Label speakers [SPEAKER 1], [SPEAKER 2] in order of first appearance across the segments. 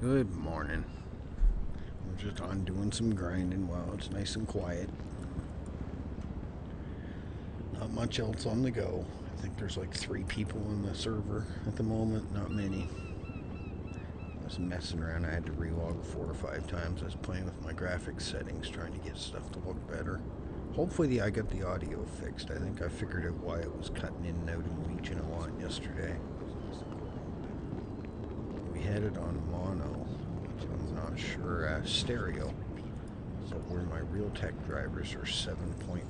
[SPEAKER 1] Good morning. I'm just on doing some grinding while it's nice and quiet. Not much else on the go. I think there's like 3 people on the server at the moment, not many. I was messing around. I had to relog 4 or 5 times. I was playing with my graphics settings, trying to get stuff to look better. Hopefully I got the audio fixed. I think I figured out why it was cutting in and out and leeching a lot yesterday. We had it on mono, so I'm not sure. Stereo. So where my Realtek drivers are 7.1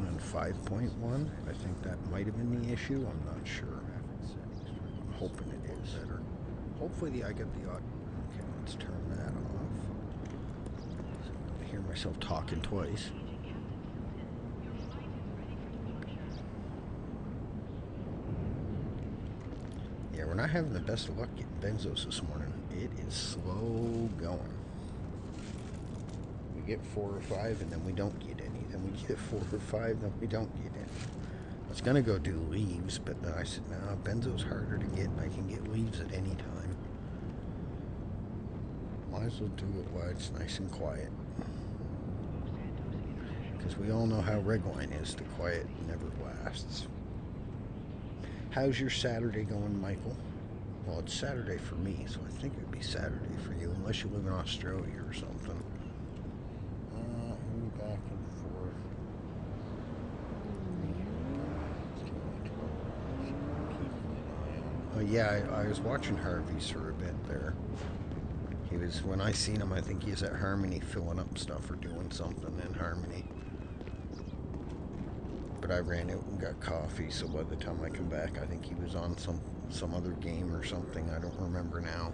[SPEAKER 1] and 5.1, I think that might have been the issue. I'm not sure. I'm hoping it is better. Hopefully I get the audio. Okay, let's turn that off. So I hear myself talking twice. Yeah, we're not having the best of luck getting benzos this morning. It is slow going. We get 4 or 5 and then we don't get any. Then we get 4 or 5, then we don't get any. I was gonna go do leaves, but then I said, nah, benzo's harder to get and I can get leaves at any time. Might as well do it while it's nice and quiet. Because we all know how RedLine is. The quiet never lasts. How's your Saturday going, Michael? Well, it's Saturday for me, so I think it would be Saturday for you, unless you live in Australia or something. Back and forth. Yeah, I was watching Harvey's for a bit there. He was, when I seen him, I think he was at Harmony filling up stuff or doing something in Harmony. But I ran out and got coffee, so by the time I come back, I think he was on some other game or something. I don't remember now.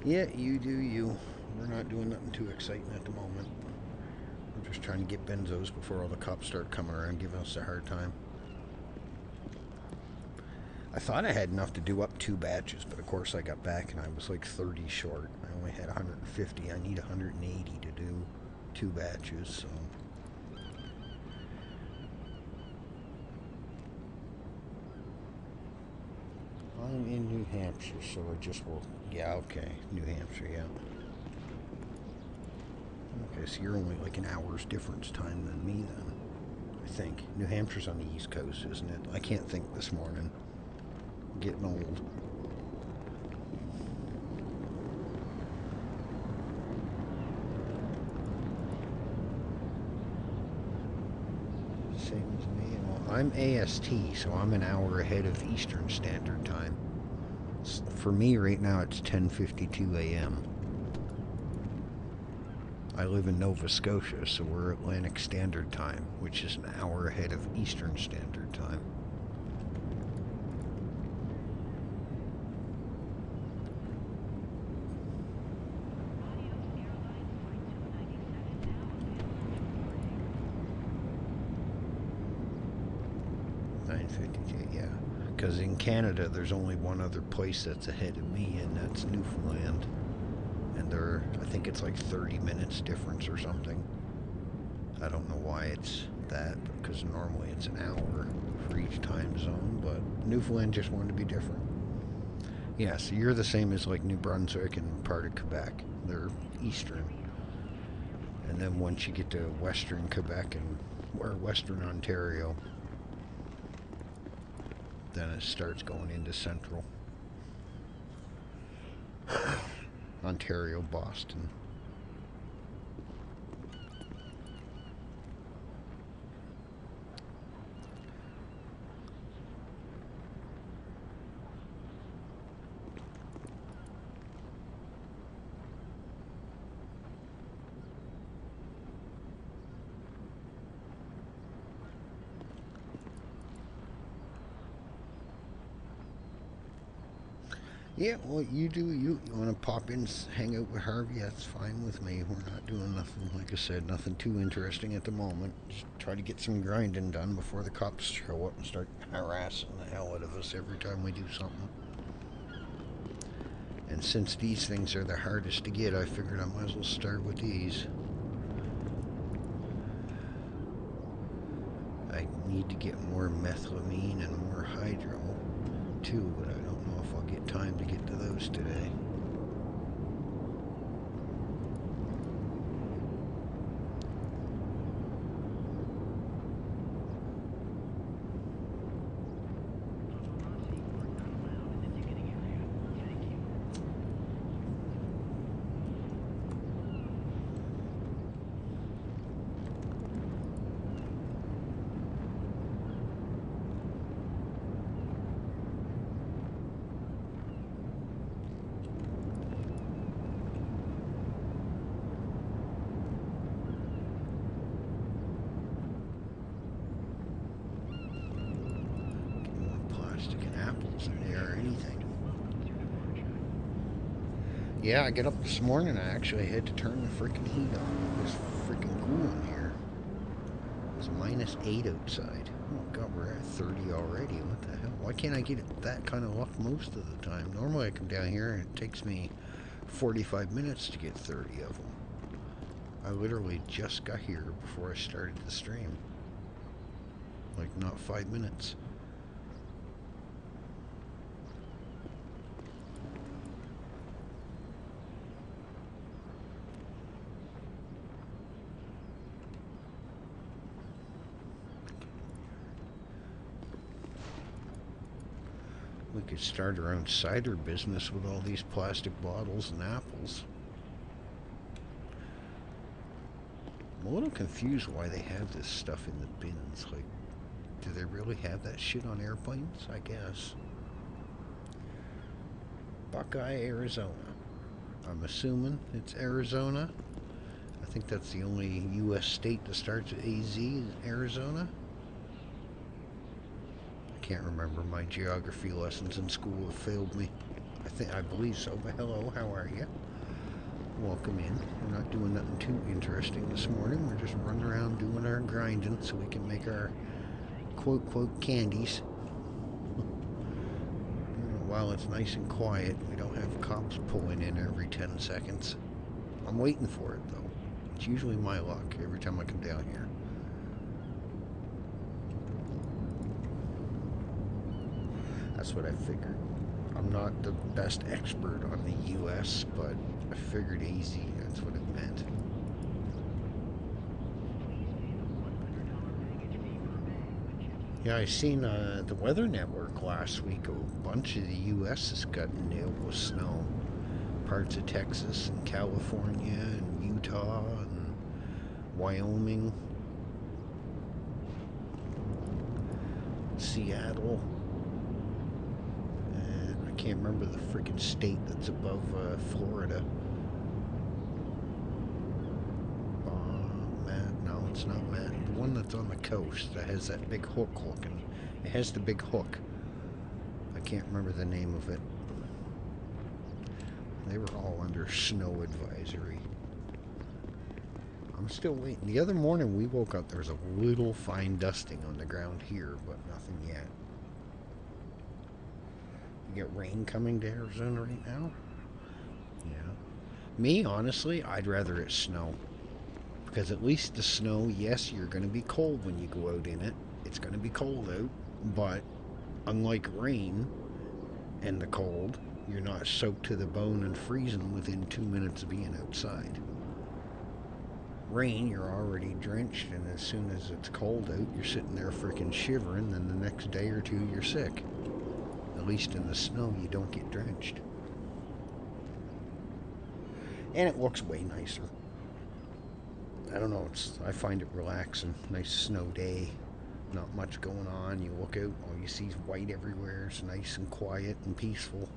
[SPEAKER 1] Yeah, you do you. We're not doing nothing too exciting at the moment. We're just trying to get benzos before all the cops start coming around giving us a hard time. I thought I had enough to do up 2 batches, but of course I got back and I was like 30 short. I only had 150. I need 180 to do 2 batches, so. I'm in New Hampshire, so I just will. Yeah, okay. New Hampshire, yeah. Okay, so you're only like an hour's difference time than me then, I think. New Hampshire's on the East Coast, isn't it? I can't think this morning. I'm getting old. Same as me. Well, I'm AST, so I'm an hour ahead of Eastern Standard Time. For me right now, it's 10:52 a.m. I live in Nova Scotia, so we're Atlantic Standard Time, which is an hour ahead of Eastern Standard Time. Yeah, because in Canada there's only one other place that's ahead of me, and that's Newfoundland, and I think it's like 30 minutes difference or something. I don't know why it's that, because normally it's an hour for each time zone, but Newfoundland just wanted to be different. Yeah, so you're the same as like New Brunswick and part of Quebec. They're eastern, and then once you get to western Quebec or western Ontario, then it starts going into central Ontario, Boston. Yeah, well, you do you. You want to pop in, hang out with Harvey? That's fine with me. We're not doing nothing, like I said, nothing too interesting at the moment. Just try to get some grinding done before the cops show up and start harassing the hell out of us every time we do something. And since these things are the hardest to get, I figured I might as well start with these. I need to get more methylamine and more hydro too, but I don't know if I'll get time to get to those today. Yeah, I get up this morning, I actually had to turn the freaking heat on. It was freaking cool in here. It was -8 outside. Oh god, we're at 30 already. What the hell? Why can't I get that kind of luck most of the time? Normally I come down here and it takes me 45 minutes to get 30 of them. I literally just got here before I started the stream. Like, not 5 minutes. We could start our own cider business with all these plastic bottles and apples. I'm a little confused why they have this stuff in the bins. Like, do they really have that shit on airplanes? I guess. Buckeye, Arizona. I'm assuming it's Arizona. I think that's the only U.S. state that starts with AZ, is Arizona. Can't remember. My geography lessons in school have failed me. I believe so, but hello, how are you? Welcome in. We're not doing nothing too interesting this morning. We're just running around doing our grinding so we can make our quote candies. While it's nice and quiet, we don't have cops pulling in every 10 seconds. I'm waiting for it though. It's usually my luck every time I come down here. That's what I figured. I'm not the best expert on the U.S., but I figured AZ, that's what it meant. Yeah, I seen the Weather Network last week. A bunch of the U.S. has gotten nailed with snow. Parts of Texas and California and Utah and Wyoming, Seattle. I can't remember the freaking state that's above Florida. No, it's not Matt. The one that's on the coast that has that big hook looking. It has the big hook. I can't remember the name of it. They were all under snow advisory. I'm still waiting. The other morning we woke up, there was a little fine dusting on the ground here, but nothing yet. You get rain coming to Arizona right now? Yeah. Me, honestly, I'd rather it snow. Because at least the snow, yes, you're going to be cold when you go out in it. It's going to be cold out. But unlike rain and the cold, you're not soaked to the bone and freezing within 2 minutes of being outside. Rain, you're already drenched, and as soon as it's cold out, you're sitting there freaking shivering, and the next day or two, you're sick. At least in the snow, you don't get drenched. And it looks way nicer. I don't know, I find it relaxing. Nice snow day, not much going on. You look out, all you see is white everywhere. It's nice and quiet and peaceful.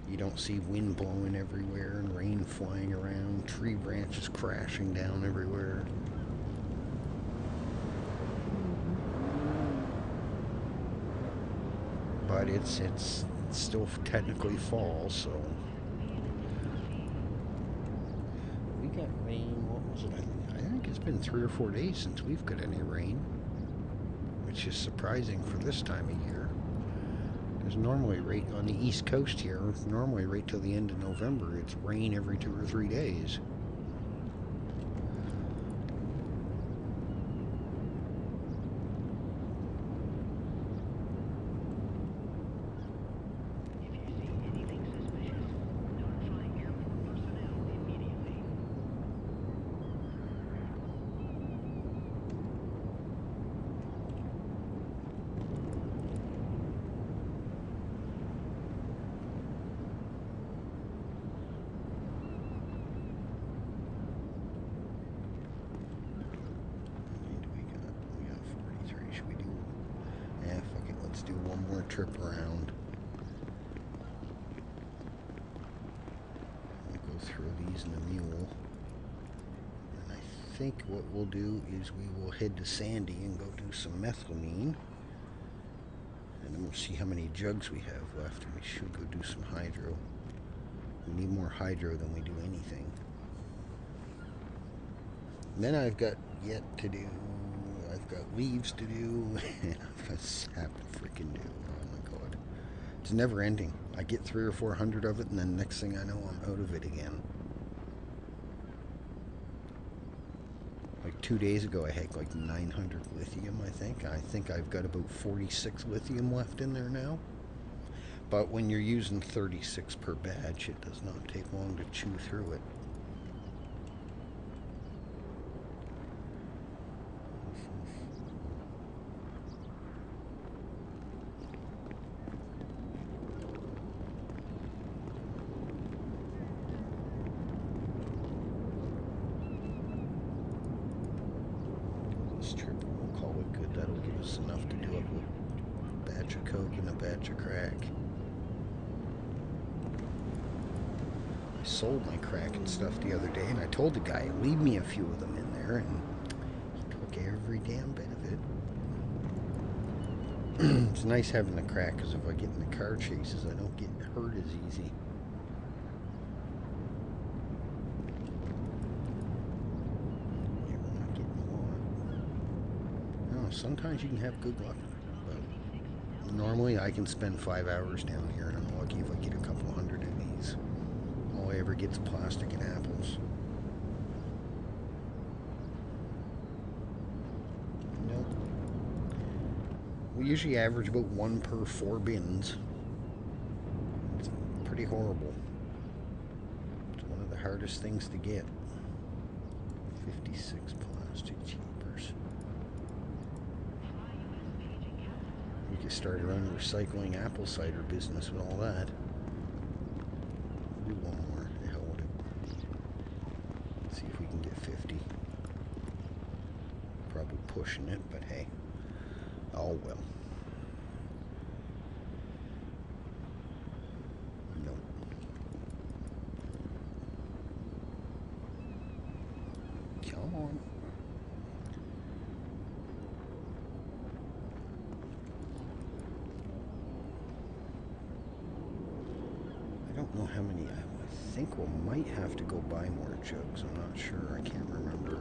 [SPEAKER 1] You don't see wind blowing everywhere and rain flying around, tree branches crashing down everywhere. But it's still technically fall, so we got rain. What was it? I think it's been 3 or 4 days since we've got any rain, which is surprising for this time of year. Because normally, right on the East Coast here, normally right till the end of November, it's rain every 2 or 3 days. trip around. We'll go through these in the mule. And I think what we'll do is we will head to Sandy and go do some methylamine. And then we'll see how many jugs we have left, and we should go do some hydro. We need more hydro than we do anything. And then I've got yet to do, I've got leaves to do, and I've got sap to freaking do. Oh my god. It's never ending. I get 300 or 400 of it, and then next thing I know, I'm out of it again. Like 2 days ago, I had like 900 lithium, I think. I think I've got about 46 lithium left in there now. But when you're using 36 per batch, it does not take long to chew through it. This trip, we'll call it good. That'll give us enough to do up a batch of coke and a batch of crack. I sold my crack and stuff the other day, and I told the guy, leave me a few of them in there, and he took every damn bit of it. It's nice having the crack, because if I get in the car chases, I don't get hurt as easy. Yeah, we're not getting a lot. No, sometimes you can have good luck, but normally I can spend 5 hours down here, and I'm lucky if I get a couple hundred of these. All I ever get is plastic and apples. Nope. We usually average about 1 per 4 bins. It's pretty horrible. It's one of the hardest things to get. 56 plastic cheapers. We could start our own recycling apple cider business with all that. Do one more. The hell with it. Let's see if we can get 50. Probably pushing it, but hey. Oh well. Nope. Come on. I don't know how many. I think we might have to go buy more jugs. I'm not sure. I can't remember.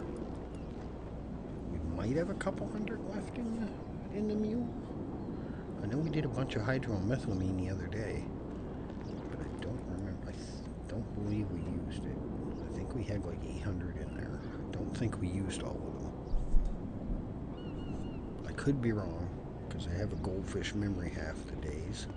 [SPEAKER 1] We might have a couple hundred left in the mule. I know we did a bunch of hydromethylamine the other day, but I don't remember. I don't believe we used it. I think we had like 800 in there. I don't think we used all of them. I could be wrong, because I have a goldfish memory half the days.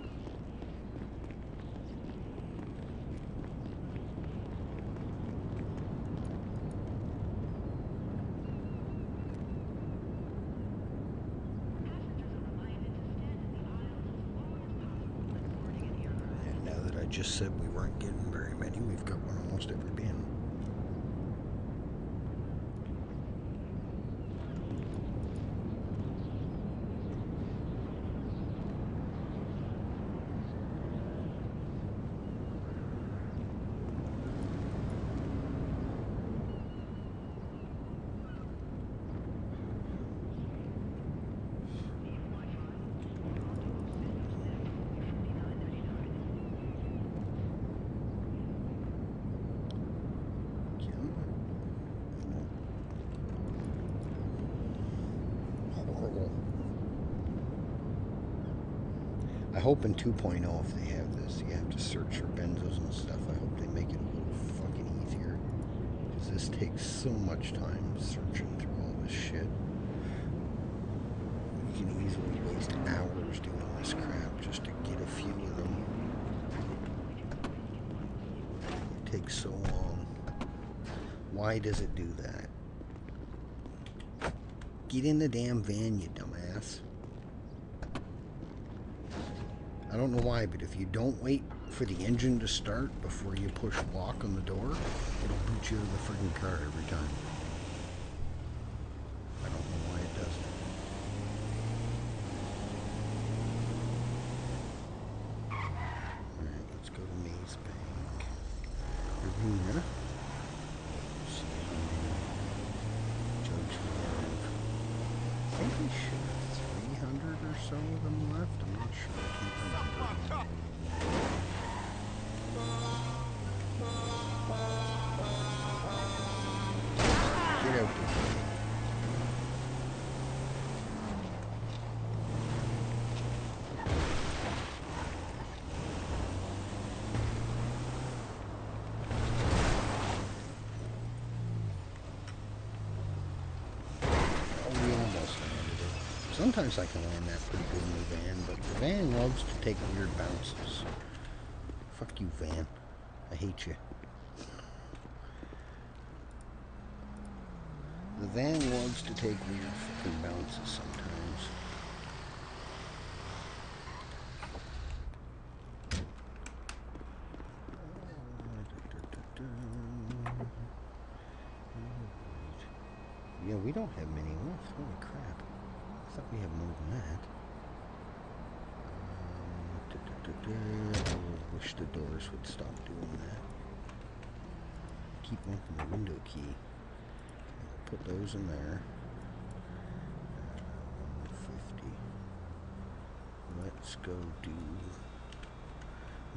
[SPEAKER 1] Just said we weren't getting very many. We've got one almost every bin. I hope in 2.0 if they have this, you have to search for benzos and stuff. I hope they make it a little fucking easier, because this takes so much time searching through all this shit. You can easily waste hours doing this crap just to get a few of them. It takes so long. Why does it do that? Get in the damn van, you dumbass. I don't know why, but if you don't wait for the engine to start before you push lock on the door, it'll boot you out of the friggin' car every time. I don't know why it does here. Let's see how many jugs we have. I think we should have 300 or so of them left. I'm not sure. I can't remember. Get out the way. Sometimes I can land that pretty good in the van, but the van loves to take weird bounces. Fuck you, van. I hate you. The van loves to take weird fucking bounces sometimes. Yeah, we don't have many left. Holy crap. I thought we had more than that. I wish the doors would stop doing that. Keep wanting the window key. Put those in there. 150. Let's go do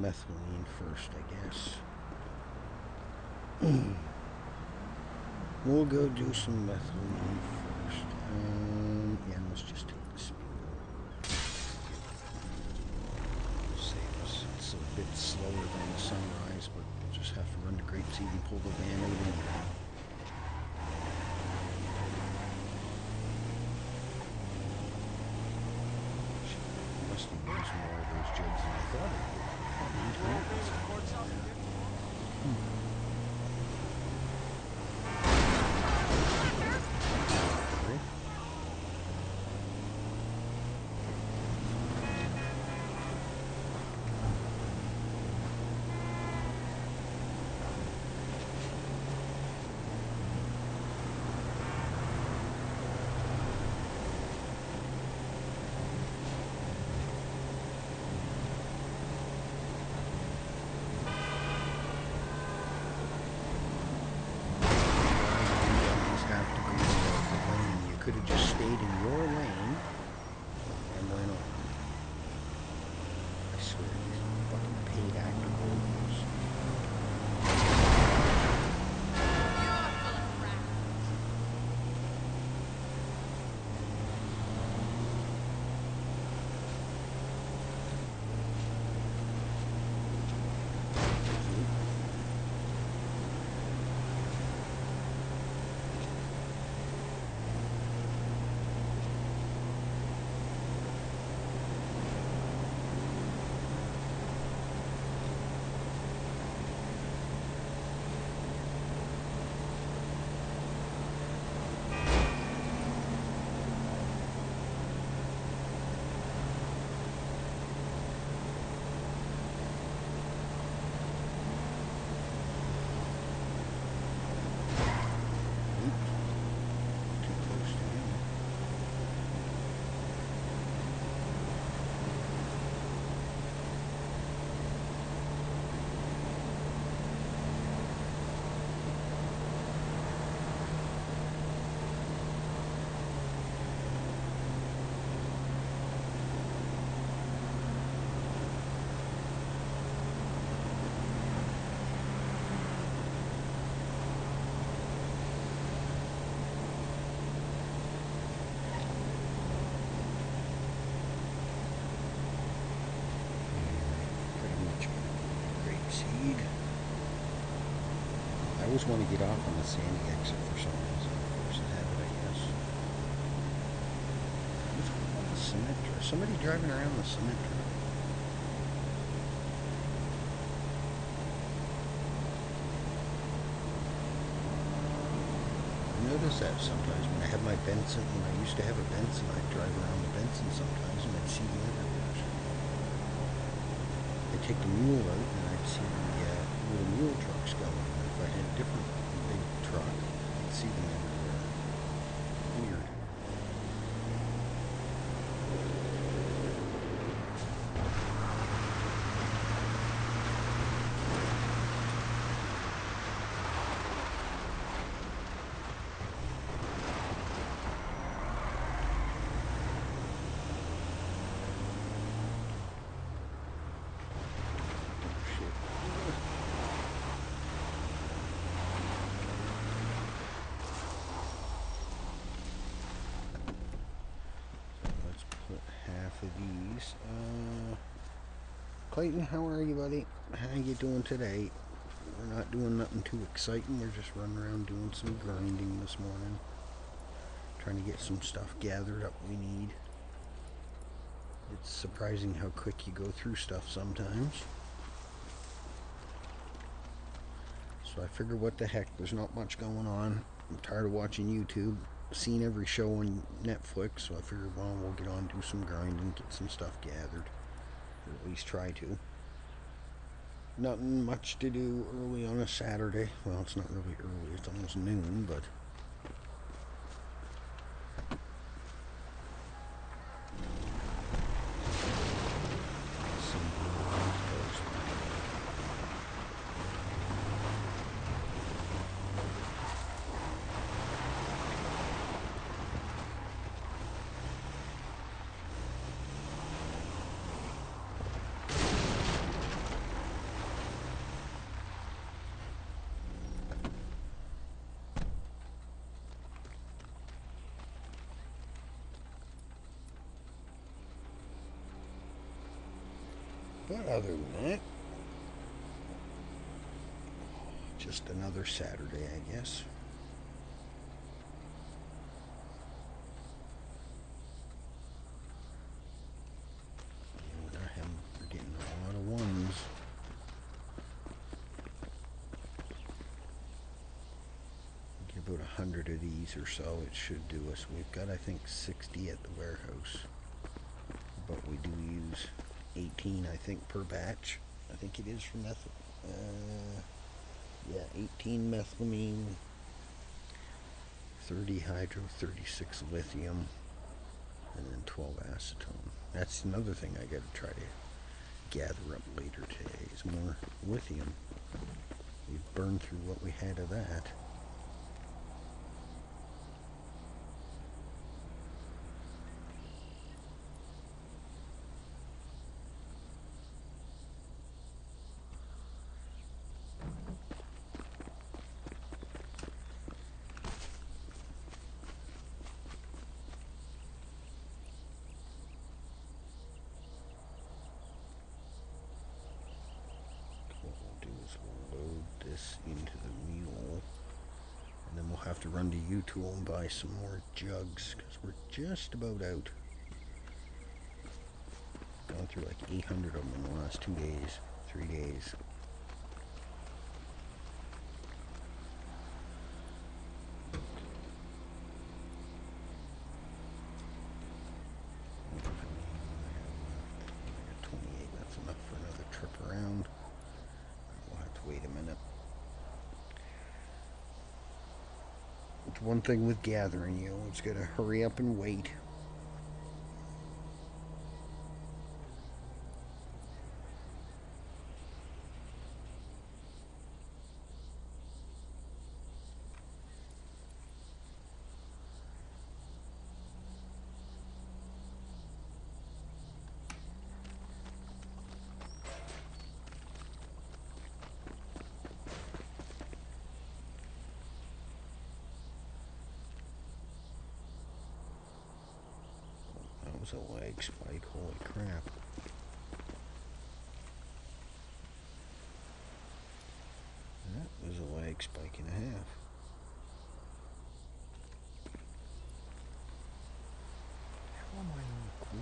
[SPEAKER 1] methylene first, I guess. We'll go do some methylene first. Yeah, let's just take the speed. Save us. It's a bit slower than the sunrise, but we'll just have to run to Great Seed and pull the van out anyway. Must have used more of those jugs than I thought I would. Could have just stayed in your lane and went on. I swear, these fucking paid actor holders. I always want to get off on the sandy exit for some reason. There's a habit, I guess. What's going on the cement truck? Somebody driving around the cement truck. I notice that sometimes when I have my Benson, when I used to have a Benson, I'd drive around the Benson sometimes and I'd see them everywhere. I'd take the mule out and I'd see the little mule trucks going. If I had a different big truck, I'd see them everywhere. Weird. Clayton, how are you, buddy? How you doing today? We're not doing nothing too exciting. We're just running around doing some grinding this morning. Trying to get some stuff gathered up we need. It's surprising how quick you go through stuff sometimes. So I figured, what the heck, there's not much going on. I'm tired of watching YouTube. Seen every show on Netflix, so I figured, well, we'll get on, do some grinding, get some stuff gathered. Or at least try to. Nothing much to do early on a Saturday. Well, it's not really early, it's almost noon, but other than that, just another Saturday, I guess. We're getting a lot of ones. Give about 100 of these or so, it should do us. We've got, I think, 60 at the warehouse, but we do use 18, I think, per batch. I think it is for yeah, 18 methylamine, 30 hydro, 36 lithium, and then 12 acetone. That's another thing I got to try to gather up later today, is more lithium. We've burned through what we had of that. Into the mule, and then we'll have to run to U-Tool and buy some more jugs, because we're just about out. Gone through like 800 of them in the last 2 days, 3 days. I got 28, that's enough for another trip around. We'll have to wait a minute. It's one thing with gathering, you always gotta hurry up and wait. That was a lag spike, holy crap. That was a lag spike and a half. How am I on the cool?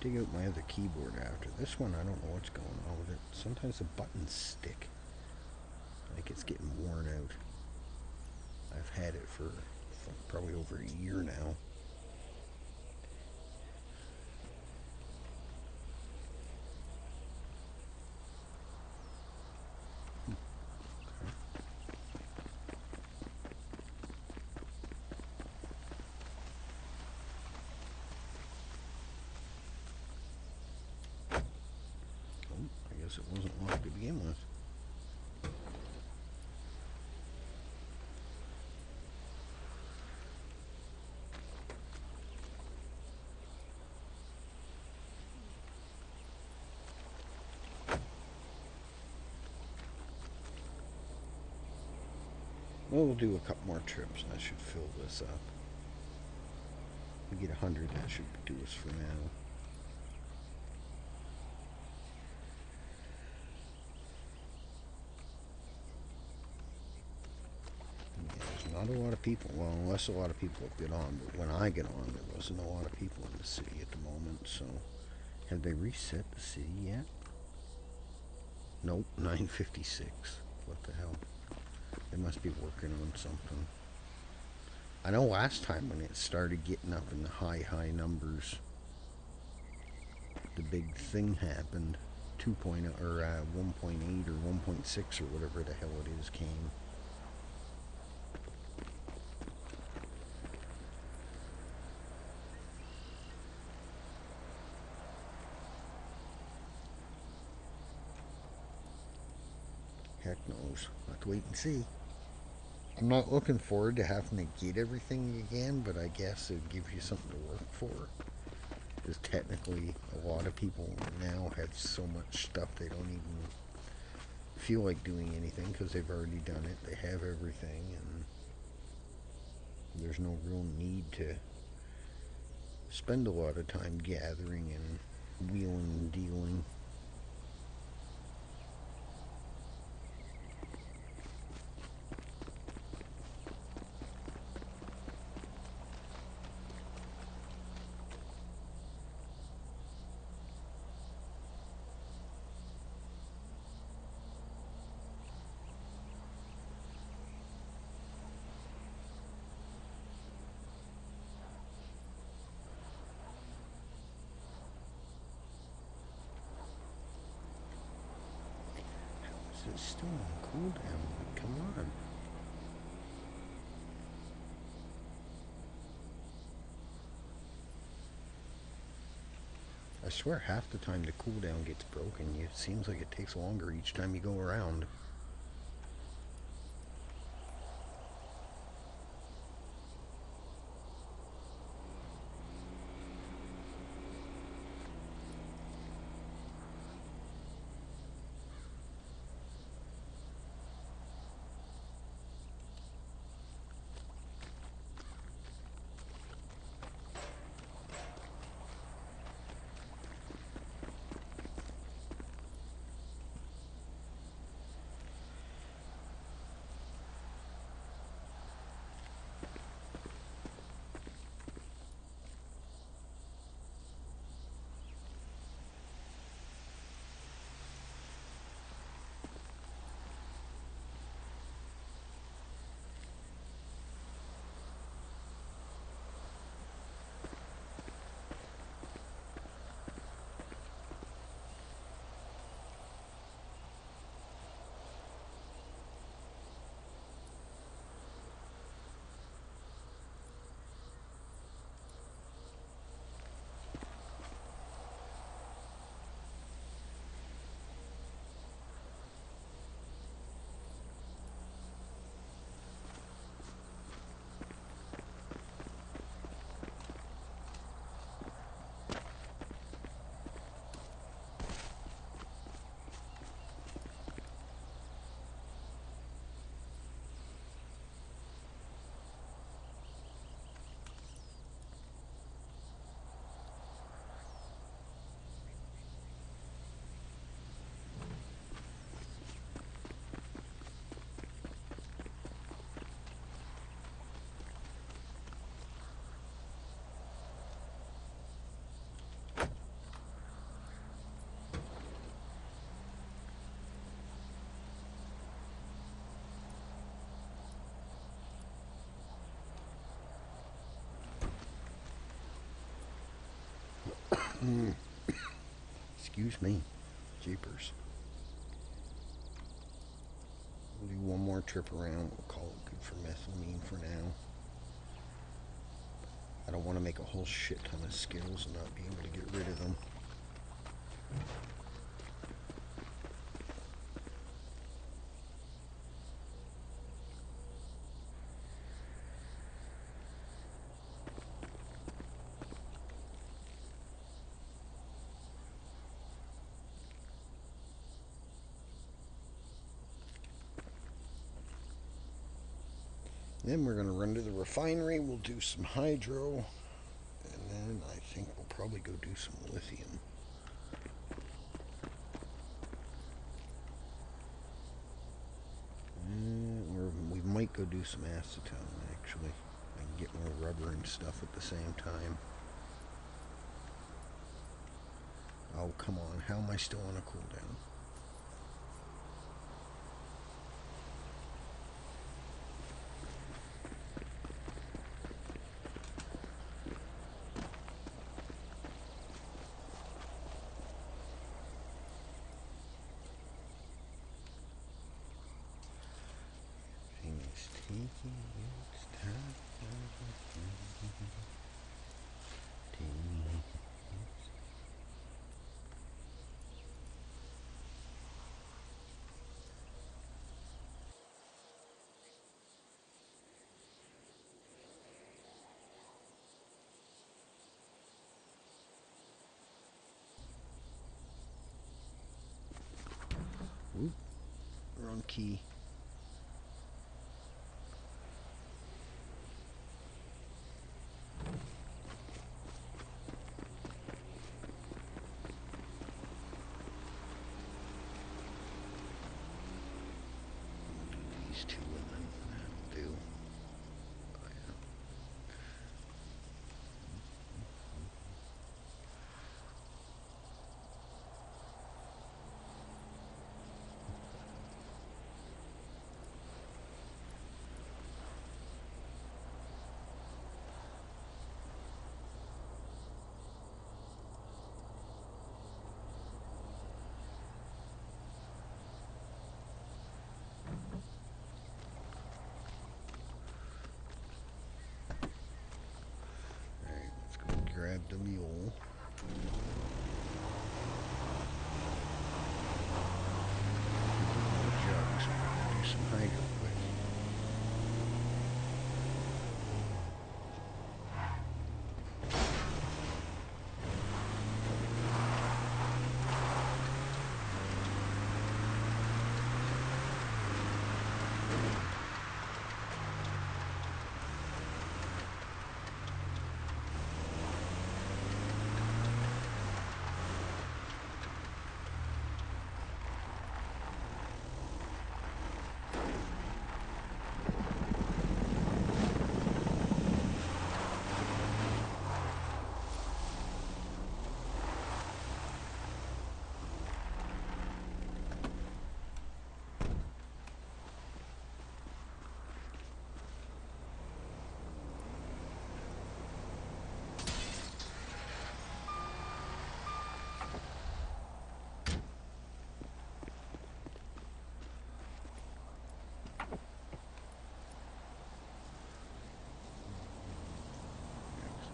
[SPEAKER 1] Dig out my other keyboard after. This one, I don't know what's going on with it. Sometimes the buttons stick. Like it's getting worn out. I've had it for probably over a year now. because it wasn't locked to begin with. We'll do a couple more trips and that should fill this up. We get 100, that should do us for now. Yeah, there's not a lot of people, well, unless a lot of people get on, but when I get on, there wasn't a lot of people in the city at the moment, so. Have they reset the city yet? Nope, 9:56. What the hell? They must be working on something. I know last time when it started getting up in the high numbers, the big thing happened. 2.0 or 1.8 or 1.6 or whatever the hell it is came. Heck knows. We'll have to wait and see. I'm not looking forward to having to get everything again, but I guess it gives you something to work for. Because technically, a lot of people now have so much stuff they don't even feel like doing anything because they've already done it. They have everything, and there's no real need to spend a lot of time gathering and wheeling and dealing. It's still on cooldown. Come on. I swear half the time the cooldown gets broken, it seems like it takes longer each time you go around. Excuse me. Jeepers. We'll do one more trip around. We'll call it good for methylamine for now. I don't want to make a whole shit ton of Skittles and not be able to get rid of them. Then we're going to run to the refinery. We'll do some hydro. And then I think we'll probably go do some lithium. Or we might go do some acetone, actually. I can get more rubber and stuff at the same time. Oh, come on. How am I still on a cooldown? Oop, wrong key. These two and then that'll do. Oh, yeah. Alright, let's go grab the mule. Jugs. Do some hydro quick.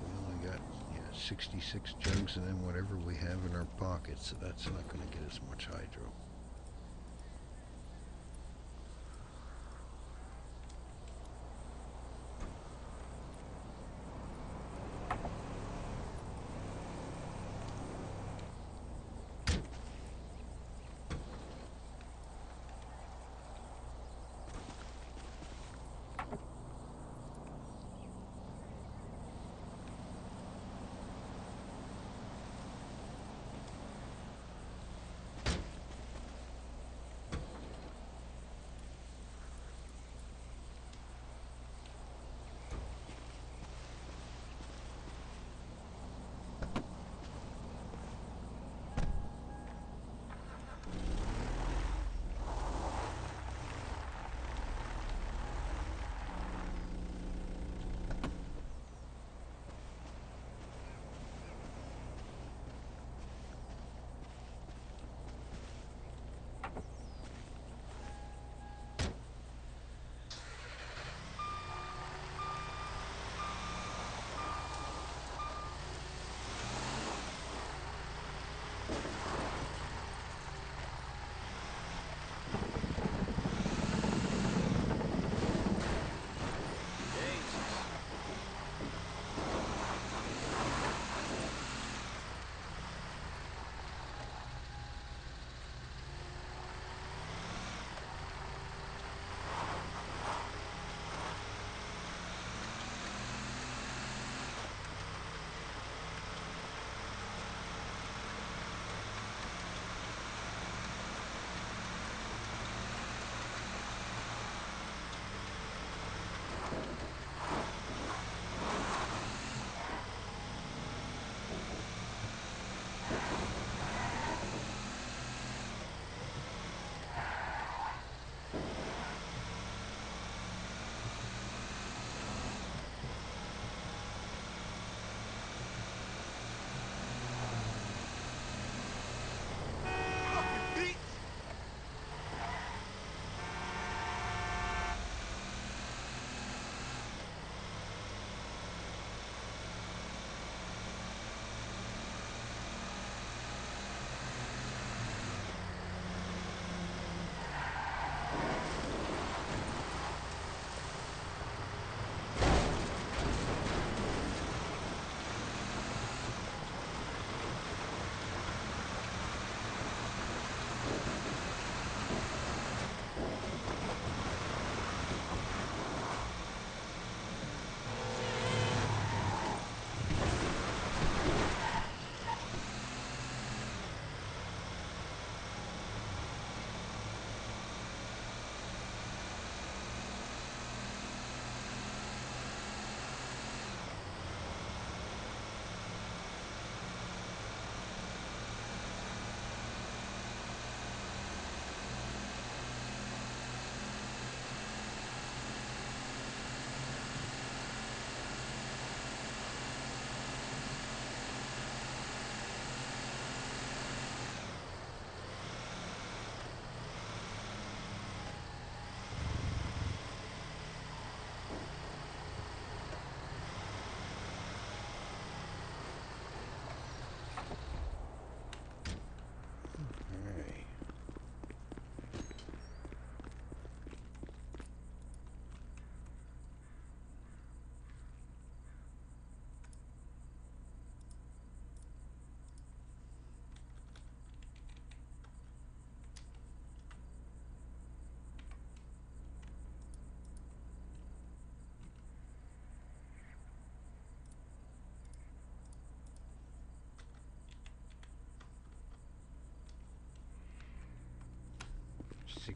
[SPEAKER 1] We only got 66 jugs and then whatever we have in our pockets, so that's not going to get us much hydro.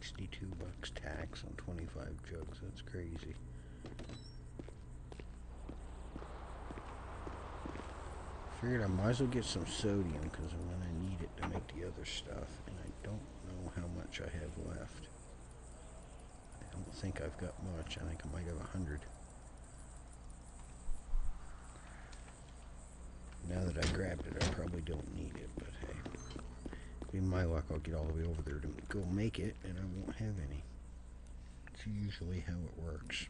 [SPEAKER 1] $62 tax on 25 jugs. That's crazy. Figured I might as well get some sodium because I'm going to need it to make the other stuff, and I don't know how much I have left. I don't think I've got much. I think I might have 100. Now that I grabbed it, I probably don't need it, but hey. In my luck, I'll get all the way over there to go make it, and I won't have any. It's usually how it works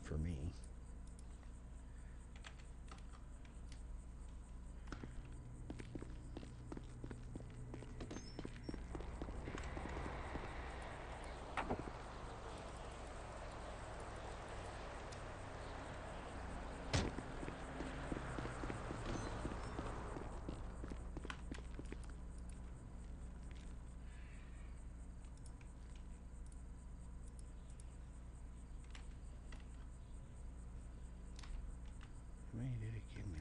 [SPEAKER 1] for me. Why did it give me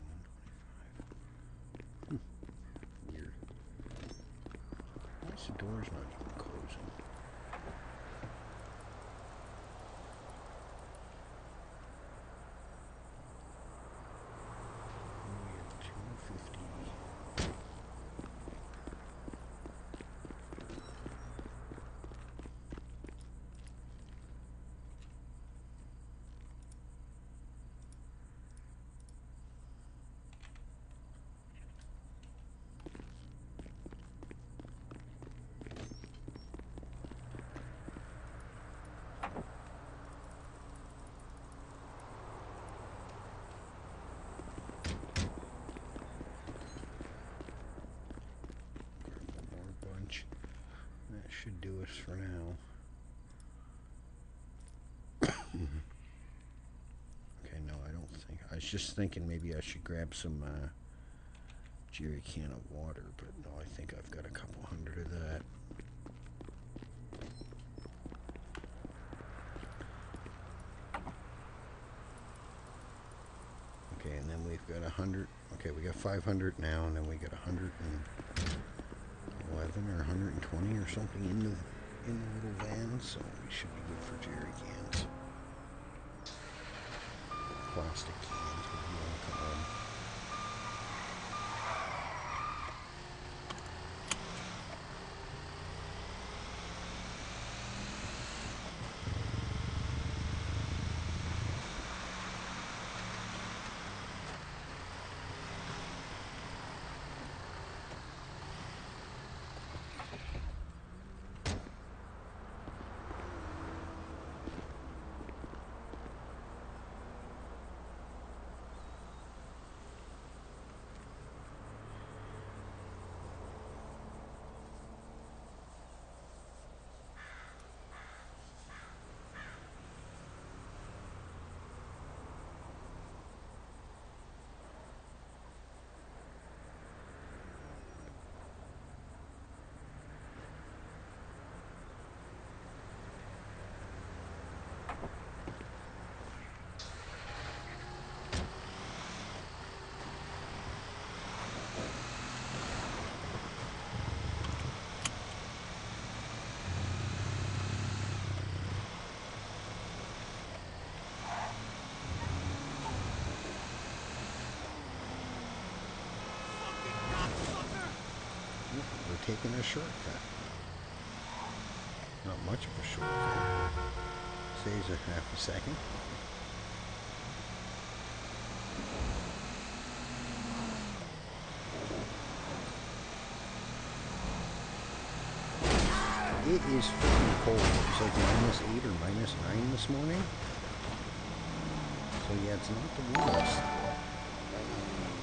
[SPEAKER 1] 125? Weird. Why is the doors not even closing? We have 250. That should do us for now. Okay, no, I don't think. I was just thinking maybe I should grab some jerry can of water, but no, I think I've got a couple hundred of that. Okay, and then we've got 100. Okay, we got 500 now, and then we got 111 or 120 or something in the little van, so we should be good for jerry cans. Plastic cans if you want to come home. Taking a shortcut. Not much of a shortcut. Saves a half a second. It is freaking cold. It was like -8 or -9 this morning. So yeah, it's not the warmest.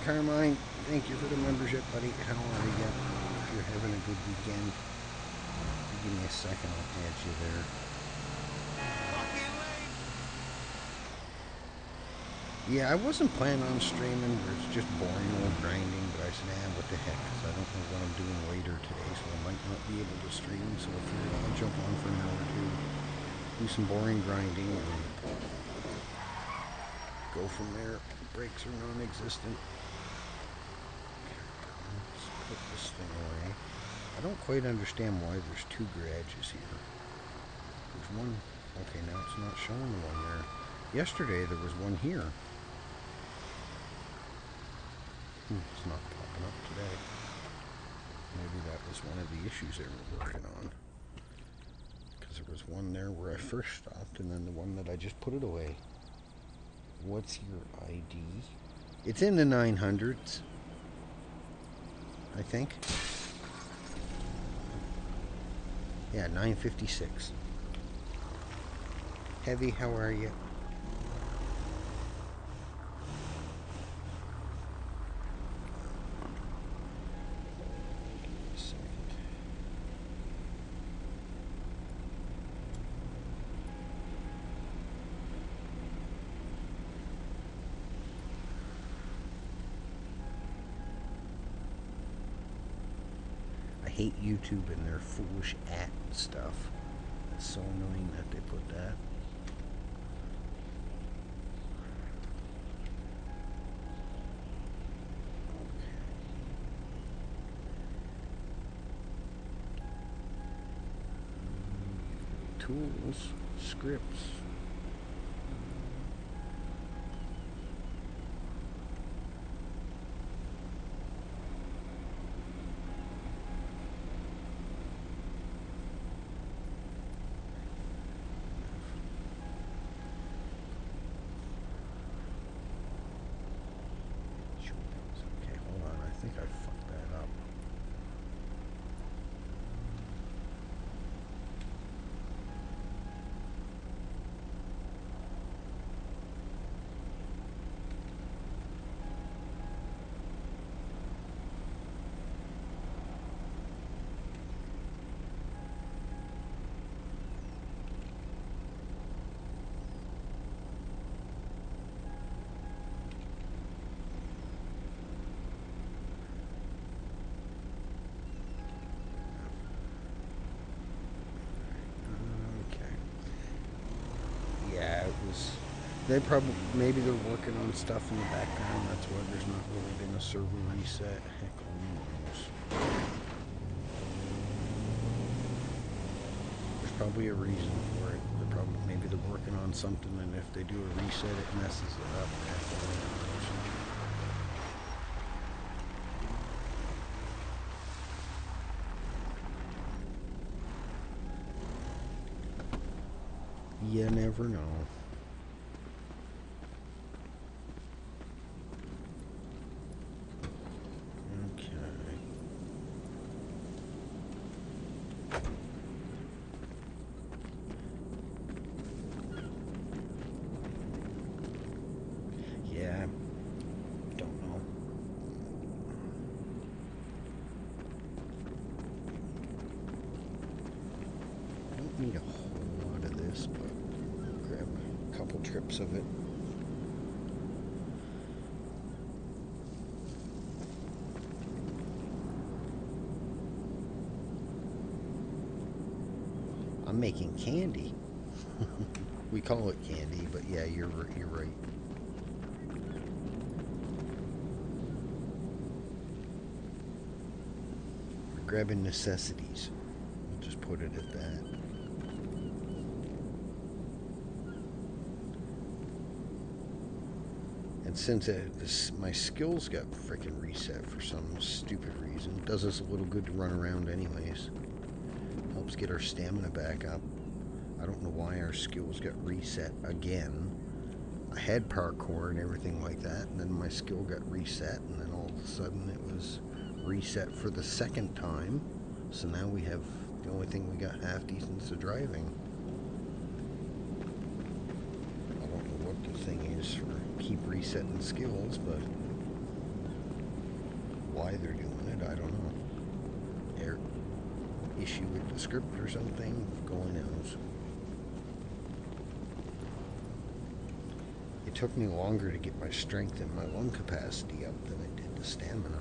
[SPEAKER 1] Carmine, thank you for the membership, buddy. How are you? You're having a good weekend. Give me a second, I'll add you there. Yeah, I wasn't planning on streaming where it's just boring old grinding, but I said, what the heck, because I don't know what I'm doing later today, so I might not be able to stream, so I figured I'll jump on for an hour or two, do some boring grinding, and go from there. Brakes are non-existent. Let's put this thing away. I don't quite understand why there's two garages here. one. Okay, now it's not showing one there. Yesterday there was one here. It's not popping up today. Maybe that was one of the issues they were working on. Because there was one there where I first stopped, and then the one that I just put it away. What's your ID? It's in the 900s, I think. Yeah, 956. Heavy, how are you? I hate YouTube and their foolish at stuff. It's so annoying that they put that. Tools, scripts. Okay, hold on. I think I fucked that up. They probably, maybe they're working on stuff in the background. That's why there's not really been a server reset. Heck only knows. There's probably a reason for it. Maybe they're working on something, and if they do a reset, it messes it up. Heck only knows. You never know. Need a whole lot of this, but grab a couple trips of it. I'm making candy. We call it candy, but yeah, you're right. We're grabbing necessities. We'll just put it at that. And since my skills got freaking reset for some stupid reason, it does us a little good to run around anyways. Helps get our stamina back up. I don't know why our skills got reset again. I had parkour and everything like that, and then my skill got reset, and then all of a sudden it was reset for the second time. So now we have, the only thing we got half decent is driving. I don't know what the thing is for keep resetting skills, but why they're doing it, I don't know. Issue with the script or something, God knows. It took me longer to get my strength and my lung capacity up than it did the stamina.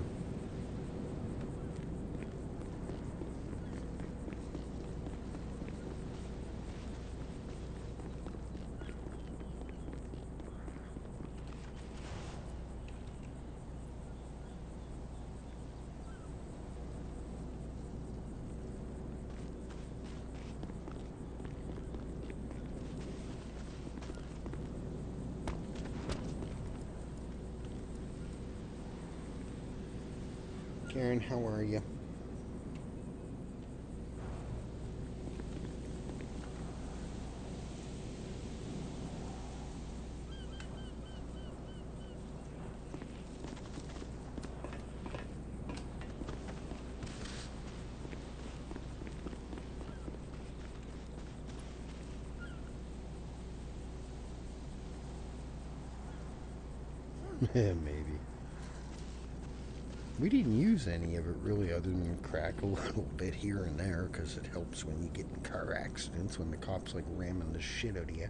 [SPEAKER 1] Karen, how are you? Maybe. We didn't use any of it really other than crack a little bit here and there because it helps when you get in car accidents when the cops like ramming the shit out of you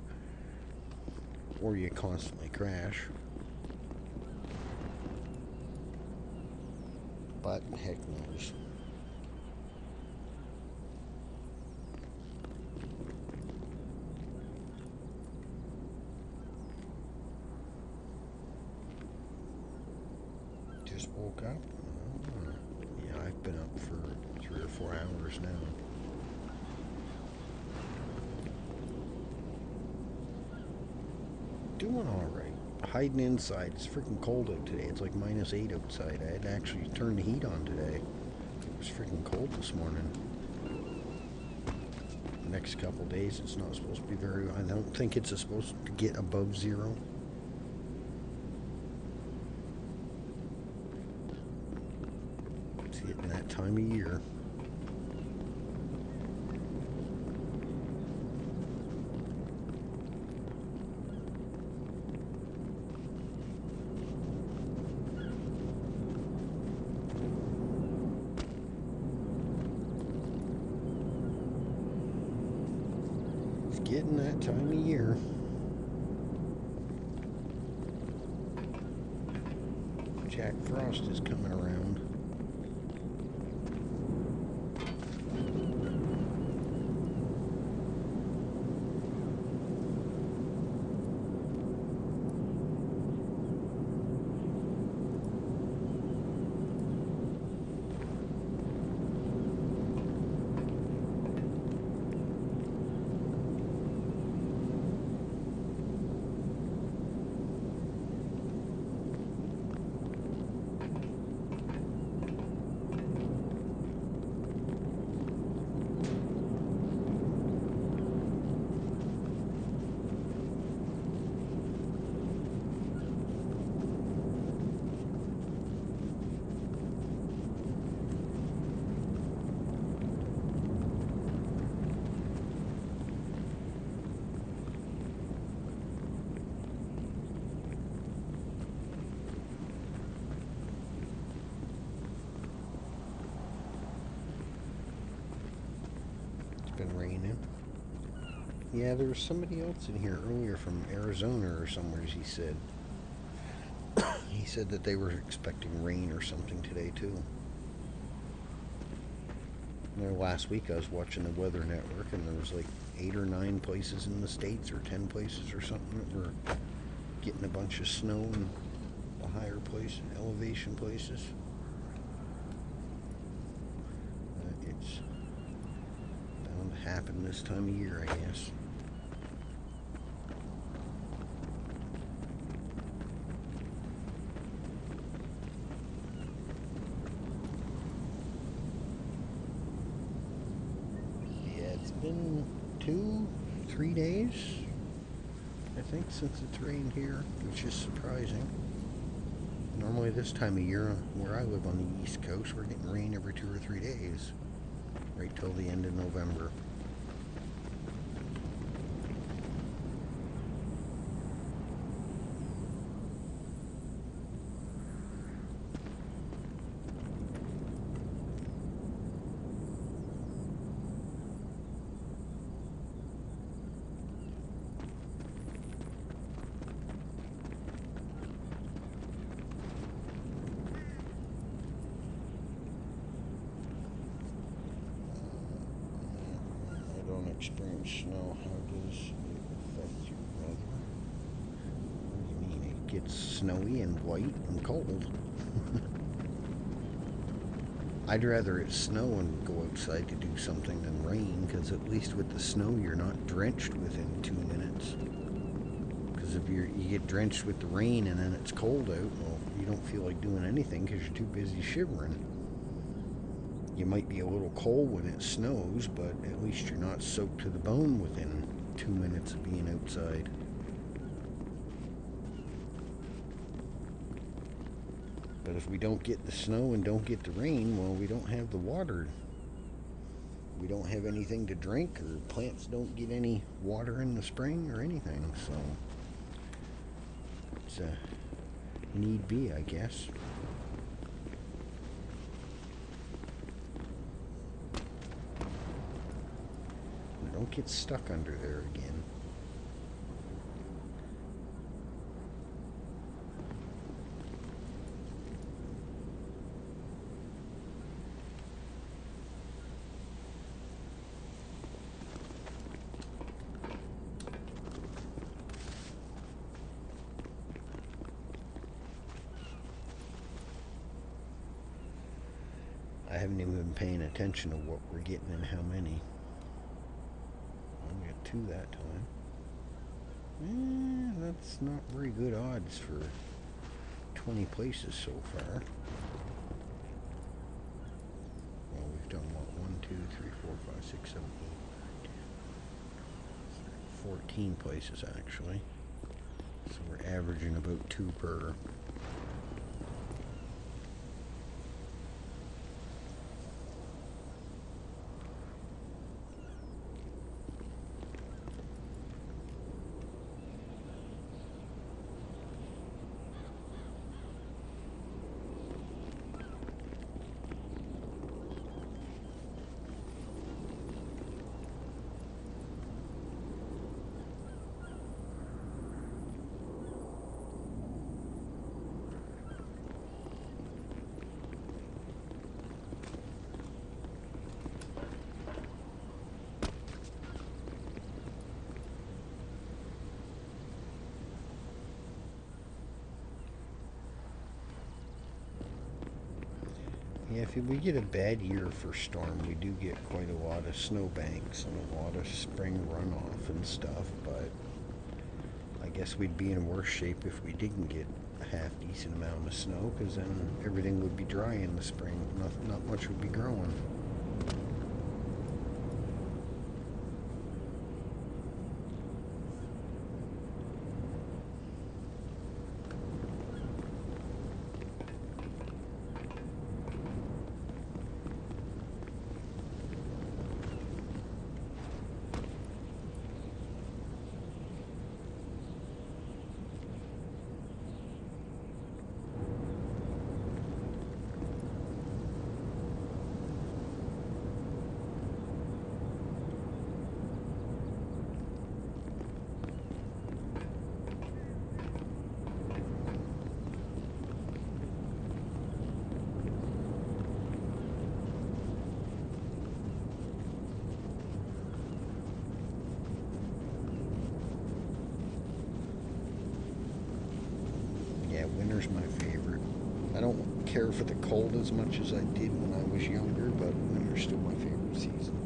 [SPEAKER 1] or you constantly crash. But heck knows. Just woke up. Yeah, I've been up for 3 or 4 hours now. Doing alright. Hiding inside. It's freaking cold out today. It's like -8 outside. I had to actually turn the heat on today. It was freaking cold this morning. The next couple days it's not supposed to be very... I don't think it's supposed to get above 0. It's getting that time of year. Getting that time of year. Jack Frost is coming around. Been raining. Yeah, there was somebody else in here earlier from Arizona or somewhere, he said. He said that they were expecting rain or something today, too. You know, last week I was watching the Weather Network and there was like 8 or 9 places in the States or 10 places or something that were getting a bunch of snow in the higher place, elevation places. It's bound to happen this time of year, I guess. Yeah, it's been 2-3 days, I think, since it's rained here, which is surprising. Normally this time of year, where I live on the East Coast, we're getting rain every 2 or 3 days, right till the end of November. Experience snow, how does it affect your weather? What do you mean? It gets snowy and white and cold. I'd rather it snow and go outside to do something than rain, because at least with the snow you're not drenched within 2 minutes. Because if you get drenched with the rain and then it's cold out, well, you don't feel like doing anything because you're too busy shivering. You might be a little cold when it snows, but at least you're not soaked to the bone within 2 minutes of being outside. But if we don't get the snow and don't get the rain, well, we don't have the water. We don't have anything to drink, or plants don't get any water in the spring or anything, so it's a need be, I guess. Don't get stuck under there again. I haven't even been paying attention to what we're getting and how many. We got 2 that time. That's not very good odds for 20 places so far. Well, we've done what? 1, 2, 3, 4, 5, 6, 7, 8, 14 places actually. So we're averaging about 2 per. Yeah, if we get a bad year for storm, we do get quite a lot of snowbanks and a lot of spring runoff and stuff, but I guess we'd be in worse shape if we didn't get a half-decent amount of snow, because then everything would be dry in the spring. Not much would be growing. Yeah, winter's my favorite. I don't care for the cold as much as I did when I was younger, but winter's still my favorite season.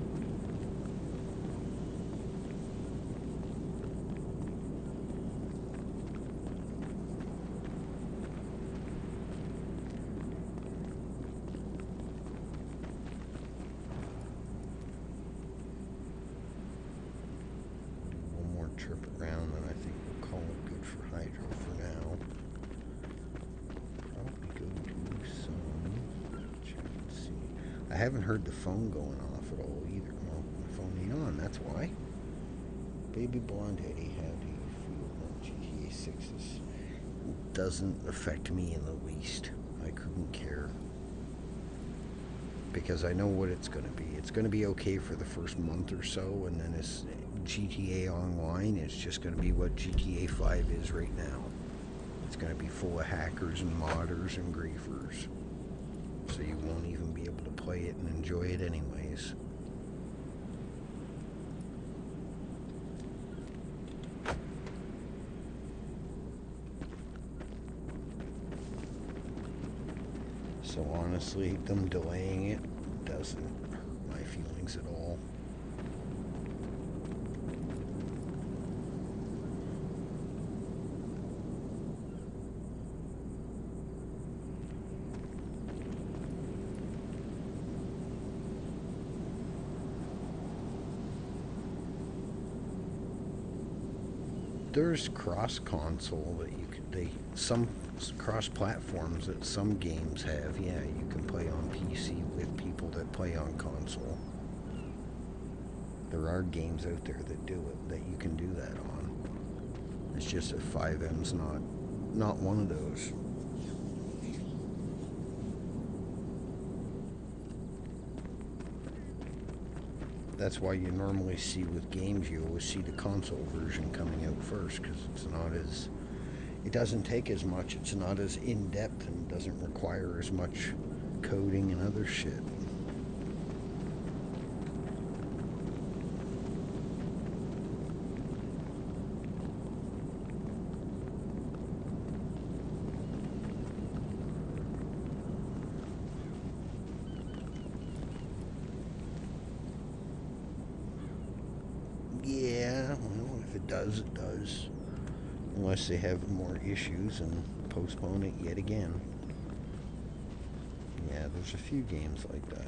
[SPEAKER 1] One more trip around, and I think we'll call it good for hydro for now. I haven't heard the phone going off at all either. Well, my phone ain't on, that's why. Baby Blonde Eddie, how do you feel about GTA 6's? Doesn't affect me in the least. I couldn't care. Because I know what it's going to be. It's going to be okay for the first month or so, and then it's GTA Online. It's just going to be what GTA 5 is right now. It's going to be full of hackers and modders and griefers. So you won't even be able to play it and enjoy it anyways. So honestly, them delaying it doesn't hurt my feelings at all. there's cross console that you could some cross platforms that some games have. Yeah, you can play on PC with people that play on console. There are games out there that do it, that you can do that on. It's just that 5M's not one of those. That's why you normally see with games, you always see the console version coming out first, because it doesn't take as much, it's not as in-depth, and doesn't require as much coding and other shit. Yeah, well, if it does, it does. Unless they have more issues and postpone it yet again. Yeah, there's a few games like that.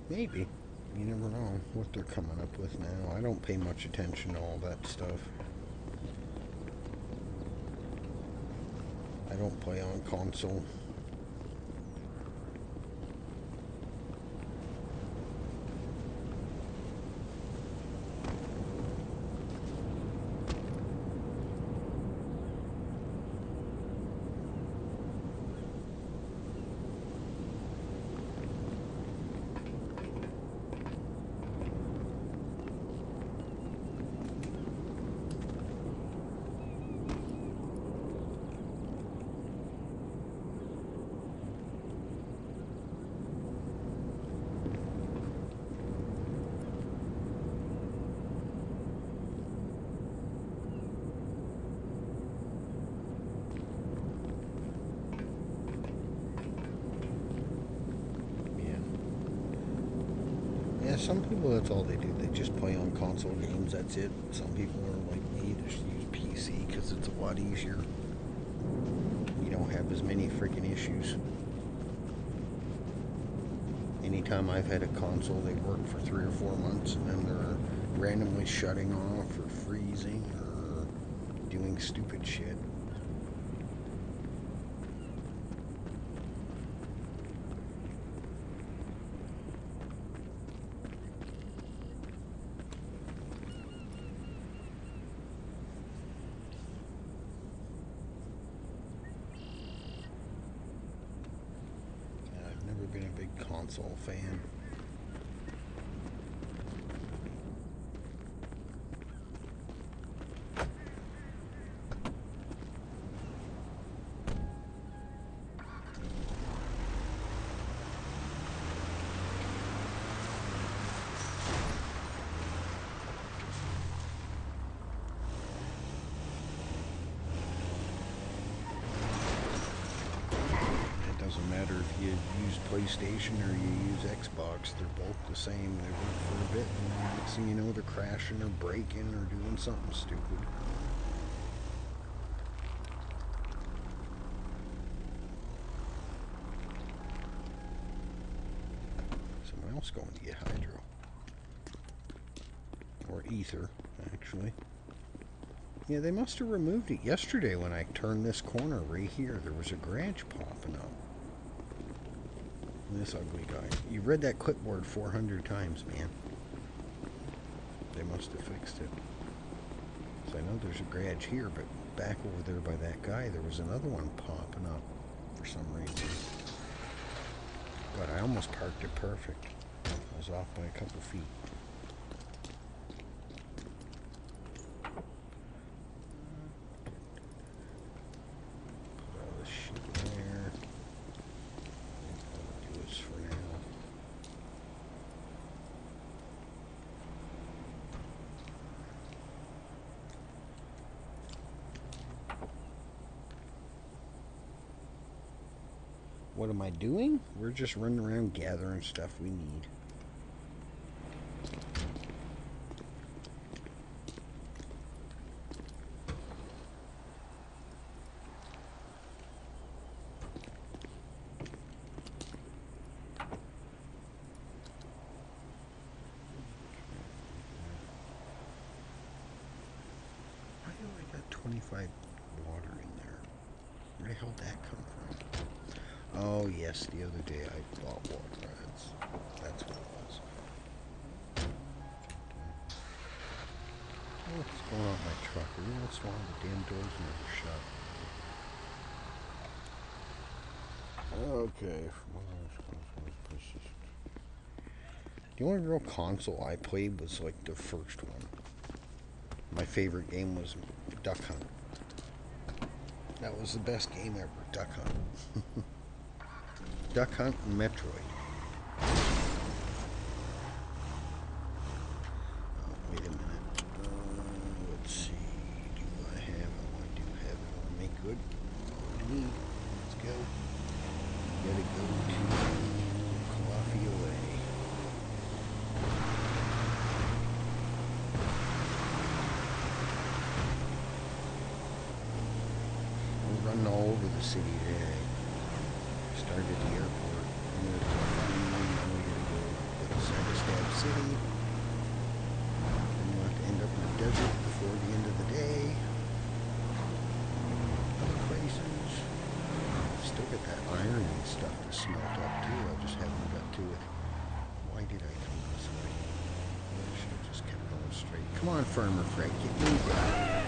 [SPEAKER 1] Maybe. You never know what they're coming up with now. I don't pay much attention to all that stuff. I don't play on console. Yeah, some people, that's all they do. They just play on console games, that's it. Some people are like me, just use PC because it's a lot easier. You don't have as many freaking issues. Anytime I've had a console, they work for 3 or 4 months and then they're randomly shutting off or freezing or doing stupid shit. Been a big console fan. Doesn't matter if you use PlayStation or you use Xbox, they're both the same. They work for a bit, and next thing you know, they're crashing or breaking or doing something stupid. Someone else going to get hydro. Or ether, actually. Yeah, they must have removed it yesterday when I turned this corner right here. There was a garage popping up. This ugly guy. You read that clipboard 400 times, man. They must have fixed it. So I know there's a garage here, but back over there by that guy, there was another one popping up for some reason. God, I almost parked it perfect. I was off by a couple feet. What am I doing? We're just running around gathering stuff we need. Why do I got 25 water in there? Where the hell did that come from? Oh yes, the other day I bought water. That's what it was. What's going on with my truck? Every once in a while the damn doors never shut. Okay. The only real console I played was like the first one. My favorite game was Duck Hunt. That was the best game ever, Duck Hunt. Duck Hunt and Metroid. Wait a minute. Let's see. Do I have? Oh, I do have it. I'll make good. Let's go. Gotta go to Coffee Away. We're running all over the city today. Started at the airport, and we're going to go Stab City. Then we'll have to end up in the desert before the end of the day. Other places. Still got that iron and stuff to smelt up too. I just haven't got to it. Why did I come this way? I should have just kept going straight. Come on, Farmer Fred, get moved out.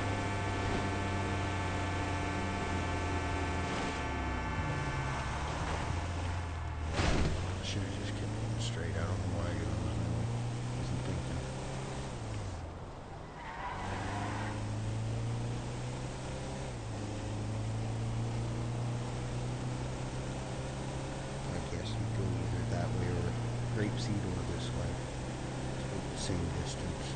[SPEAKER 1] Grapeseed or this way. It's about the same distance.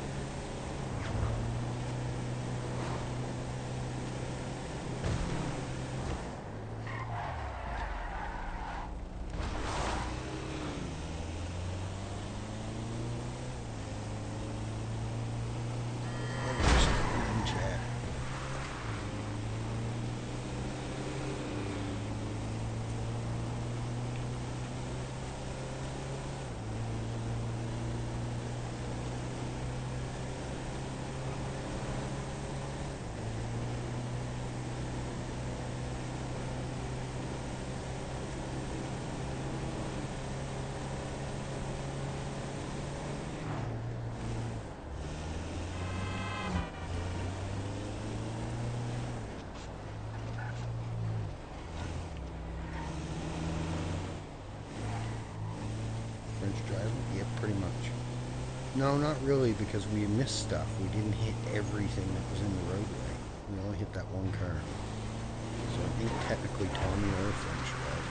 [SPEAKER 1] Yep, pretty much. No, not really, because we missed stuff. We didn't hit everything that was in the roadway. We only hit that one car. So I think technically Tommy or French drive.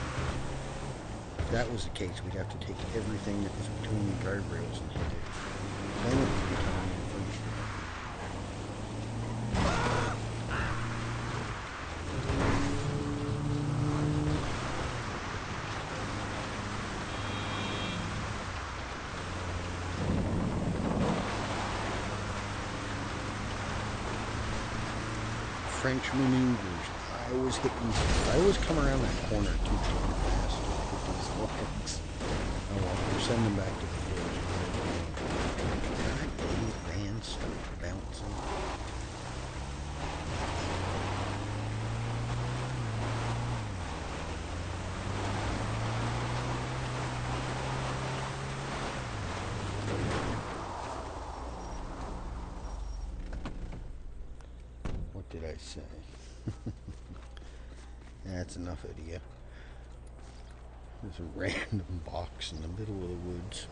[SPEAKER 1] If that was the case, we'd have to take everything that was between the guardrails and hit it. Then it would be Tommy or French drive. French maneuvers. I always come around that corner too fast with these logs. Oh well, we'll send them back to the forest. Van start bouncing. What did I say? That's enough of you. There's a random box in the middle of the woods.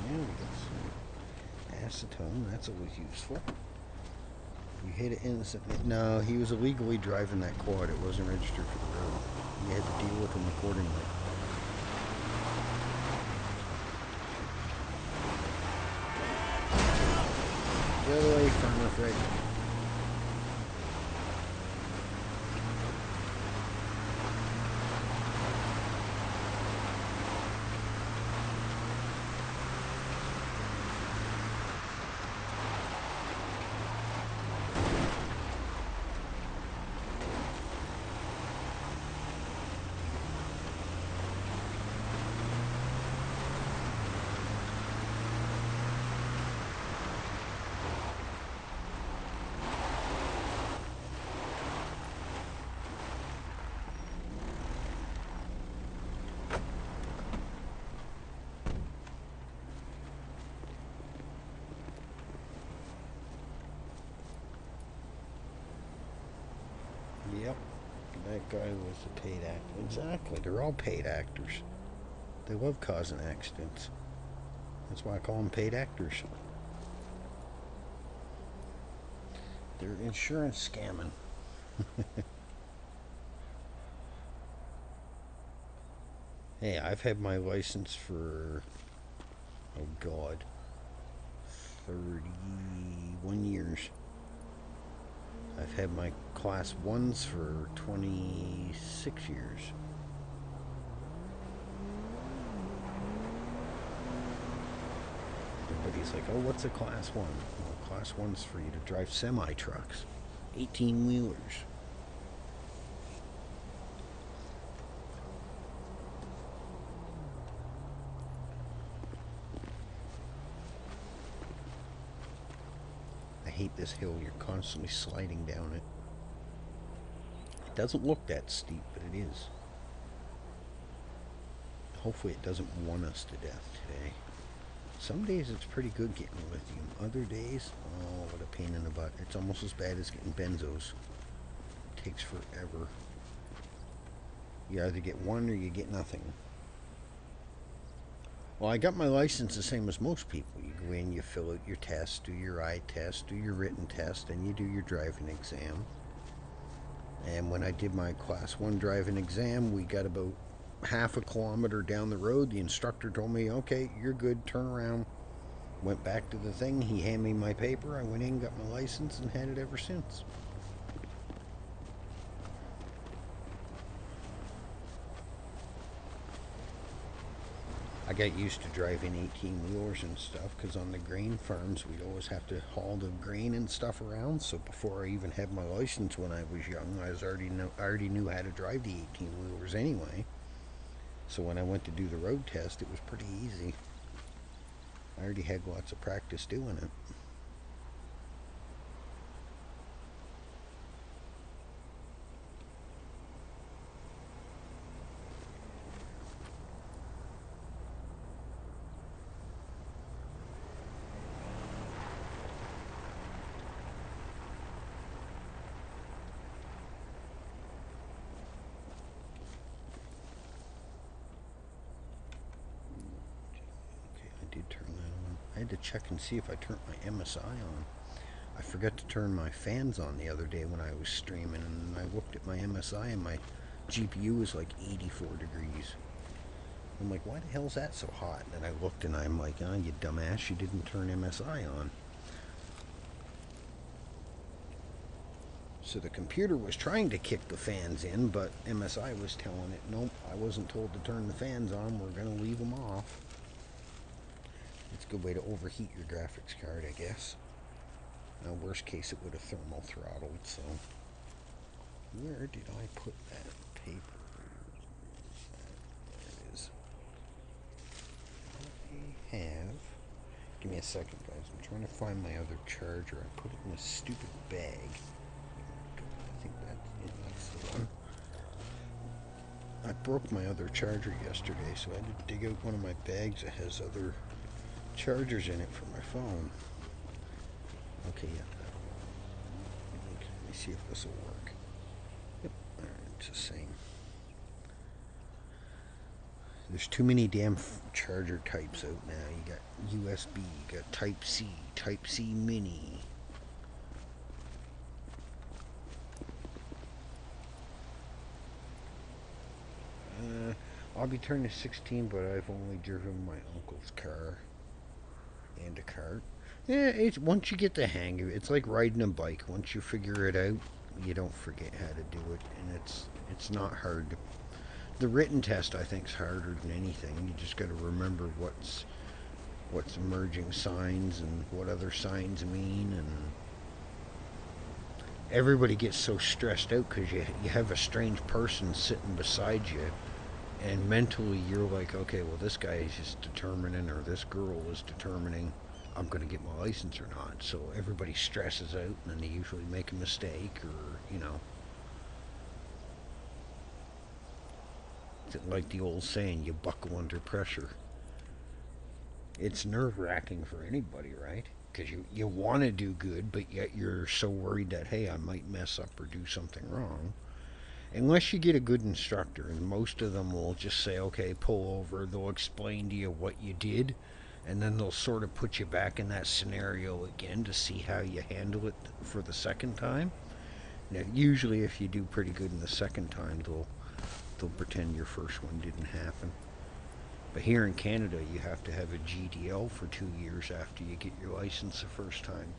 [SPEAKER 1] Yeah, we got some acetone. That's always useful. We hit it innocently. No, he was illegally driving that quad. It wasn't registered for the road. We had to deal with him accordingly. Get away from her, Fred. Yep, that guy was a paid actor. Exactly, they're all paid actors. They love causing accidents. That's why I call them paid actors. They're insurance scamming. Hey, I've had my license for, oh God, 31 years. I've had my class 1s for 26 years. Everybody's like, oh, what's a class 1? Well, class 1's for you to drive semi-trucks, 18-wheelers. I hate this hill. You're constantly sliding down it. It doesn't look that steep, but it is. Hopefully it doesn't want us to death today. Some days it's pretty good getting lithium. Other days, oh, what a pain in the butt. It's almost as bad as getting benzos. It takes forever. You either get one or you get nothing. Well, I got my license the same as most people. You go in, you fill out your test, do your eye test, do your written test, and you do your driving exam. And when I did my class 1 driving exam, we got about half a kilometer down the road. The instructor told me, okay, you're good, turn around. Went back to the thing, he handed me my paper, I went in, got my license, and had it ever since. I got used to driving 18-wheelers and stuff, because on the grain farms we'd always have to haul the grain and stuff around. So before I even had my license when I was young, I already knew how to drive the 18-wheelers anyway. So when I went to do the road test, it was pretty easy. I already had lots of practice doing it. Turn that on. I had to check and see if I turned my MSI on. I forgot to turn my fans on the other day when I was streaming, and I looked at my MSI and my GPU was like 84 degrees. I'm like, why the hell is that so hot? And then I looked and I'm like, oh, you dumbass, you didn't turn MSI on. So the computer was trying to kick the fans in, but MSI was telling it, nope, I wasn't told to turn the fans on, we're going to leave them off. It's a good way to overheat your graphics card, I guess. Now, worst case, it would have thermal throttled, so... Where did I put that paper? There it is. I have... Give me a second, guys. I'm trying to find my other charger. I put it in a stupid bag. I think that's the one. I broke my other charger yesterday, so I had to dig out one of my bags that has other chargers in it for my phone. Okay, yeah. Let me see if this will work. Yep, it's the same. There's too many damn charger types out now. You got USB, you got Type-C, Type-C Mini. I'll be turning 16, but I've only driven my uncle's car and a cart. Yeah, it's once you get the hang of it, it's like riding a bike. Once you figure it out, you don't forget how to do it, and it's not hard. The written test, I think, is harder than anything. You just got to remember what's emerging signs and what other signs mean, and everybody gets so stressed out because you have a strange person sitting beside you. And mentally, you're like, okay, well, this guy is just determining, or this girl is determining, I'm going to get my license or not. So everybody stresses out, and then they usually make a mistake, or, you know. It's like the old saying, you buckle under pressure. It's nerve-wracking for anybody, right? Because you want to do good, but yet you're so worried that, hey, I might mess up or do something wrong. Unless you get a good instructor, and most of them will just say, okay, pull over, they'll explain to you what you did, and then they'll sort of put you back in that scenario again to see how you handle it for the second time. Now, usually if you do pretty good in the second time, they'll pretend your first one didn't happen. But here in Canada, you have to have a GDL for 2 years after you get your license the first time.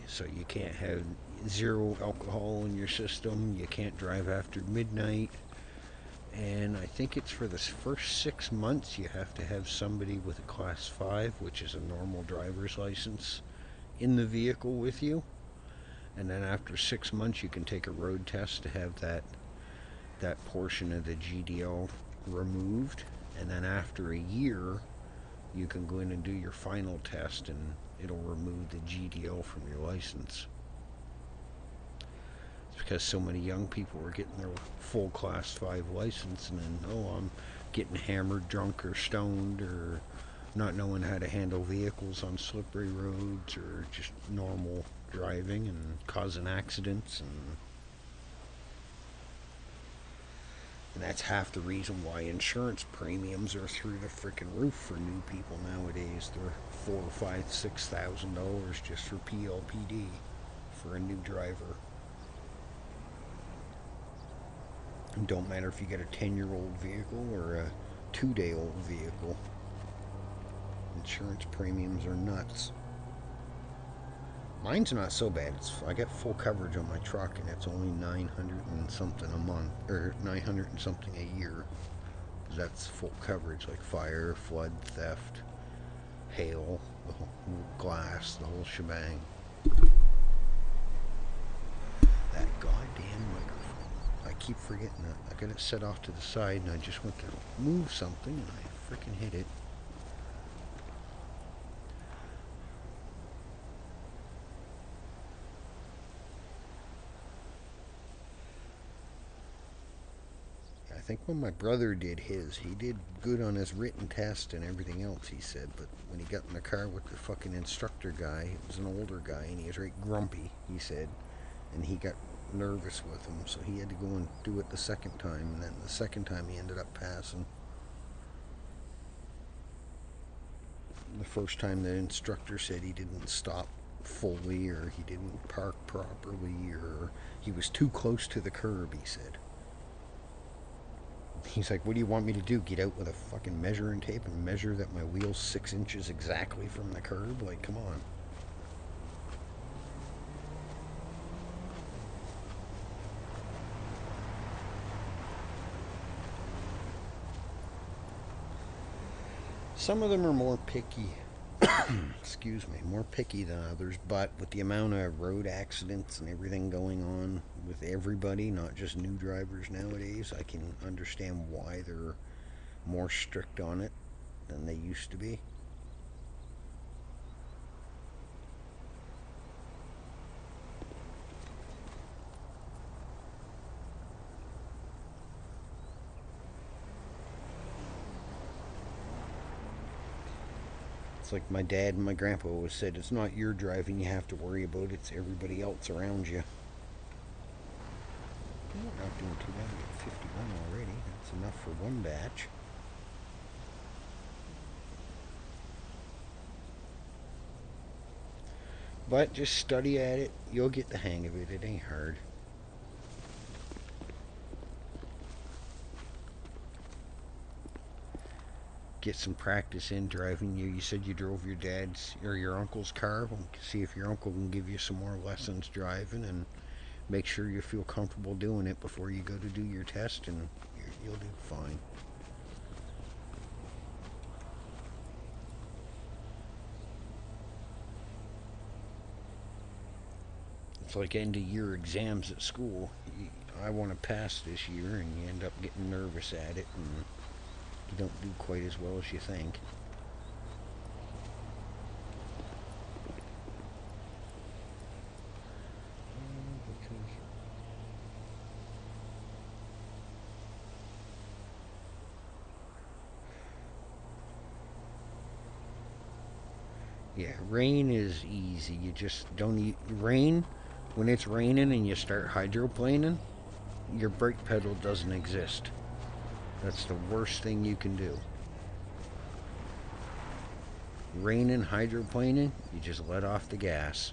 [SPEAKER 1] So you can't have 0 alcohol in your system, you can't drive after midnight, and I think it's for the first 6 months you have to have somebody with a Class 5, which is a normal driver's license, in the vehicle with you. And then after 6 months you can take a road test to have that portion of the GDL removed, and then after a year you can go in and do your final test, and it'll remove the GDL from your license. It's because so many young people are getting their full Class 5 license, and then, oh, I'm getting hammered, drunk, or stoned, or not knowing how to handle vehicles on slippery roads, or just normal driving and causing accidents. And that's half the reason why insurance premiums are through the freaking roof for new people nowadays. They're $4,000, $5,000, $6,000 just for PLPD for a new driver. It don't matter if you get a 10-year-old vehicle or a 2-day-old vehicle. Insurance premiums are nuts. Mine's not so bad. I got full coverage on my truck, and it's only $900 and something a month, or $900 and something a year. That's full coverage, like fire, flood, theft, hail, the whole glass, the whole shebang. That goddamn microphone. I keep forgetting that. I got it set off to the side, and I just went to move something, and I freaking hit it. I think when my brother did his, he did good on his written test and everything else, he said, but when he got in the car with the fucking instructor guy, it was an older guy, and he was very grumpy, he said, and he got nervous with him, so he had to go and do it the second time, and then the second time he ended up passing. The first time the instructor said he didn't stop fully, or he didn't park properly, or he was too close to the curb, he said. He's like, what do you want me to do? Get out with a fucking measuring tape and measure that my wheel's 6 inches exactly from the curb? Like, come on. Some of them are more picky. Excuse me, more picky than others, but with the amount of road accidents and everything going on with everybody, not just new drivers nowadays, I can understand why they're more strict on it than they used to be. It's like my dad and my grandpa always said, it's not your driving you have to worry about, it's everybody else around you. We're not doing too bad. We got 51 already. That's enough for one batch. But just study at it. You'll get the hang of it. It ain't hard. Get some practice in driving. You said you drove your dad's or your uncle's car. We'll see if your uncle can give you some more lessons driving, and make sure you feel comfortable doing it before you go to do your test, and you'll do fine. It's like end of year exams at school. I want to pass this year, and you end up getting nervous at it, and you don't do quite as well as you think. Yeah, rain is easy. You just don't eat rain. When it's raining and you start hydroplaning, your brake pedal doesn't exist. That's the worst thing you can do. Raining, hydroplaning, you just let off the gas.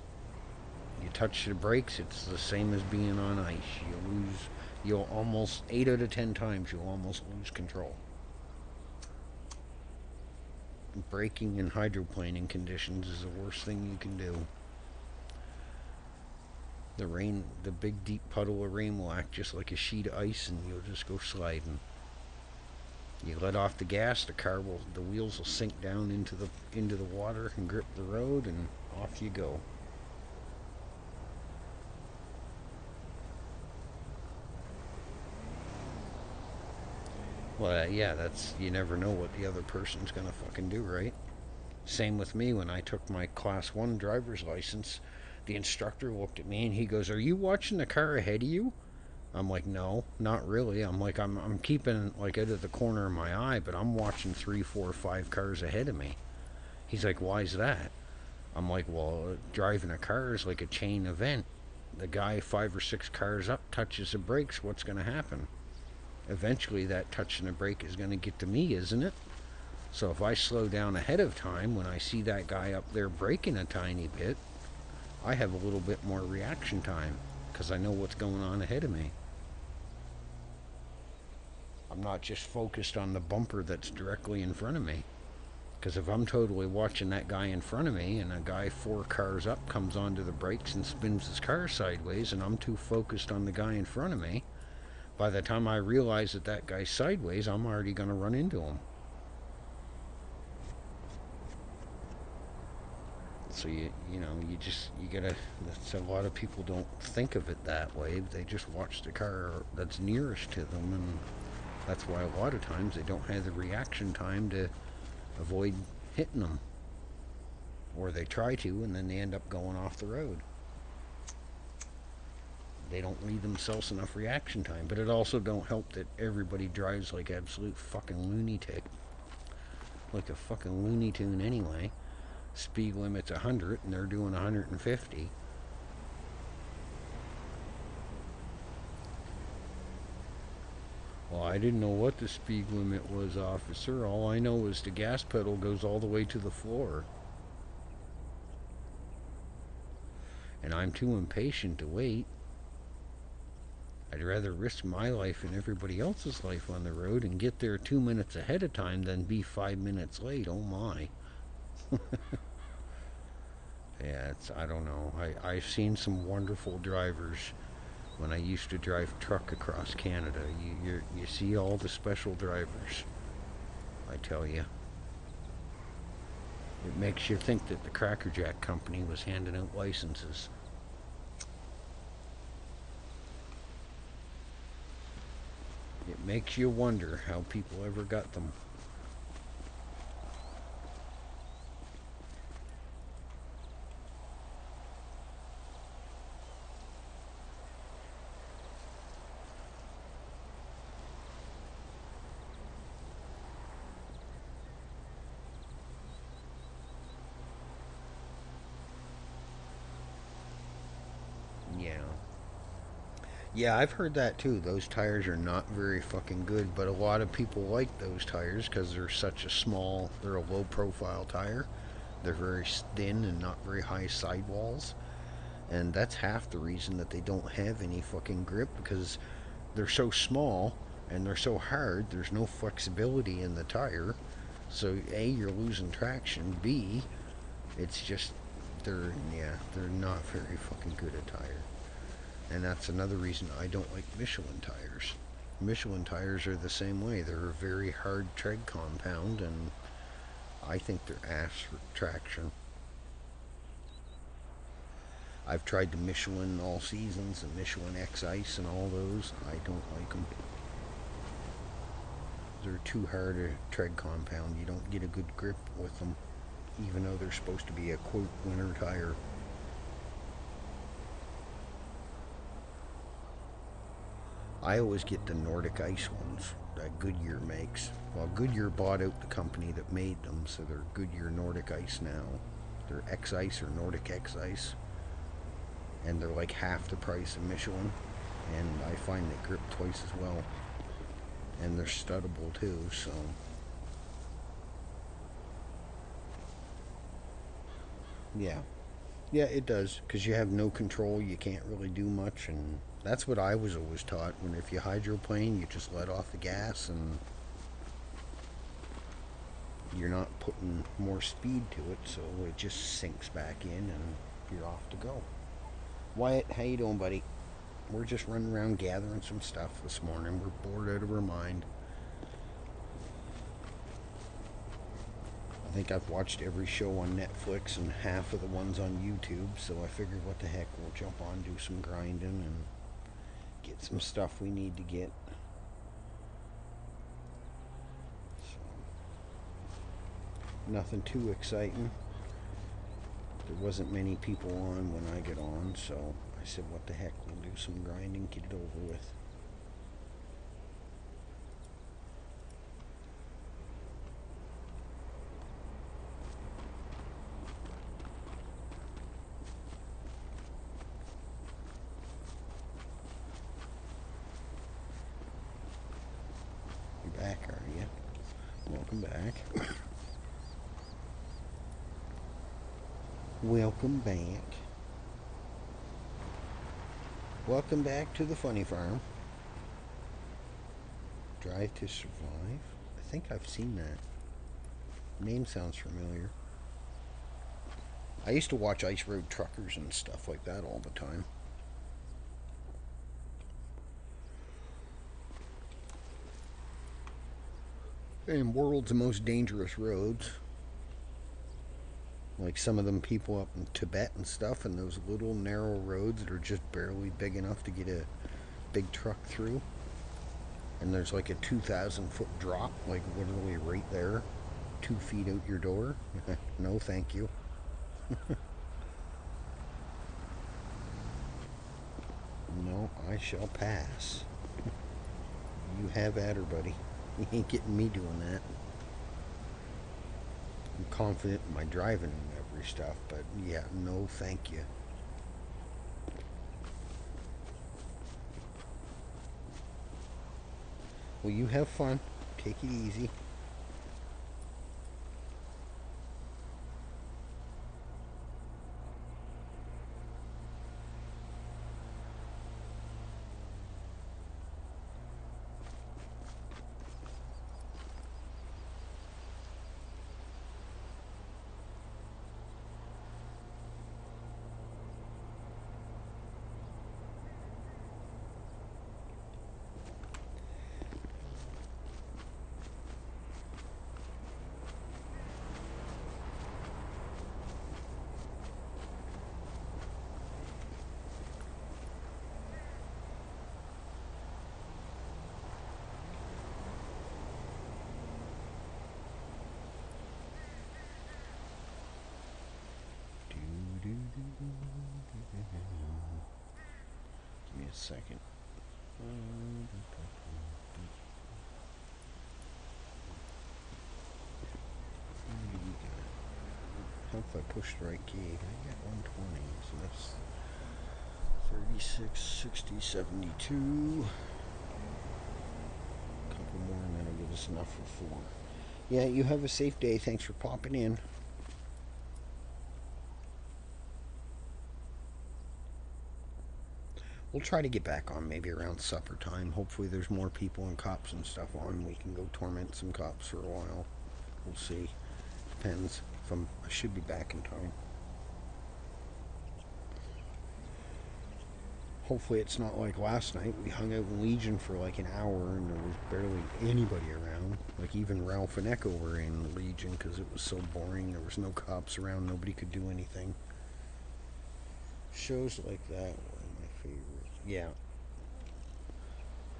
[SPEAKER 1] You touch the brakes, it's the same as being on ice. You'll almost, 8 out of 10 times, you'll almost lose control. Braking in hydroplaning conditions is the worst thing you can do. The big deep puddle of rain will act just like a sheet of ice, and you'll just go sliding. You let off the gas, the wheels will sink down into the water and grip the road, and off you go. Well, yeah, you never know what the other person's gonna fucking do, right? Same with me when I took my Class 1 driver's license. The instructor looked at me and he goes, "Are you watching the car ahead of you?" I'm like, "No, not really." I'm like, I'm keeping like out of the corner of my eye, but I'm watching 3, 4, 5 cars ahead of me. He's like, "Why's that?" I'm like, "Well, driving a car is like a chain event. The guy 5 or 6 cars up touches the brakes, what's gonna happen? Eventually that touching the brake is going to get to me, isn't it? So if I slow down ahead of time, when I see that guy up there braking a tiny bit, I have a little bit more reaction time because I know what's going on ahead of me. I'm not just focused on the bumper that's directly in front of me. Because if I'm totally watching that guy in front of me and a guy 4 cars up comes onto the brakes and spins his car sideways, and I'm too focused on the guy in front of me, by the time I realize that guy's sideways, I'm already going to run into him. So you gotta, that's, a lot of people don't think of it that way. They just watch the car that's nearest to them, and that's why a lot of times they don't have the reaction time to avoid hitting them. Or they try to, and then they end up going off the road. They don't leave themselves enough reaction time. But it also don't help that everybody drives like absolute fucking lunatic. Like a fucking Looney Tune anyway. Speed limit's 100 and they're doing 150. Well, I didn't know what the speed limit was, officer. All I know is the gas pedal goes all the way to the floor. And I'm too impatient to wait. I'd rather risk my life and everybody else's life on the road and get there 2 minutes ahead of time than be 5 minutes late. Oh my. Yeah, I don't know. I've seen some wonderful drivers when I used to drive truck across Canada. You see all the special drivers, I tell you. It makes you think that the Cracker Jack company was handing out licenses. It makes you wonder how people ever got them. Yeah. Yeah, I've heard that too. Those tires are not very fucking good, but a lot of people like those tires because they're such a small, they're a low profile tire. They're very thin and not very high sidewalls. And that's half the reason that they don't have any fucking grip, because they're so small and they're so hard, there's no flexibility in the tire. So A, you're losing traction. B, it's just, they're not very fucking good a tire. And that's another reason I don't like Michelin tires. Michelin tires are the same way. They're a very hard tread compound, and I think they're ass for traction. I've tried the Michelin All Seasons and Michelin X Ice and all those. I don't like them. They're too hard a tread compound. You don't get a good grip with them, even though they're supposed to be a quote winter tire. I always get the Nordic Ice ones that Goodyear makes. Well, Goodyear bought out the company that made them, so they're Goodyear Nordic Ice now. They're X Ice or Nordic X Ice. And they're like half the price of Michelin. And I find they grip twice as well. And they're studdable too, so. Yeah. Yeah, it does. Because you have no control, you can't really do much, and that's what I was always taught. When if you hydroplane, you just let off the gas and you're not putting more speed to it, so it just sinks back in and you're off to go. Wyatt, how you doing, buddy? We're just running around gathering some stuff this morning. We're bored out of our mind. I think I've watched every show on Netflix and half of the ones on YouTube, so I figured what the heck, we'll jump on, do some grinding, and get some stuff we need to get. So, nothing too exciting. There wasn't many people on when I get on, so I said what the heck, we'll do some grinding, get it over with. You're back, are you? Welcome back. Welcome back. Welcome back to the funny farm. Drive to Survive? I think I've seen that. Name sounds familiar. I used to watch Ice Road Truckers and stuff like that all the time. And World's Most Dangerous Roads. Like some of them people up in Tibet and stuff, and those little narrow roads that are just barely big enough to get a big truck through. And there's like a 2,000-foot drop, like literally right there, 2 feet out your door. No, thank you. No, I shall pass. You have at her, buddy. You ain't getting me doing that. I'm confident in my driving and every stuff, but yeah, no thank you. Well, you have fun. Take it easy. Give me a second. Hope I pushed the right key. I got 120, so that's 36, 60, 72. A couple more and that'll give us enough for 4. Yeah, you have a safe day. Thanks for popping in. We'll try to get back on maybe around supper time. Hopefully there's more people and cops and stuff on. We can go torment some cops for a while. We'll see. Depends. I should be back in time. Hopefully it's not like last night. We hung out in Legion for like an hour and there was barely anybody around. Like even Ralph and Echo were in Legion because it was so boring. There was no cops around. Nobody could do anything. Shows like that were my favorites. Yeah.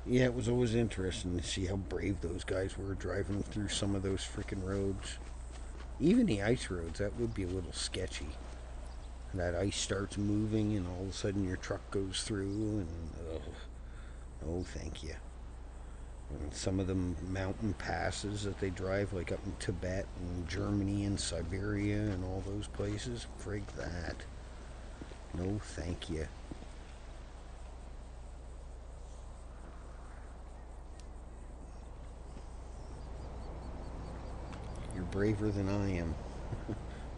[SPEAKER 1] Yeah, it was always interesting to see how brave those guys were driving through some of those freaking roads. Even the ice roads, that would be a little sketchy. That ice starts moving and all of a sudden your truck goes through and oh thank you. And some of them mountain passes that they drive like up in Tibet and Germany and Siberia and all those places, frig that. No thank you. You're braver than I am.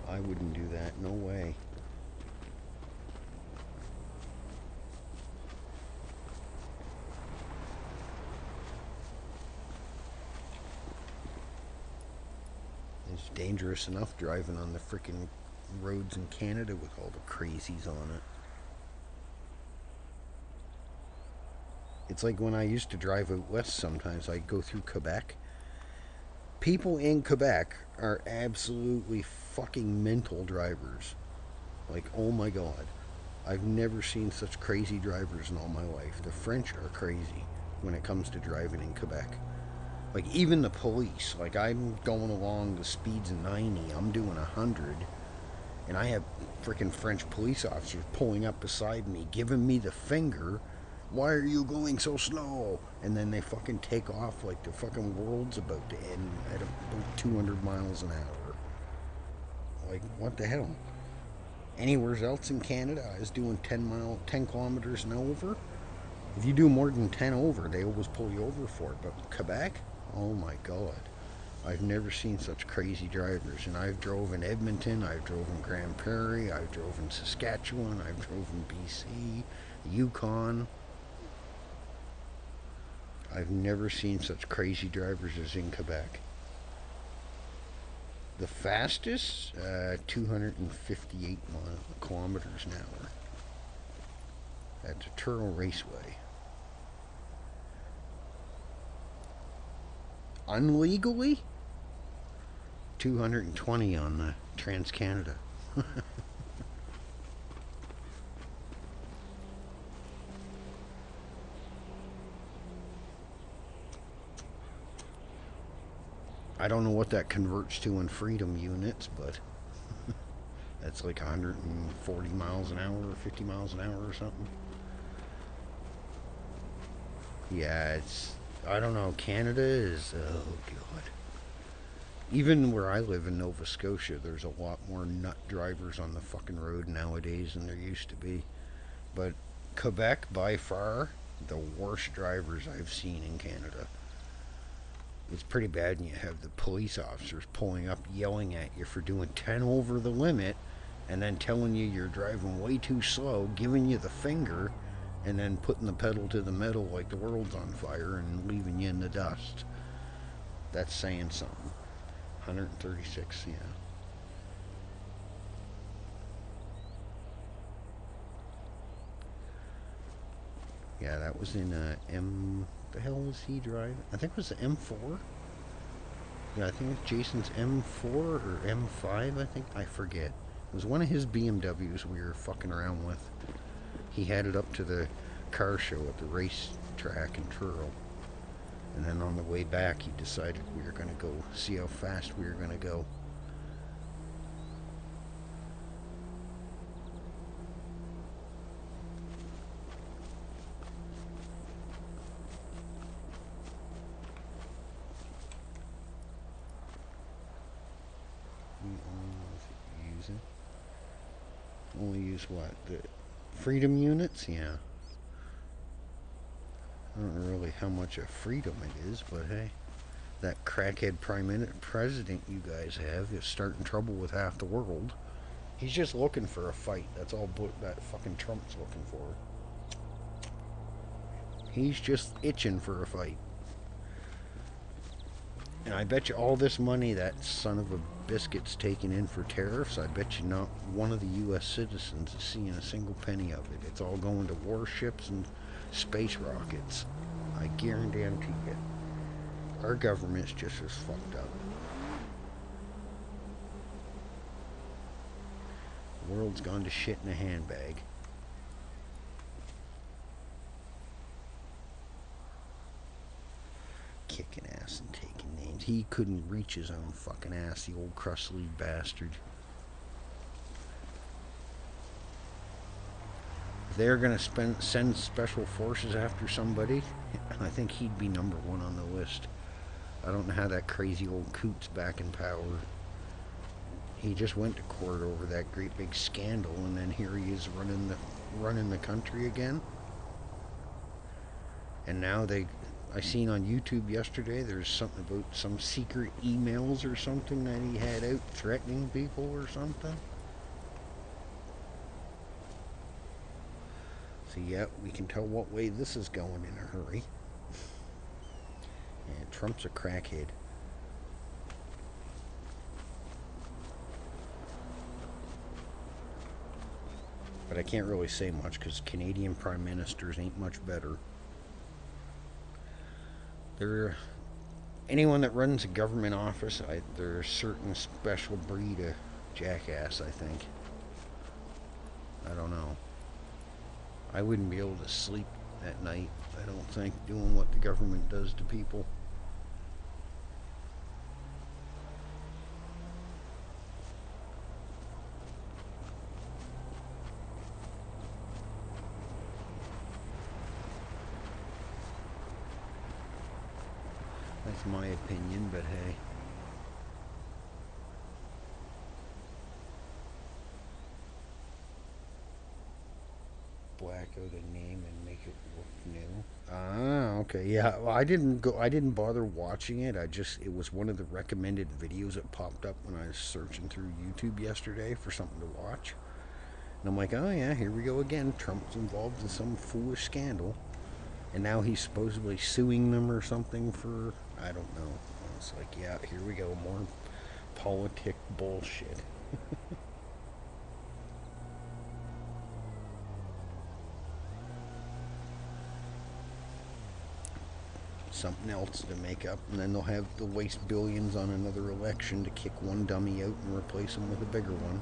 [SPEAKER 1] I wouldn't do that, no way. It's dangerous enough driving on the frickin' roads in Canada with all the crazies on it. It's like when I used to drive out west sometimes, I'd go through Quebec. People in Quebec are absolutely fucking mental drivers. Like, oh my god. I've never seen such crazy drivers in all my life. The French are crazy when it comes to driving in Quebec. Like, even the police. Like, I'm going along the speeds of 90. I'm doing 100. And I have freaking French police officers pulling up beside me, giving me the finger. Why are you going so slow? And then they fucking take off like the fucking world's about to end at about 200 miles an hour. Like, what the hell? Anywhere else in Canada, I was doing 10 kilometers and over. If you do more than 10 over, they always pull you over for it. But Quebec? Oh my god. I've never seen such crazy drivers. And I've drove in Edmonton, I've drove in Grand Prairie, I've drove in Saskatchewan, I've drove in BC, Yukon. I've never seen such crazy drivers as in Quebec. The fastest, 258 kilometers an hour. At the Turtle Raceway. Unlegally, 220 on the Trans-Canada. I don't know what that converts to in freedom units, but that's like 140 miles an hour or 50 miles an hour or something. Yeah, it's, I don't know, Canada is, oh god. Even where I live in Nova Scotia, there's a lot more nut drivers on the fucking road nowadays than there used to be. But Quebec, by far, the worst drivers I've seen in Canada. It's pretty bad when you have the police officers pulling up, yelling at you for doing 10 over the limit, and then telling you you're driving way too slow, giving you the finger, and then putting the pedal to the metal like the world's on fire and leaving you in the dust. That's saying something. 136, yeah. Yeah, that was in M. The hell was he driving? I think it was the M4. Yeah, I think it's Jason's M4 or M5. I think, I forget. It was one of his BMWs we were fucking around with. He had it up to the car show at the race track in Truro. And then on the way back, he decided we were going to go see how fast we were going to go. Only use what? The freedom units? Yeah. I don't know really how much of freedom it is, but hey. That crackhead president you guys have is starting trouble with half the world. He's just looking for a fight. That's all that fucking Trump's looking for. He's just itching for a fight. And I bet you all this money that son of a biscuit's taking in for tariffs, I bet you not one of the U.S. citizens is seeing a single penny of it. It's all going to warships and space rockets. I guarantee you. Our government's just as fucked up. The world's gone to shit in a handbag. Kicking ass and taking names. He couldn't reach his own fucking ass, the old crustly bastard. If they're gonna send special forces after somebody, I think he'd be number one on the list. I don't know how that crazy old coot's back in power. He just went to court over that great big scandal, and then here he is running the country again. And now I seen on YouTube yesterday, there's something about some secret emails or something that he had out threatening people or something. So yeah, we can tell what way this is going in a hurry. And Trump's a crackhead. But I can't really say much because Canadian prime ministers ain't much better. Anyone that runs a government office, they're a certain special breed of jackass, I think. I don't know. I wouldn't be able to sleep at night, I don't think, doing what the government does to people. That's my opinion, but hey. Black out a name and make it look new. Ah, okay, yeah. Well, I didn't bother watching it. It was one of the recommended videos that popped up when I was searching through YouTube yesterday for something to watch. And I'm like, oh yeah, here we go again. Trump's involved in some foolish scandal. And now he's supposedly suing them or something for, I don't know. It's like, yeah, here we go, more politic bullshit. Something else to make up, and then they'll have to waste billions on another election to kick one dummy out and replace him with a bigger one.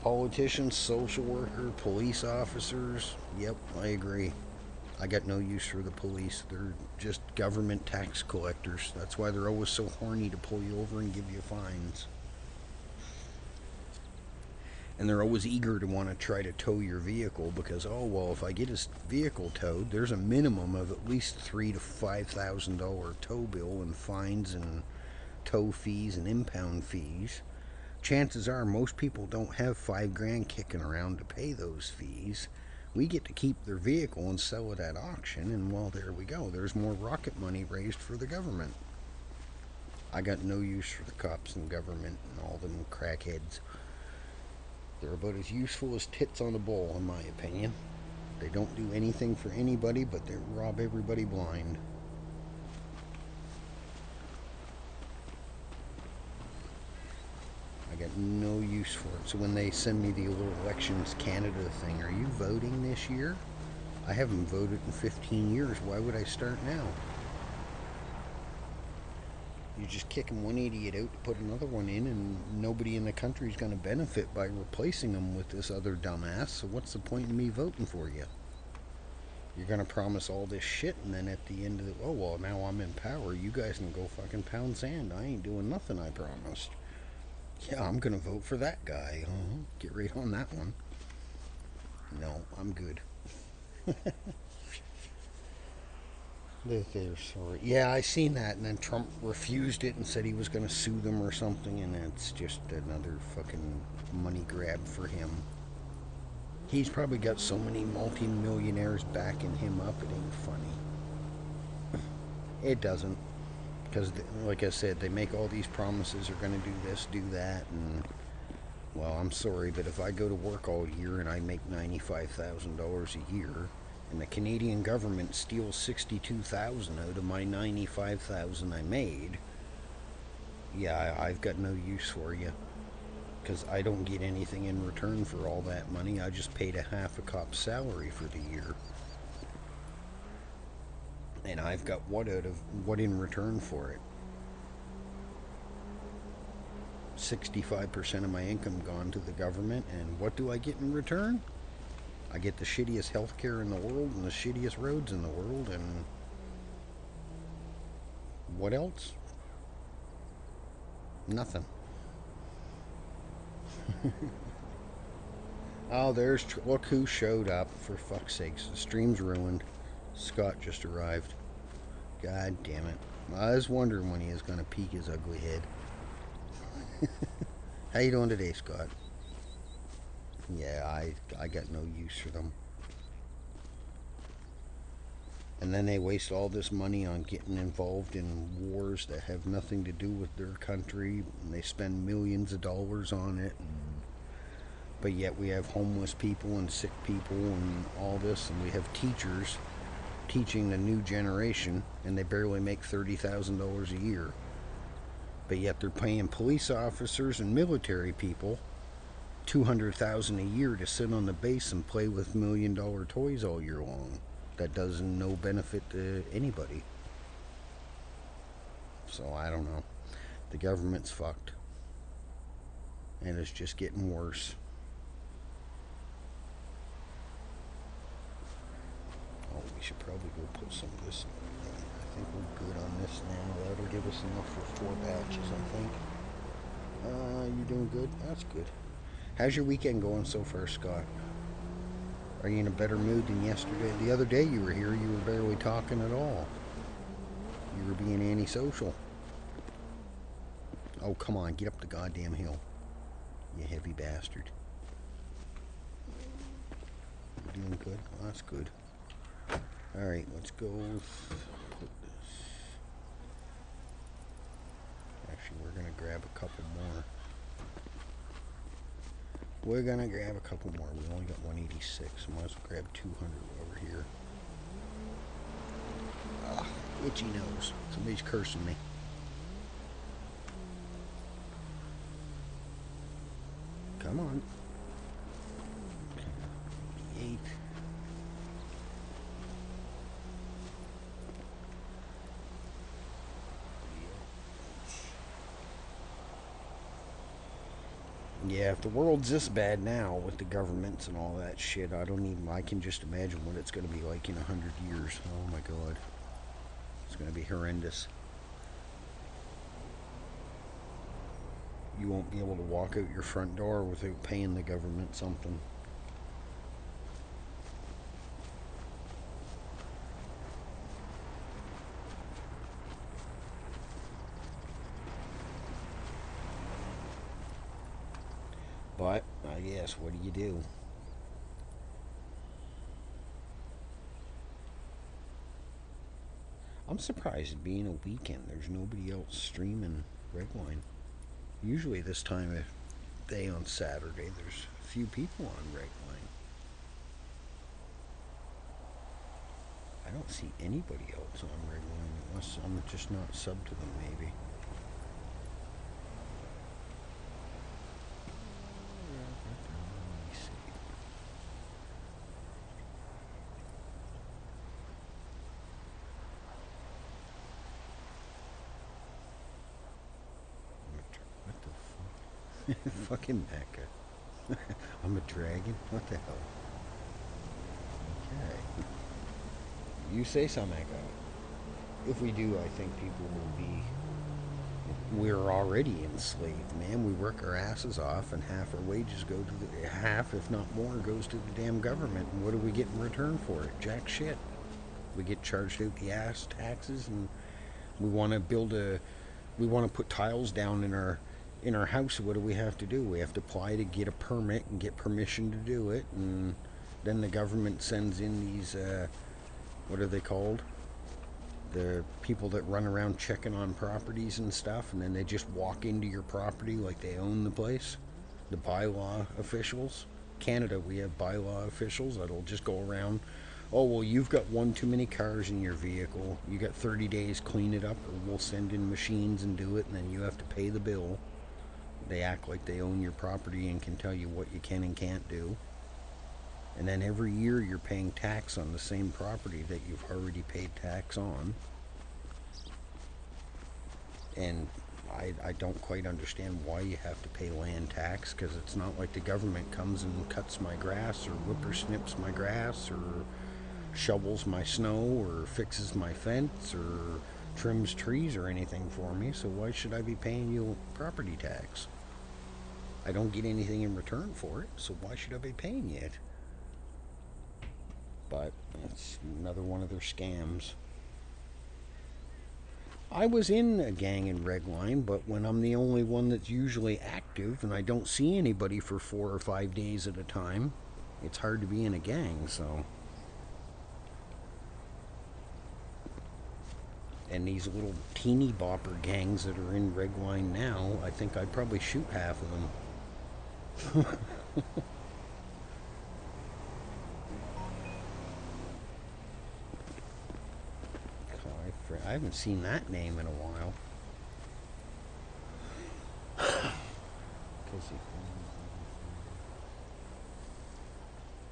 [SPEAKER 1] Politicians, social workers, police officers, yep, I agree. I got no use for the police. They're just government tax collectors. That's why they're always so horny to pull you over and give you fines. And they're always eager to want to try to tow your vehicle because, oh well, if I get his vehicle towed, there's a minimum of at least $3,000 to $5,000 tow bill and fines and tow fees and impound fees. Chances are most people don't have $5,000 kicking around to pay those fees. We get to keep their vehicle and sell it at auction, and well, there we go. There's more rocket money raised for the government. I got no use for the cops and government and all them crackheads. They're about as useful as tits on a bull, in my opinion. They don't do anything for anybody, but they rob everybody blind. I got no use for it. So when they send me the little Elections Canada thing, are you voting this year? I haven't voted in 15 years. Why would I start now? You're just kicking one idiot out to put another one in, and nobody in the country is going to benefit by replacing them with this other dumbass. So what's the point in me voting for you? You're going to promise all this shit, and then at the end of the... Oh, well, now I'm in power. You guys can go fucking pound sand. I ain't doing nothing I promised. Yeah, I'm going to vote for that guy. Get right on that one. No, I'm good. They're sorry. Yeah, I seen that, and then Trump refused it and said he was going to sue them or something, and it's just another fucking money grab for him. He's probably got so many multi-millionaires backing him up, it ain't funny. It doesn't. Because, like I said, they make all these promises, are going to do this, do that, and, well, I'm sorry, but if I go to work all year and I make $95,000 a year, and the Canadian government steals 62,000 out of my 95,000 I made, yeah, I've got no use for you. Because I don't get anything in return for all that money. I just paid a half a cop's salary for the year. And I've got what in return for it? 65% of my income gone to the government, and what do I get in return? I get the shittiest healthcare in the world and the shittiest roads in the world, and what else? Nothing. Oh, look who showed up, for fuck's sakes. The stream's ruined. Scott just arrived. God damn it. I was wondering when he was going to peek his ugly head. How you doing today, Scott? Yeah, I got no use for them. And then they waste all this money on getting involved in wars that have nothing to do with their country, and they spend millions of dollars on it. But yet we have homeless people and sick people and all this, and we have teachers teaching the new generation, and they barely make $30,000 a year. But yet they're paying police officers and military people $200,000 a year to sit on the base and play with $1 million toys all year long. That does no benefit to anybody. So I don't know. The government's fucked, and it's just getting worse. Oh, we should probably go put some of this in. I think we're good on this now. That'll give us enough for 4 batches, I think. You doing good? That's good. How's your weekend going so far, Scott? Are you in a better mood than yesterday? The other day you were here, you were barely talking at all. You were being antisocial. Oh, come on, get up the goddamn hill, you heavy bastard. You doing good? Well, that's good. Alright, let's go put this. Actually, we're going to grab a couple more. We're going to grab a couple more. We only got 186. Might as well grab 200 over here. Ah, itchy nose. Somebody's cursing me. Come on. 8. Yeah, if the world's this bad now with the governments and all that shit, I can just imagine what it's going to be like in 100 years. Oh my god. It's going to be horrendous. You won't be able to walk out your front door without paying the government something. But, I guess, what do you do? I'm surprised it being a weekend, there's nobody else streaming Redline. Usually this time of day on Saturday, there's a few people on Redline. I don't see anybody else on Redline unless I'm just not subbed to them, maybe. Fucking Mecca. I'm a dragon? What the hell? Okay. You say so, Mecca. If we do, I think people will be... We're already enslaved, man. We work our asses off, and half our wages go to the... Half, if not more, goes to the damn government. And what do we get in return for it? Jack shit. We get charged out the ass taxes, and we want to we want to put tiles down in our house. What do we have to do? We have to apply to get a permit and get permission to do it, and then the government sends in these what are they called? The people that run around checking on properties and stuff, and then they just walk into your property like they own the place. The bylaw officials. Canada, we have bylaw officials that'll just go around. Oh, well, you've got one too many cars in your vehicle. You got 30 days, clean it up, or we'll send in machines and do it, and then you have to pay the bill. They act like they own your property and can tell you what you can and can't do. And then every year you're paying tax on the same property that you've already paid tax on. And I don't quite understand why you have to pay land tax, because it's not like the government comes and cuts my grass or whippersnips my grass or shovels my snow or fixes my fence or trims trees or anything for me. So why should I be paying you property tax? I don't get anything in return for it, so why should I be paying it? But it's another one of their scams. I was in a gang in Redline, but when I'm the only one that's usually active and I don't see anybody for 4 or 5 days at a time, it's hard to be in a gang, so. And these little teeny bopper gangs that are in Redline now, I think I'd probably shoot half of them. I haven't seen that name in a while.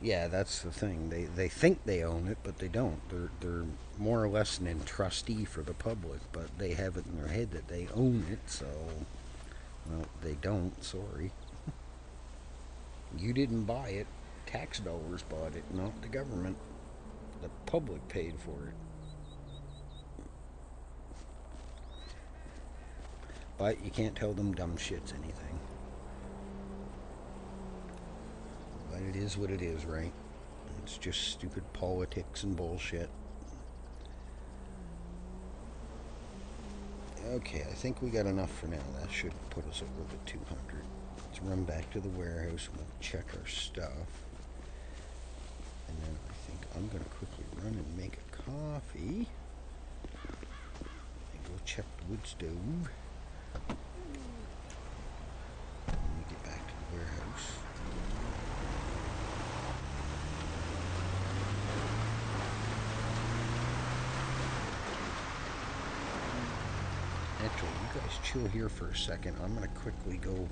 [SPEAKER 1] Yeah, that's the thing. They think they own it, but they don't. They're more or less an entrustee for the public, but they have it in their head that they own it, so, well, they don't, sorry. You didn't buy it. Tax dollars bought it, not the government. The public paid for it. But you can't tell them dumb shits anything. But it is what it is, right? It's just stupid politics and bullshit. Okay, I think we got enough for now. That should put us over the 200. Let's run back to the warehouse and we'll check our stuff. And then I think I'm going to quickly run and make a coffee. And go check the wood stove. Let me get back to the warehouse. Actually, you guys chill here for a second. I'm going to quickly go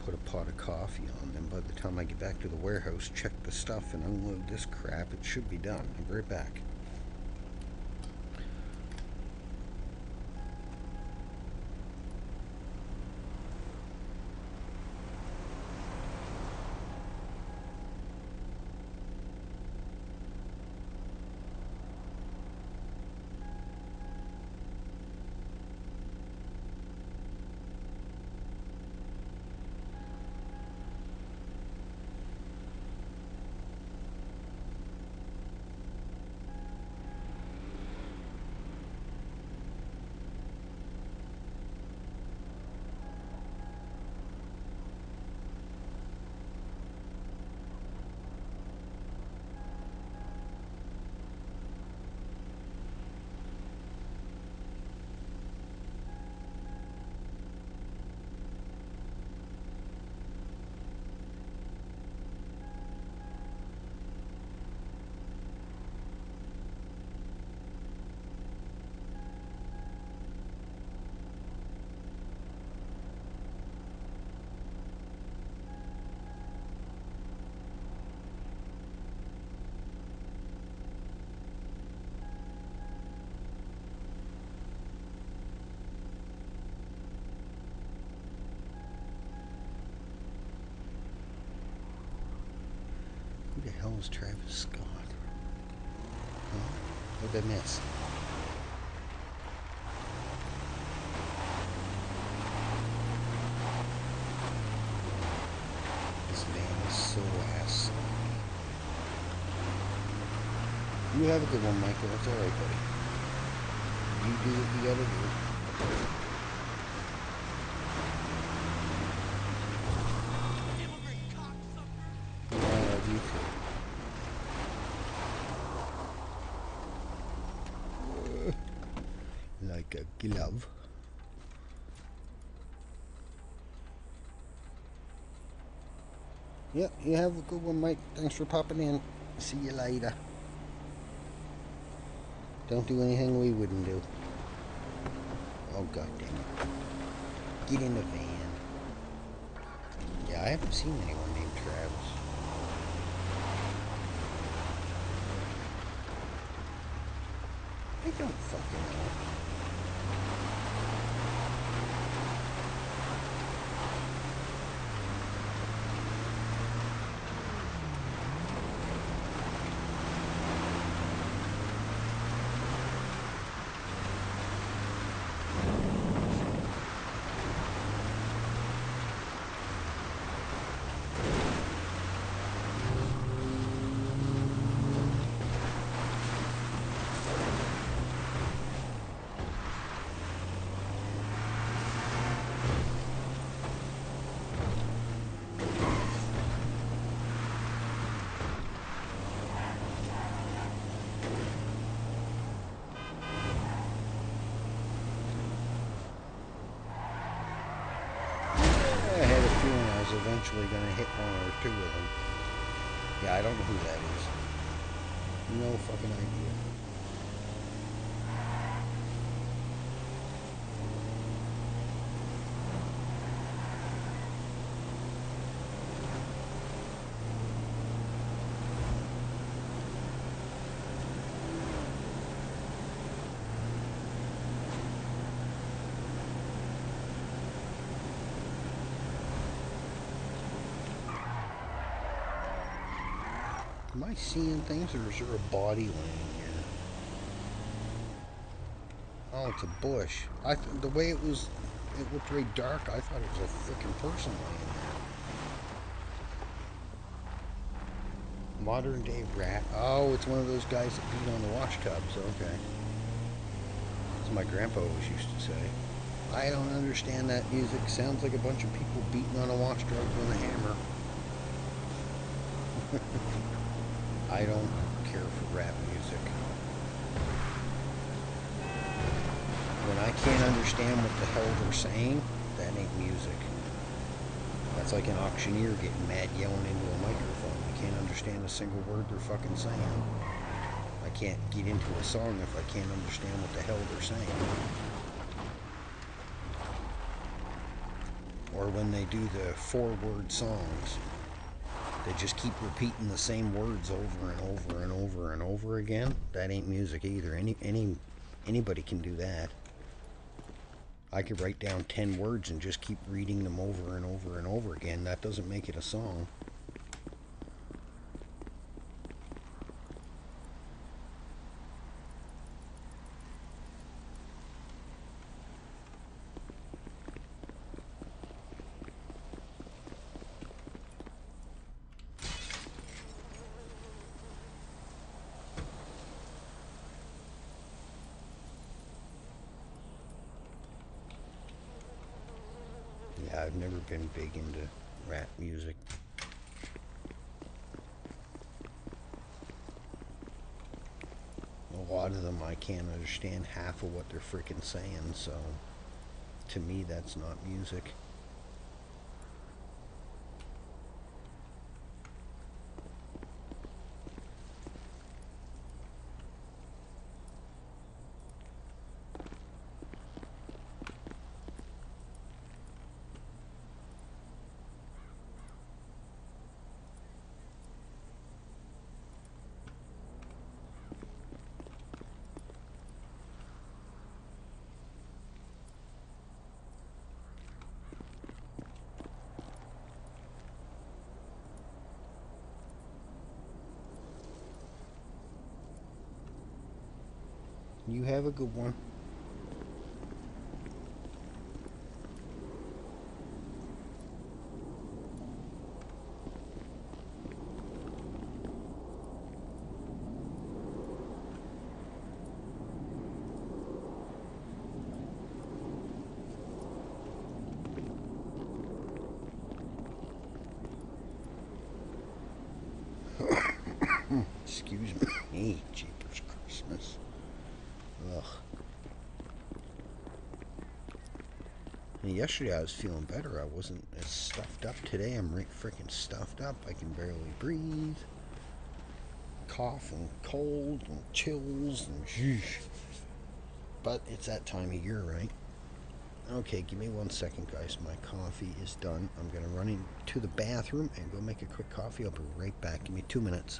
[SPEAKER 1] put a pot of coffee on, and by the time I get back to the warehouse, check the stuff and unload this crap. It should be done. I'll be right back. Who the hell is Travis Scott? Huh? What did I miss? This man is so ass. You have a good one, Michael. It's alright, buddy. You do what you gotta do. I love you too. Like a glove. Yep, you have a good one, Mike. Thanks for popping in. See you later. Don't do anything we wouldn't do. Oh, god damn it. Get in the van. Yeah, I haven't seen anyone named Travis. I don't fucking know. Eventually gonna hit one or two of them. Yeah, I don't know who that is. No fucking idea. Am I seeing things, or is there a body laying here? Oh, it's a bush. The way it looked very dark. I thought it was a freaking person laying there. Modern day rat. Oh, it's one of those guys that beat on the wash tubs. Okay. That's what my grandpa always used to say. I don't understand that music. Sounds like a bunch of people beating on a wash tub with a hammer. I don't care for rap music. When I can't understand what the hell they're saying, that ain't music. That's like an auctioneer getting mad yelling into a microphone. I can't understand a single word they're fucking saying. I can't get into a song if I can't understand what the hell they're saying. Or when they do the 4-word songs. They just keep repeating the same words over and over and over and over again. That ain't music either. Anybody can do that. I could write down 10 words and just keep reading them over and over and over again. That doesn't make it a song. Yeah, I've never been big into rap music. A lot of them I can't understand half of what they're freaking saying, so to me that's not music. You have a good one. Excuse me. Hey, Jeepers Christmas. Ugh. And yesterday I was feeling better. I wasn't as stuffed up. Today I'm freaking stuffed up. I can barely breathe. Cough and cold and chills and sheesh. But it's that time of year, right? Okay, give me 1 second, guys. My coffee is done. I'm going to run into the bathroom and go make a quick coffee. I'll be right back. Give me 2 minutes.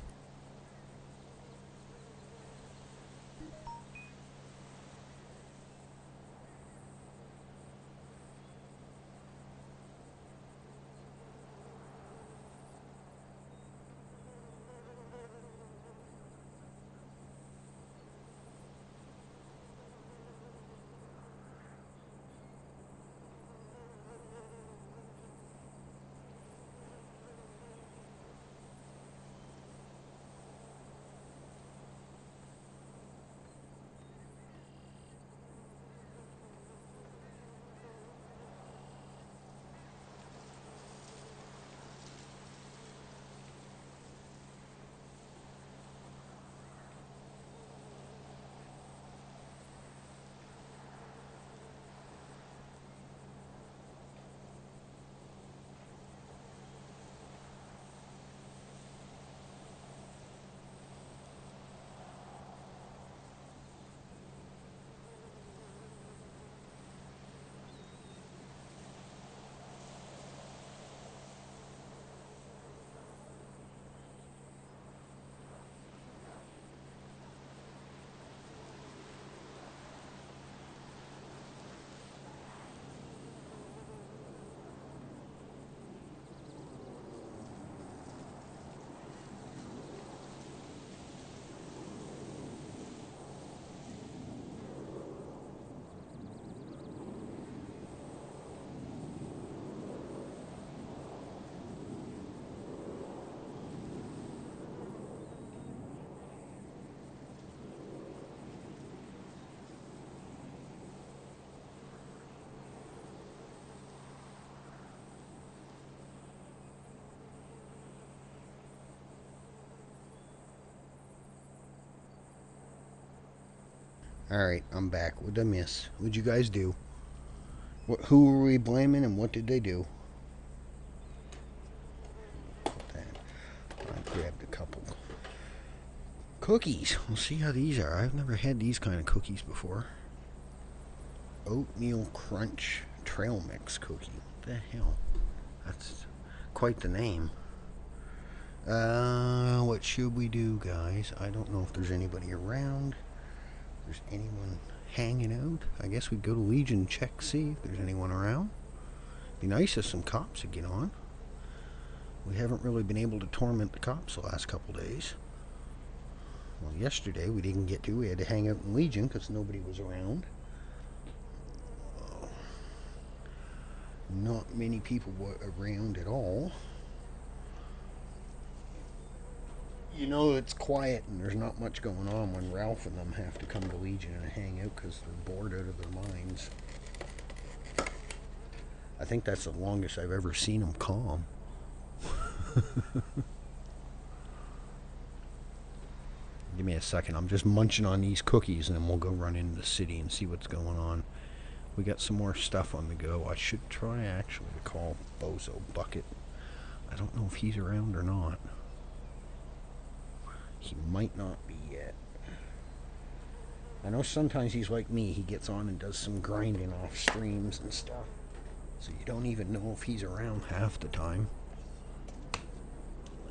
[SPEAKER 1] Alright, I'm back. What'd I miss? What'd you guys do? Who were we blaming and what did they do? I grabbed a couple cookies. We'll see how these are. I've never had these kind of cookies before. Oatmeal Crunch Trail Mix Cookie. What the hell? That's quite the name. What should we do, guys? I don't know if there's anybody around. If there's anyone hanging out. I guess we'd go to Legion and check, see if there's anyone around. Be nice if some cops would get on. We haven't really been able to torment the cops the last couple days. Well, yesterday we didn't get to. We had to hang out in Legion because nobody was around. Not many people were around at all. You know it's quiet and there's not much going on when Ralph and them have to come to Legion and hang out because they're bored out of their minds. I think that's the longest I've ever seen them calm. Give me a second. I'm just munching on these cookies and then we'll go run into the city and see what's going on. We got some more stuff on the go. I should try actually to call Bozo Bucket. I don't know if he's around or not. He might not be yet. I know sometimes he's like me. He gets on and does some grinding off streams and stuff. So you don't even know if he's around half the time.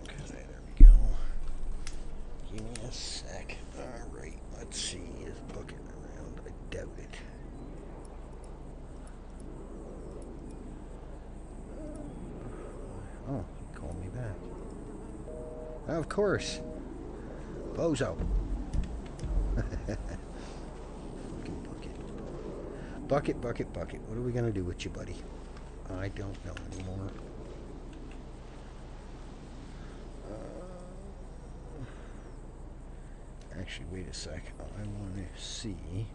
[SPEAKER 1] Okay, there we go. Give me a sec. Alright, let's see. Is Bucket around? I doubt it. Oh, he called me back. Of course. Bozo. Bucket. Bucket. What are we going to do with you, buddy? I don't know anymore. Actually, wait a sec. I want to see.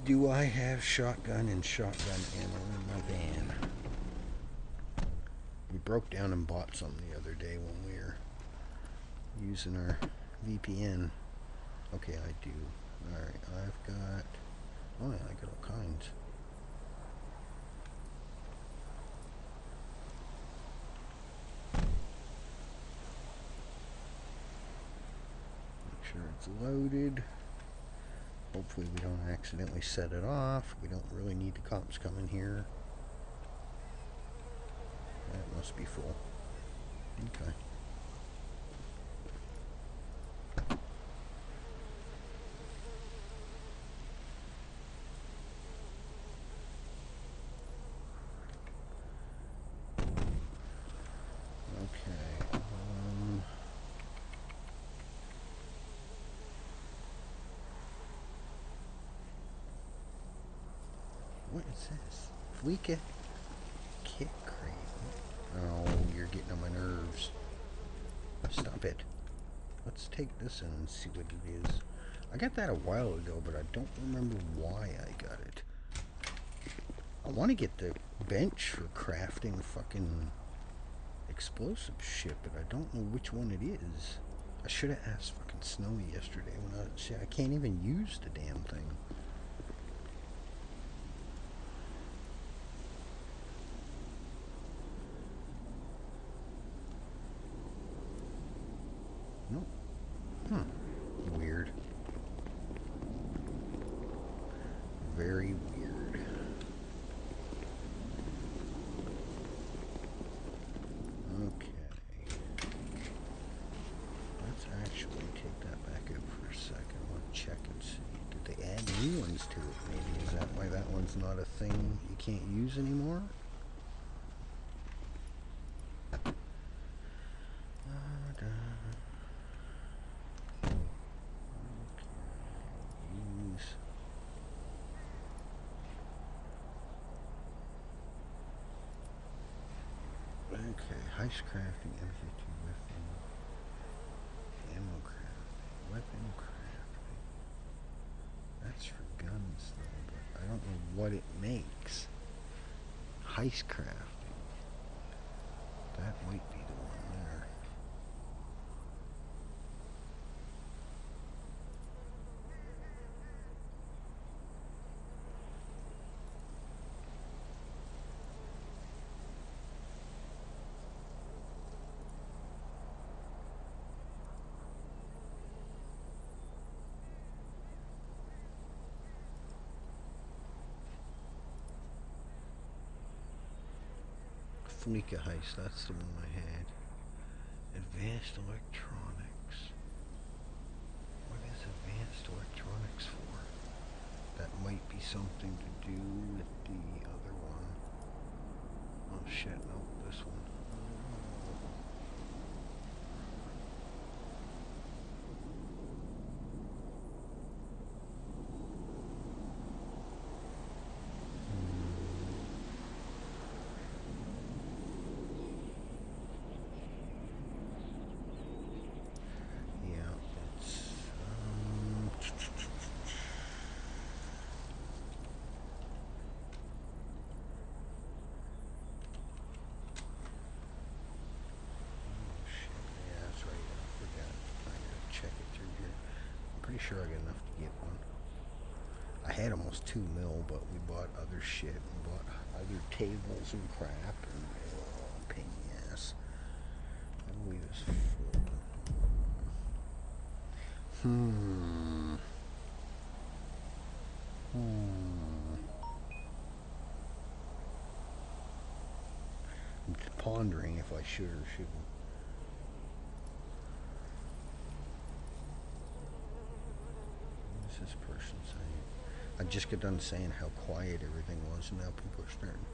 [SPEAKER 1] Do I have shotgun and shotgun ammo in my van? We broke down and bought some the other day when we were using our VPN. Okay, I do. Alright, I've got... Oh yeah, I got all kinds. Make sure it's loaded. Hopefully we don't accidentally set it off. We don't really need the cops coming here. That must be full. Okay. What is this? Fleeka kit crate. Oh, you're getting on my nerves. Stop it. Let's take this in and see what it is. I got that a while ago, but I don't remember why I got it. I want to get the bench for crafting fucking explosive shit, but I don't know which one it is. I should have asked fucking Snowy yesterday when I can't even use the damn thing. Nope. Weird. Very weird. Okay. Let's actually take that back out for a second. Let's check and see. Did they add new ones to it? Maybe is that why that one's not a thing you can't use anymore? Okay, heist crafting, MK2 weapon, ammo crafting, weapon crafting. That's for guns though, but I don't know what it makes. Heist crafting. That might be the one there. Fleeka heist, that's the one I had. Advanced electronics. What is advanced electronics for? That might be something to do with the other one. Oh shit, no, this one. Pretty sure I got enough to get one. I had almost 2 mil, but we bought other shit. We bought other tables and crap, and pain in the ass. I believe it's full. I'm pondering if I should or shouldn't. This person saying? I just got done saying how quiet everything was, and now people are starting.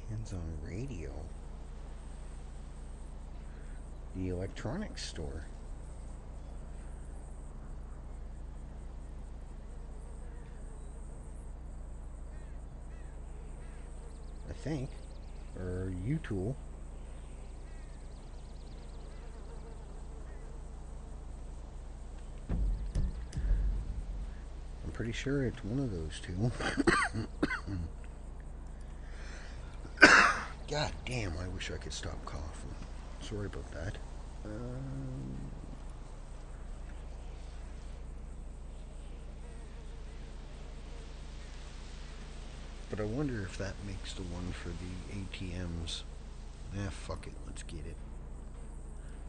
[SPEAKER 1] Hands-on radio. The electronics store. I think. Or U-Tool. Pretty sure it's one of those two. God damn, I wish I could stop coughing. sorry about that. But I wonder if that makes the one for the ATMs. Fuck it, let's get it.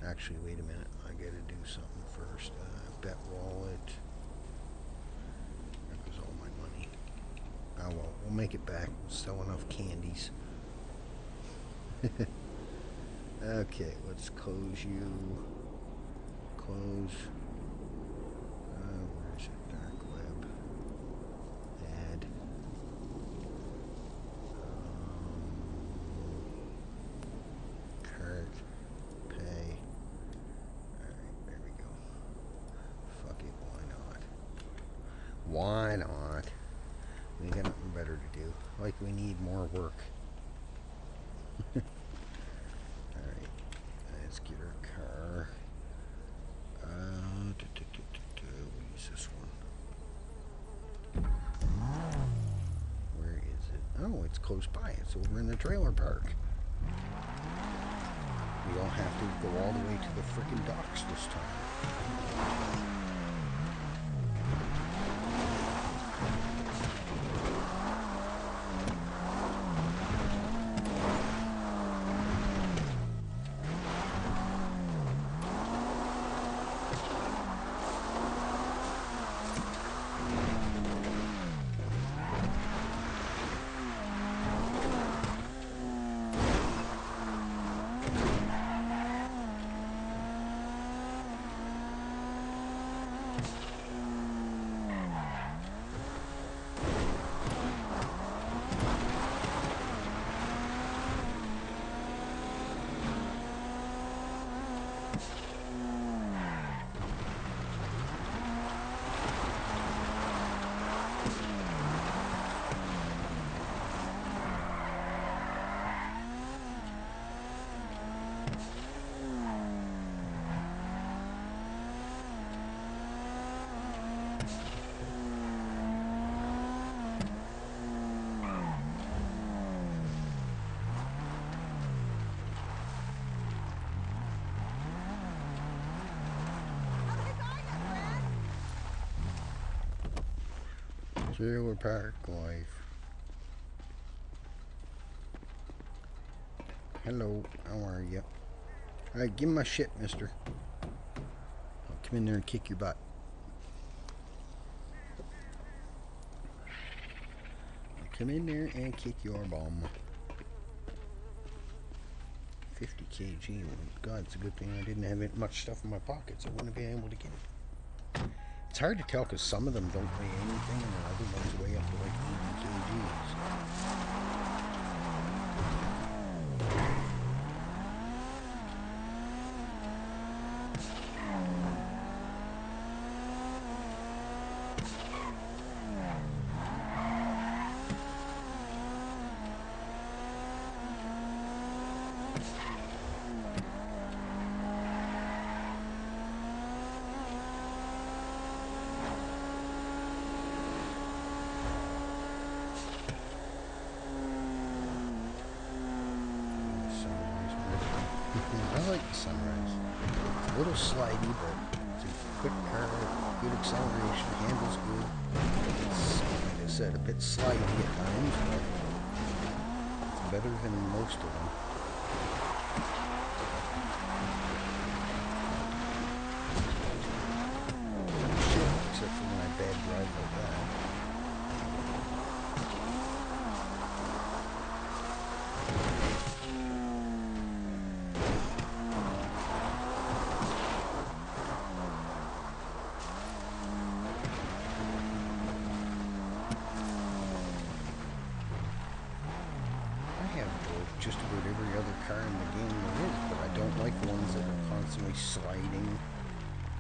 [SPEAKER 1] Actually, wait a minute, I gotta do something first. Bet wallet. There goes all my money. Oh well, we'll make it back. We'll sell enough candies. Okay, let's close you. Close. Where is it? Dark web. Add. Cart. Pay. Alright, there we go. Fuck it, why not? Why not? We got nothing better to do. Like we need more work. Alright, let's get our car. We'll use this one. Where is it? Oh, it's close by. It's over in the trailer park. We don't have to go all the way to the frickin' docks this time. Trailer park life. Hello, how are you? Alright, give me my shit, mister. I'll come in there and kick your butt. I'll come in there and kick your bum. 50 kg. God, it's a good thing I didn't have much stuff in my pockets. I wouldn't have been able to get it. It's hard to tell because some of them don't weigh anything and the other ones weigh up to like 80 kgs. I like the sunrise. It's a little slidey, but it's a quick car, good acceleration, handles good. It's, like I said, a bit slidey at times, but it's better than most of them. Shit, except for when I bad drive like that. Just about every other car in the game there is, but I don't like ones that are constantly sliding,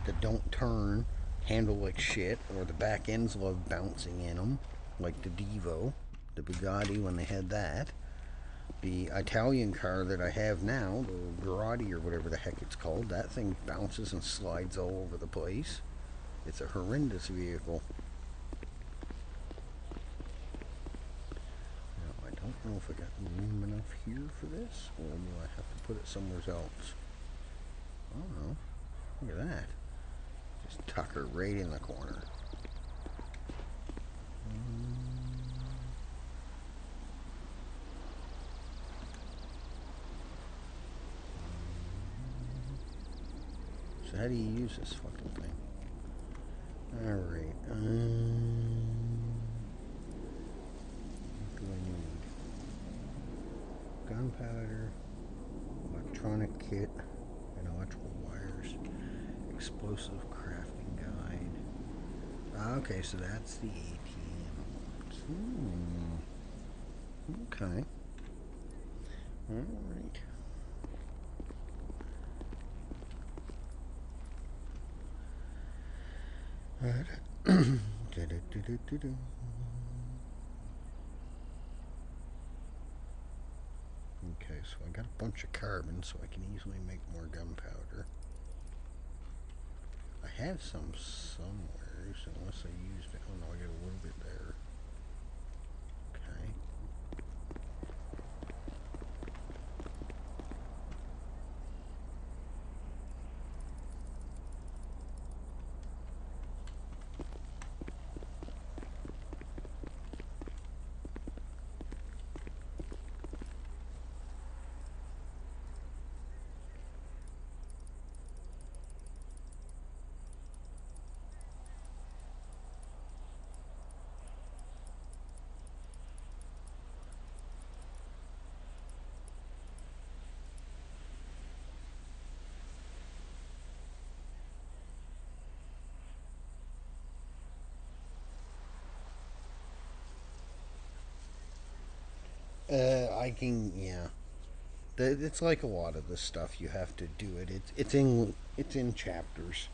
[SPEAKER 1] that don't turn, handle like shit, or the back ends love bouncing in them, like the Devo, the Bugatti when they had that. The Italian car that I have now, the Grotti or whatever the heck it's called, that thing bounces and slides all over the place. It's a horrendous vehicle. I don't know if I got room enough here for this, or will I have to put it somewhere else? Oh no. Look at that. Just tuck her right in the corner. So how do you use this fucking thing? Alright. What do I need? Gunpowder, electronic kit, and electrical wires, explosive crafting guide. Okay, so that's the ATM. Okay. Alright. Okay, so I got a bunch of carbon, so I can easily make more gunpowder. I have some somewhere, unless I used it. Oh no, I got a little bit there. Okay. I can, yeah. It's like a lot of this stuff. You have to do it. It's in chapters.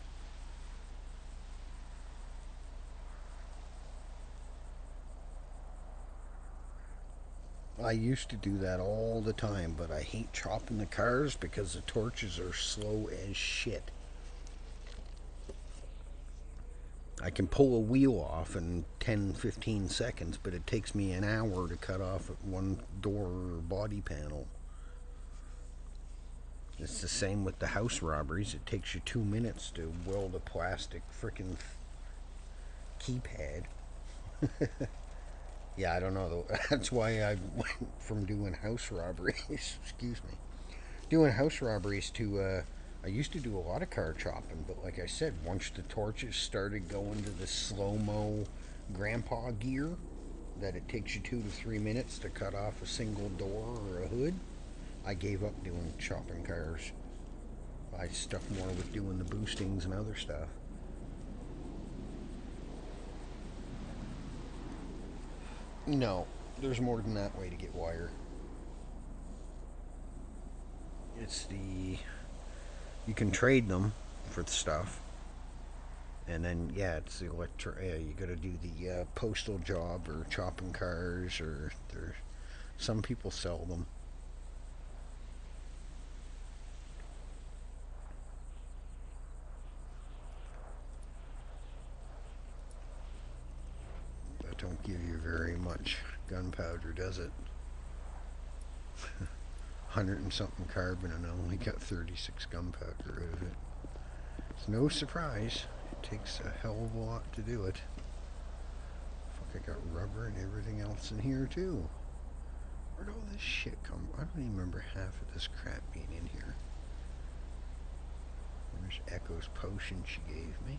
[SPEAKER 1] I used to do that all the time, but I hate chopping the cars because the torches are slow as shit. I can pull a wheel off in 10, 15 seconds, but it takes me an hour to cut off one door or body panel. It's the same with the house robberies. It takes you 2 minutes to weld a plastic frickin' keypad. Yeah, I don't know. That's why I went from doing house robberies, excuse me, doing house robberies to, I used to do a lot of car chopping, but like I said, once the torches started going to the slow-mo grandpa gear, that it takes you 2 to 3 minutes to cut off a single door or a hood, I gave up doing chopping cars. I stuck more with doing the boostings and other stuff. No, there's more than that way to get wire. It's the You can trade them for the stuff, and then yeah, it's the you got to do the postal job or chopping cars, or some people sell them. That don't give you very much gunpowder, does it? 100 and something carbon, and I only got 36 gunpowder out of it. It's no surprise. It takes a hell of a lot to do it. Fuck, I got rubber and everything else in here too. Where'd all this shit come? I don't even remember half of this crap being in here. There's Echo's potion she gave me.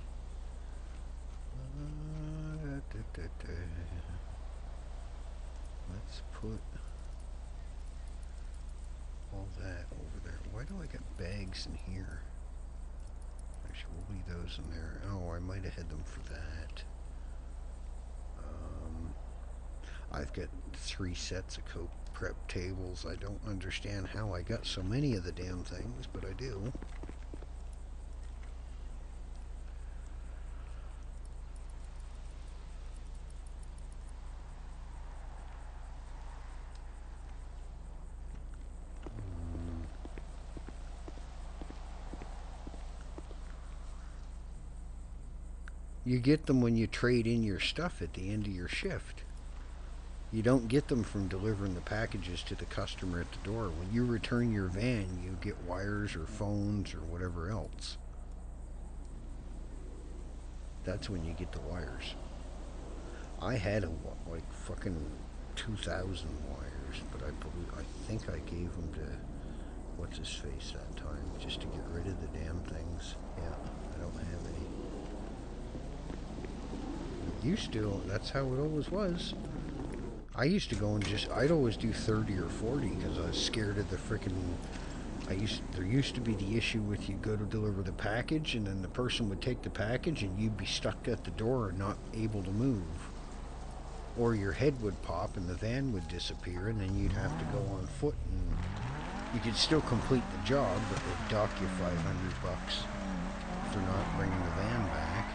[SPEAKER 1] Let's put all that over there. Why do I got bags in here? Actually, we'll leave those in there. Oh, I might have had them for that. I've got 3 sets of coke prep tables. I don't understand how I got so many of the damn things, but I do. You get them when you trade in your stuff at the end of your shift. You don't get them from delivering the packages to the customer at the door. When you return your van, you get wires or phones or whatever else. That's when you get the wires. I had like fucking 2,000 wires, but I think I gave them to what's his face that time just to get rid of the damn things. Yeah, I don't have any. Used to. That's how it always was. I used to go and I'd always do 30 or 40 because I was scared of the frickin'. There used to be the issue with you go to deliver the package and then the person would take the package and you'd be stuck at the door and not able to move. Or your head would pop and the van would disappear and then you'd have to go on foot and you could still complete the job, but they'd dock you $500 for not bringing the van back.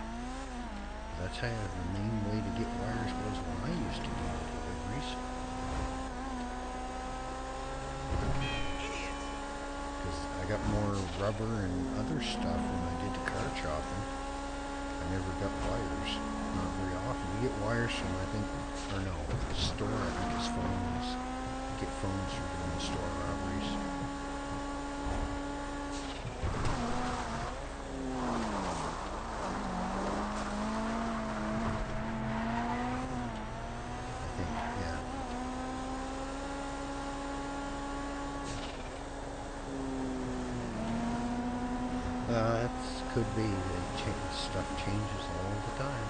[SPEAKER 1] That's how the main way to get wires was when I used to do the deliveries. Because I got more rubber and other stuff when I did the car chopping. I never got wires. Not very often. We get wires from, I think, or no, the store, I think is phones. You get phones from doing the store robberies. That could be. Stuff changes all the time.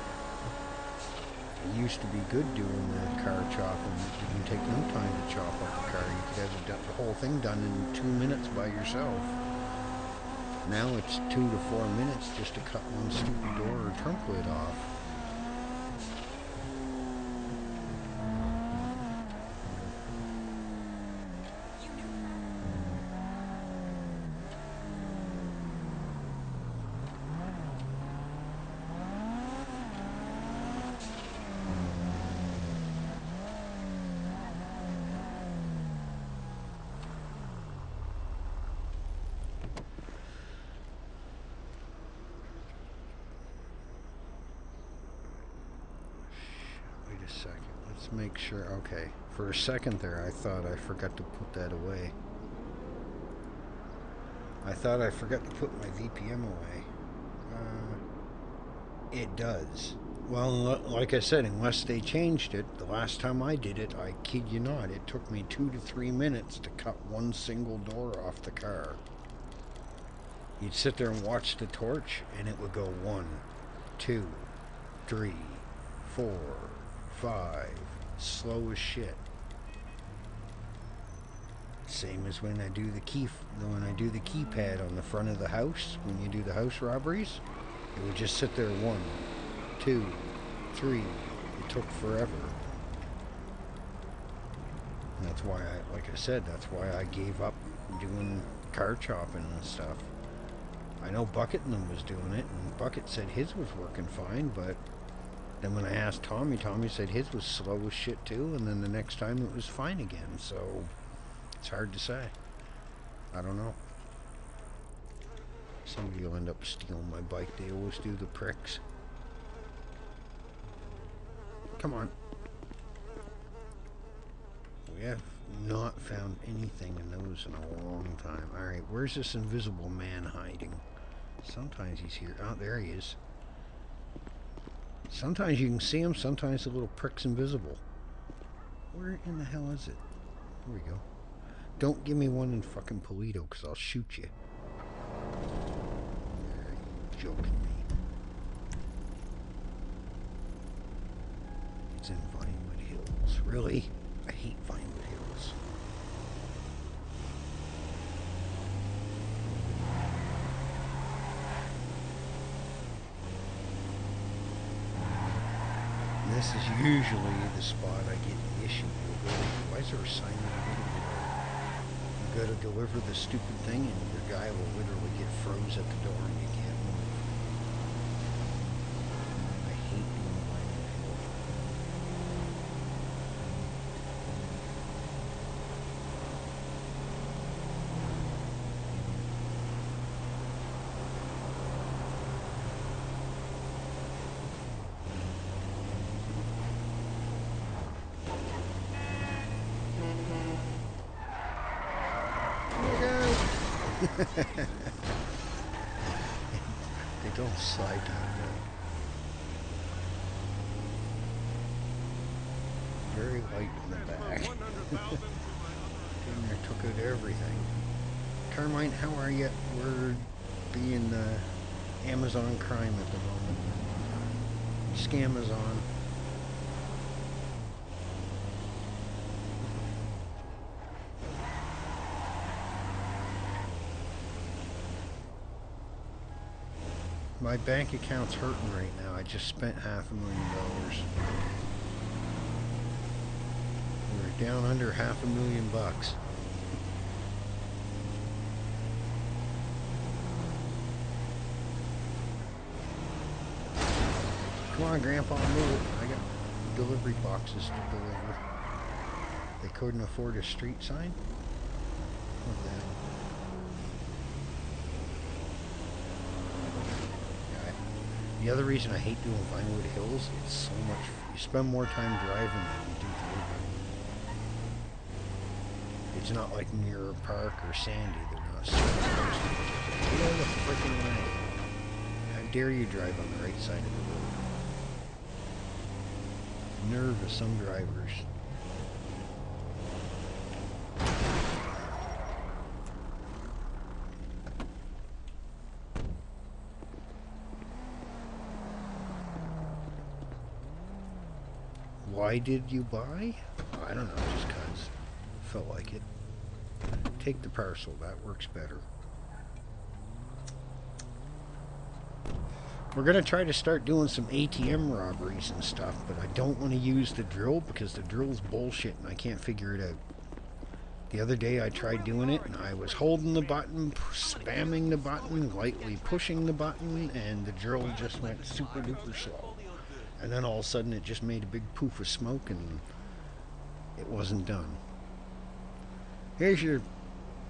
[SPEAKER 1] It used to be good doing the car chopping. It didn't take no time to chop up the car. You could have the whole thing done in 2 minutes by yourself. Now it's 2 to 4 minutes just to cut one stupid door or trunk lid off. A second. Let's make sure. Okay. For a second there, I thought I forgot to put that away. I thought I forgot to put my VPM away. It does. Well, like I said, unless they changed it, the last time I did it, I kid you not, it took me 2 to 3 minutes to cut one single door off the car. You'd sit there and watch the torch, and it would go 1, 2, 3, 4, 5, slow as shit. Same as when I do the keypad on the front of the house. When you do the house robberies, it would just sit there 1, 2, 3. It took forever. And that's why like I said, that's why I gave up doing car chopping and stuff. I know Bucket and them was doing it, and Bucket said his was working fine, but then when I asked Tommy, Tommy said his was slow as shit too, and then the next time it was fine again, so it's hard to say. I don't know. Somebody will end up stealing my bike. They always do, the pricks. Come on. We have not found anything in those in a long time. Alright, where's this invisible man hiding? Sometimes he's here. Oh, there he is. Sometimes you can see him, sometimes the little prick's invisible. Where in the hell is it? Here we go. Don't give me one in fucking Polito, because I'll shoot you. You're joking me. It's in Vinewood Hills. Really? I hate Vinewood Hills. This is usually the spot I get the issue. Why is there a sign that you gotta deliver the stupid thing and your guy will literally get froze at the door and you can't move. I hate doing Vinewood Hills. They don't slide that good. Very light in the back. And I took out everything. Carmine, how are you? We're being Amazon crime at the moment. Scamazon. My bank account's hurting right now. I just spent $500,000. We're down under $500,000. Come on, Grandpa, move. I got delivery boxes to deliver. They couldn't afford a street sign? What the hell? The other reason I hate doing Vinewood Hills, it's so much, you spend more time driving than you do delivering. It's not like Mirror Park or Sandy, they're not so close. Get out of the freaking way. How dare you drive on the right side of the road? Nerve of some drivers. Why did you buy? I don't know, just cause. Felt like it. Take the parcel, that works better. We're gonna try to start doing some ATM robberies and stuff, but I don't want to use the drill because the drill's bullshit and I can't figure it out. The other day I tried doing it and I was holding the button, spamming the button, lightly pushing the button, and the drill just went super duper slow. And then all of a sudden it just made a big poof of smoke and it wasn't done. Here's your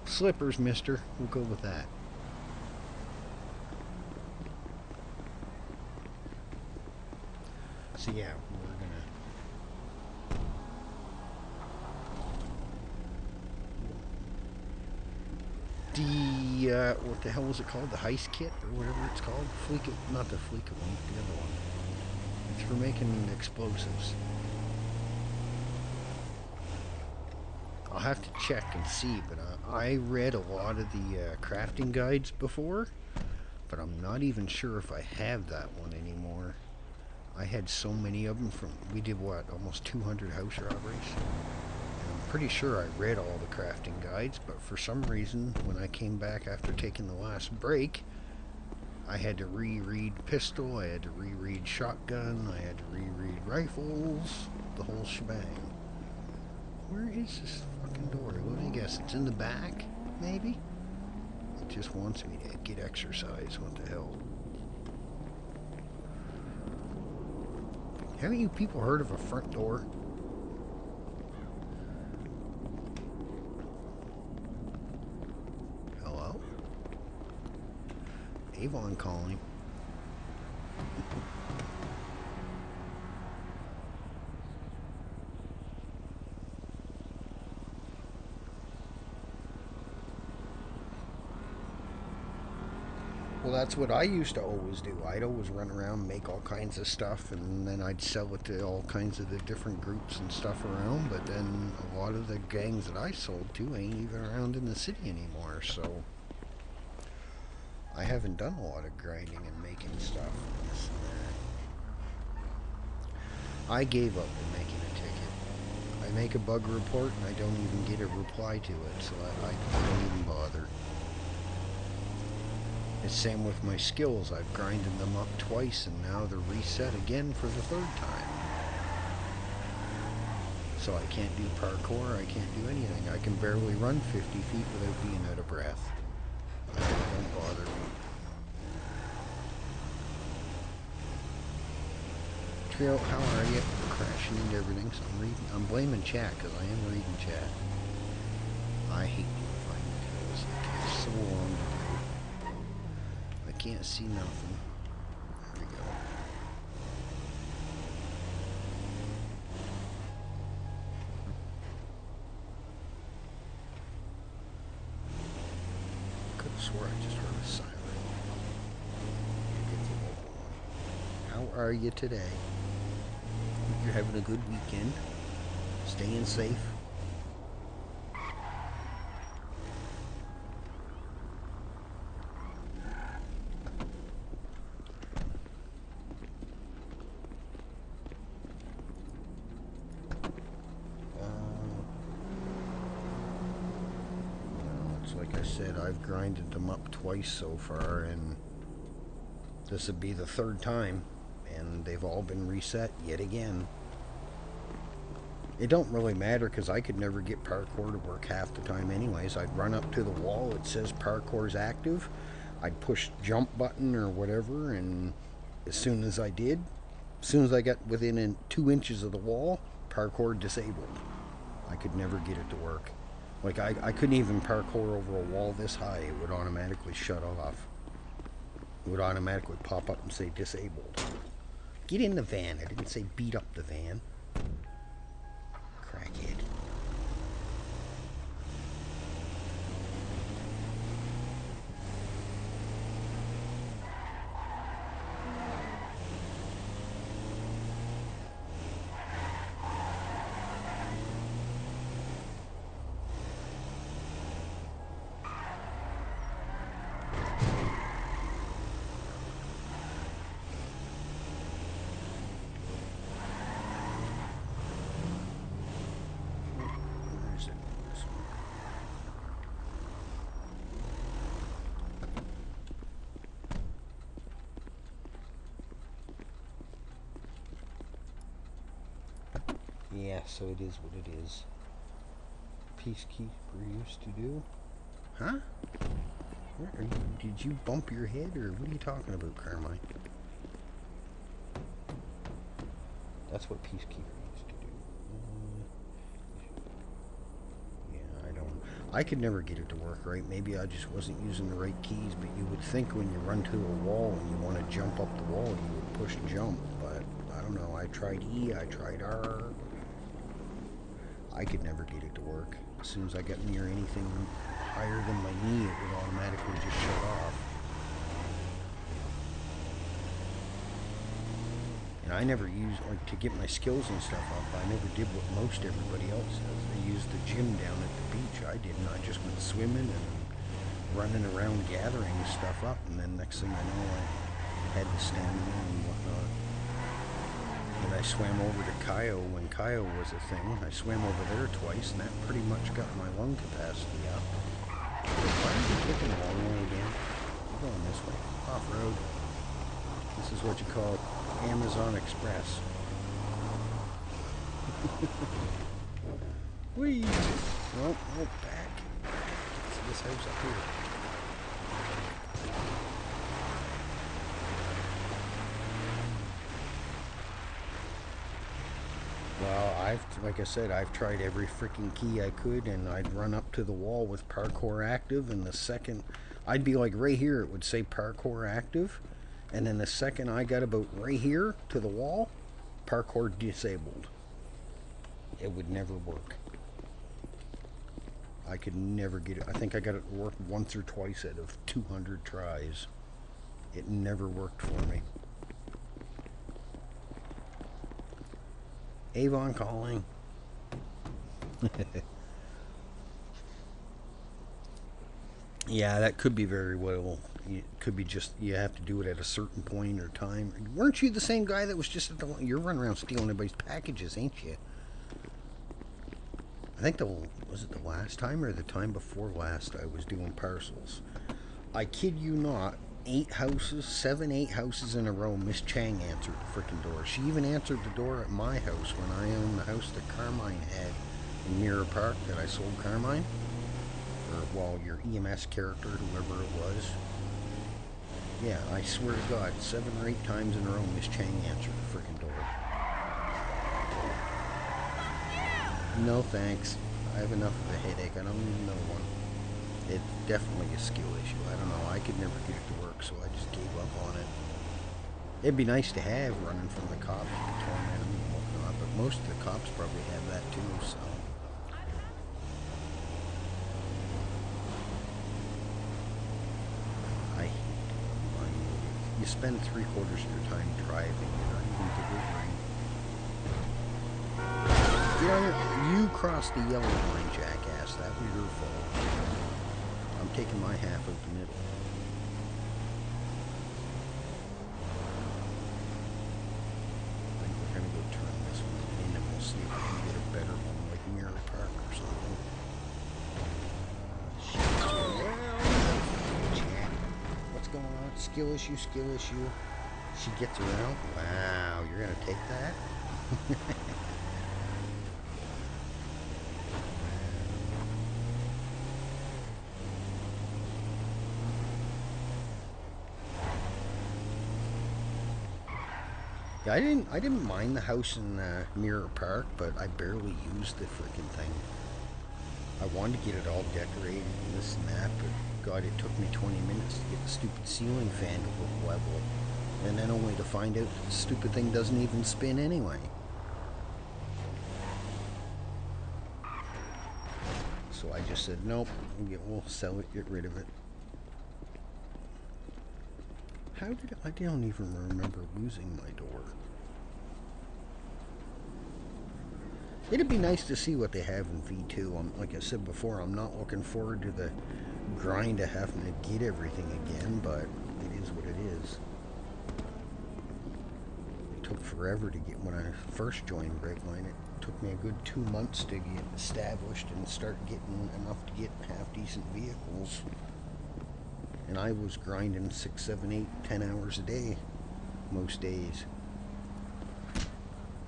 [SPEAKER 1] slippers, mister. We'll go with that. So yeah, we're gonna... what the hell was it called? The heist kit or whatever it's called? Fleeka, not the Fleeka one, the other one. It's for making explosives. I'll have to check and see, but I read a lot of the crafting guides before, but I'm not even sure if I have that one anymore. I had so many of them from, we did what, almost 200 house robberies? And I'm pretty sure I read all the crafting guides, but for some reason, when I came back after taking the last break, I had to reread pistol, I had to reread shotgun, I had to reread rifles, the whole shebang. Where is this fucking door? Let me guess, it's in the back, maybe? It just wants me to get exercise, what the hell? Haven't you people heard of a front door? Hello? Avon calling. Well, that's what I used to always do. I'd always run around, make all kinds of stuff, and then I'd sell it to all kinds of the different groups and stuff around, but then a lot of the gangs that I sold to ain't even around in the city anymore, so I haven't done a lot of grinding and making stuff. And this and that. I gave up on making a ticket. I make a bug report and I don't even get a reply to it, so I don't even bother. It's same with my skills. I've grinded them up twice and now they're reset again for the third time. So I can't do parkour, I can't do anything. I can barely run 50 feet without being out of breath. I don't bother. Trio, how are you? Crashing into everything, so I'm blaming chat because I am reading chat. I hate doing Vinewood Hills. It takes so long to do. I can't see nothing. There we go. Could have swore I just heard a siren. Get the local one. How are you today? Hope you're having a good weekend. Staying safe. Like I said, I've grinded them up twice so far, and this would be the third time, and they've all been reset yet again. It don't really matter because I could never get parkour to work half the time anyways. I'd run up to the wall, it says parkour's active, I'd push jump button or whatever, and as soon as I got within 2 inches of the wall, parkour disabled. I could never get it to work. Like, I couldn't even parkour over a wall this high. It would automatically shut off. It would automatically pop up and say disabled. Get in the van. I didn't say beat up the van. Crackhead. Yeah, so it is what it is. Peacekeeper used to do. Huh? Where are you? Did you bump your head, or what are you talking about, Carmine? That's what Peacekeeper used to do. Yeah, I don't. I could never get it to work right. Maybe I just wasn't using the right keys, but you would think when you run to a wall and you want to jump up the wall, you would push jump, but I don't know. I tried E, I tried R. I could never get it to work. As soon as I got near anything higher than my knee, it would automatically just shut off. And I never used, like, to get my skills and stuff up, I never did what most everybody else does. They used the gym down at the beach. I didn't. I just went swimming and running around gathering stuff up, and then next thing I know, I had the stamina and whatnot. And I swam over to Cayo when Cayo was a thing. I swam over there twice, and that pretty much got my lung capacity up. Why are you taking the long way again? You're going this way. Off-road. This is what you call Amazon Express. Whee! Nope, nope, back. See this house up here. Well, like I said, I've tried every freaking key I could, and I'd run up to the wall with parkour active, and the second, I'd be like right here, it would say parkour active, and then the second I got about right here to the wall, parkour disabled. It would never work. I could never get it. I think I got it to work once or twice out of 200 tries. It never worked for me. Avon calling. Yeah, that could be very well. It could be just you have to do it at a certain point or time. Weren't you the same guy that was just at the? You're running around stealing everybody's packages, ain't you? I think was it the last time or the time before last I was doing parcels. I kid you not. 8 houses in a row, Miss Chang answered the frickin' door. She even answered the door at my house when I owned the house that Carmine had in Mirror Park that I sold Carmine. Or, well, your EMS character, whoever it was. Yeah, I swear to God, 7 or 8 times in a row, Miss Chang answered the frickin' door. No thanks. I have enough of a headache. I don't need another one. It's definitely a skill issue. I don't know. I could never get it to work, so I just gave up on it. It'd be nice to have running from the cops. You could torment them and whatnot, but most of the cops probably have that too, so. you spend 3/4 of your time driving, you're not even delivering. You crossed the yellow line, jackass. That was your fault. I'm taking my half out the middle. I think we're gonna go turn this one in and we'll see if we can get a better one like Mirror Park or something. What's going on? Skill issue, skill issue. She gets around. Wow, you're gonna take that? Yeah, I didn't mind the house in Mirror Park, but I barely used the freaking thing. I wanted to get it all decorated and this and that, but God, it took me 20 minutes to get the stupid ceiling fan to look level, and then only to find out the stupid thing doesn't even spin anyway. So I just said, nope, we'll sell it, get rid of it. How did I don't even remember losing my door. It'd be nice to see what they have in V2. Like I said before, I'm not looking forward to the grind of having to get everything again, but it is what it is. It took forever to get, when I first joined RedLine, it took me a good 2 months to get established and start getting enough to get half-decent vehicles. And I was grinding 6, 7, 8, 10 hours a day, most days.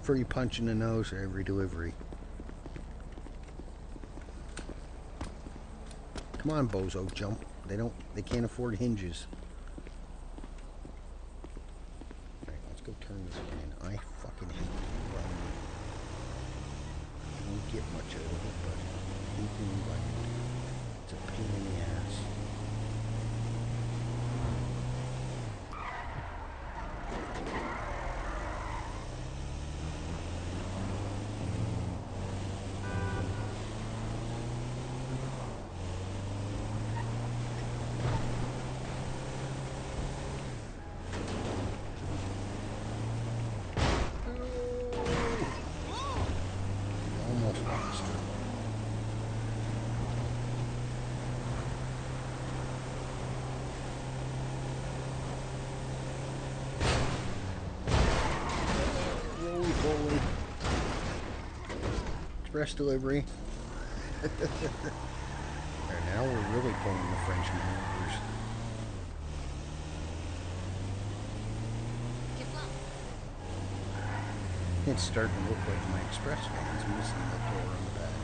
[SPEAKER 1] Free punch in the nose for every delivery. Come on, bozo, jump. They can't afford hinges. Alright, let's go turn this in. I fucking hate running. I don't get much out of it, but I hate being running. It's a pain in the ass. Express delivery. And now we're really pulling the French maneuvers. It's starting to look like my express van's missing the door on the back.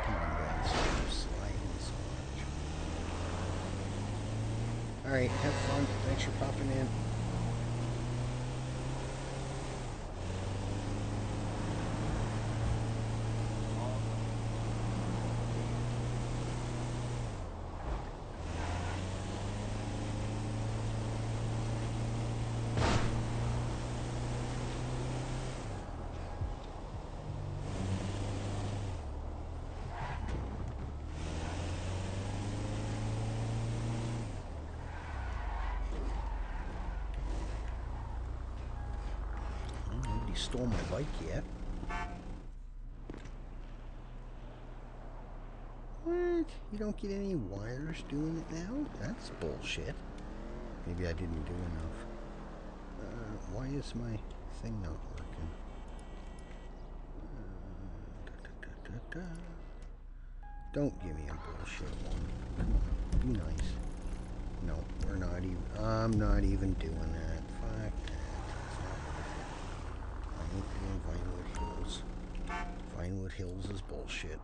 [SPEAKER 1] Come on, guys, stop sliding so much. Alright, have fun. Thanks for popping in. Stole my bike yet. What? You don't get any wires doing it now? That's bullshit. Maybe I didn't do enough. Why is my thing not working? Don't give me a bullshit one. Come on, be nice. No, we're not even. I'm not even doing that. Fuck that. Doing Vinewood Hills. Vinewood Hills is bullshit.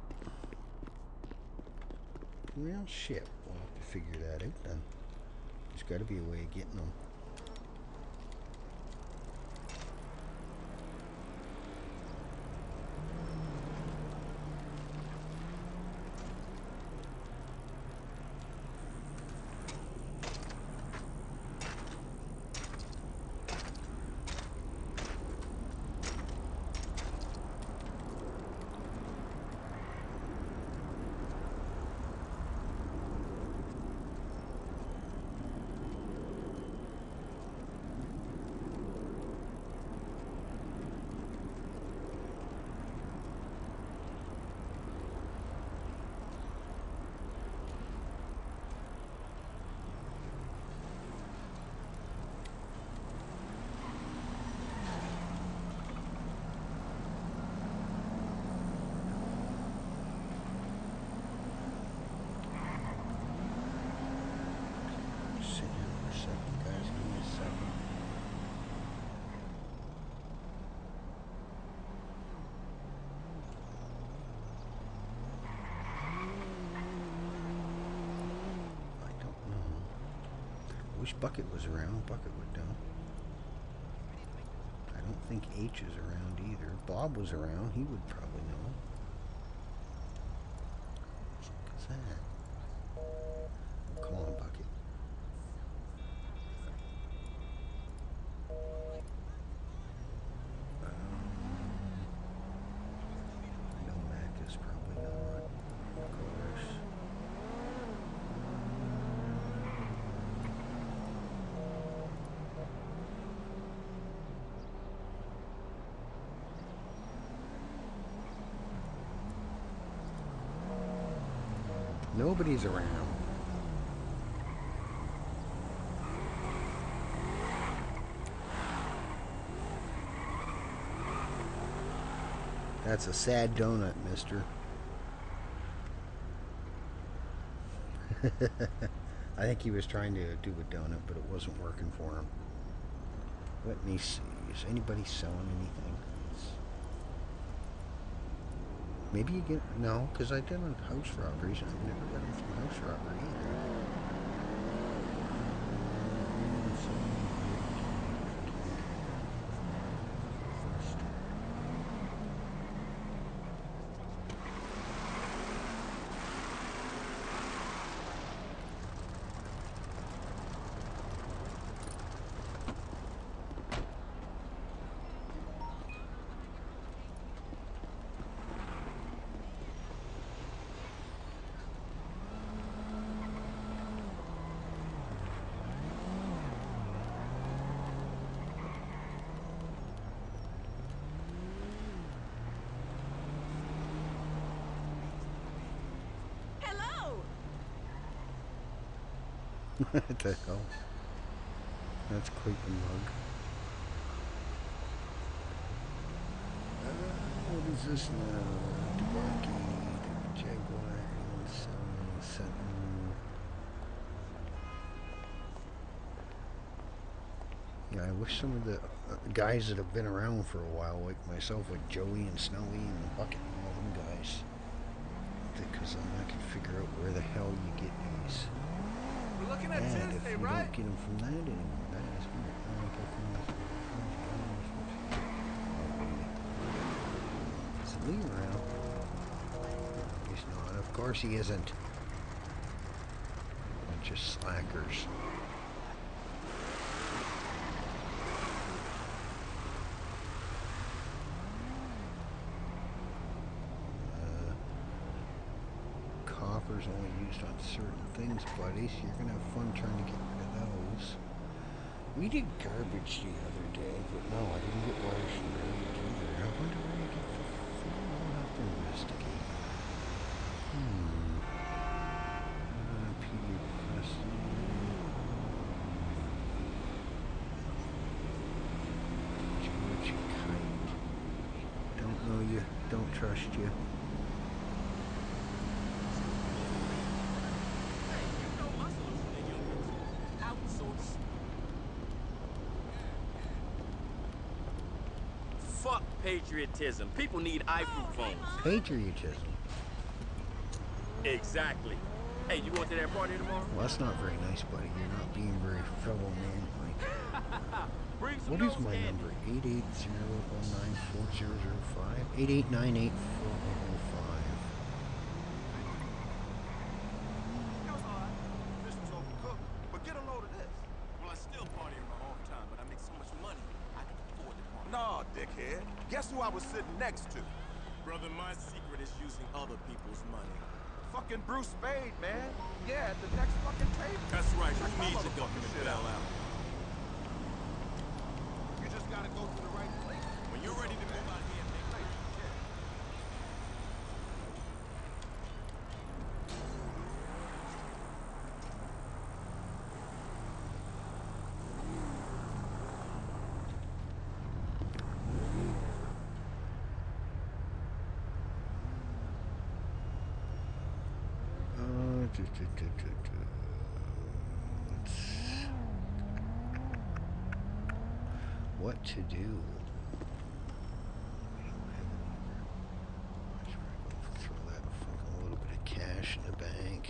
[SPEAKER 1] Well, shit. We'll have to figure that out then. There's got to be a way of getting them. Wish Bucket was around. Bucket would know. I don't think H is around either. Bob was around. He would probably know. What's that? Come on, Bucket. No, Mac is probably not. Of course. Nobody's around. That's a sad donut, mister. I think he was trying to do a donut, but it wasn't working for him. Let me see. Is anybody selling anything? Maybe you get... No, because I did on house robberies, and I've never got them from house robbery either. What the hell? That's quite the mug. What is this now? Debaki, Jaguar, Sentinel. Yeah, I wish some of the guys that have been around for a while, like myself, like Joey and Snowy and Bucket and all them guys, because then I can figure out where the hell you get these.
[SPEAKER 2] We're looking at
[SPEAKER 1] And
[SPEAKER 2] Tuesday,
[SPEAKER 1] if you
[SPEAKER 2] right?
[SPEAKER 1] don't get them from that anymore, that is good. Is Lee around? He's not. Of course he isn't. Bunch of slackers. Copper's only used on certain things, buddy, so you're gonna have fun trying to get rid of those. We did garbage the other day, but no, I didn't get wires from garbage either. I wonder where you get the food. We'll have to investigate. PD press. Georgia kite. Don't know you. Don't trust you.
[SPEAKER 2] Fuck patriotism. People need iPhone phones.
[SPEAKER 1] Patriotism.
[SPEAKER 2] Exactly. Hey, you going to that party tomorrow?
[SPEAKER 1] Well, that's not very nice, buddy. You're not being very fellow man-like.
[SPEAKER 2] Bring some
[SPEAKER 1] What is
[SPEAKER 2] nose
[SPEAKER 1] my
[SPEAKER 2] candy.
[SPEAKER 1] number? 880194005? 88984005.
[SPEAKER 3] This was overcooked, but get a load of this. Well, I still party in my off time, but I make so much money, I can afford to party. Nah, dickhead. Guess who I was sitting next to? Brother, my secret is using other people's money. Fucking Bruce Spade, man. Yeah, at the next fucking table. That's right. Who needs a government bailout? You just gotta go to the right place. When you're ready to move out here and make money.
[SPEAKER 1] What to do? Throw that fucking little bit of cash in the bank.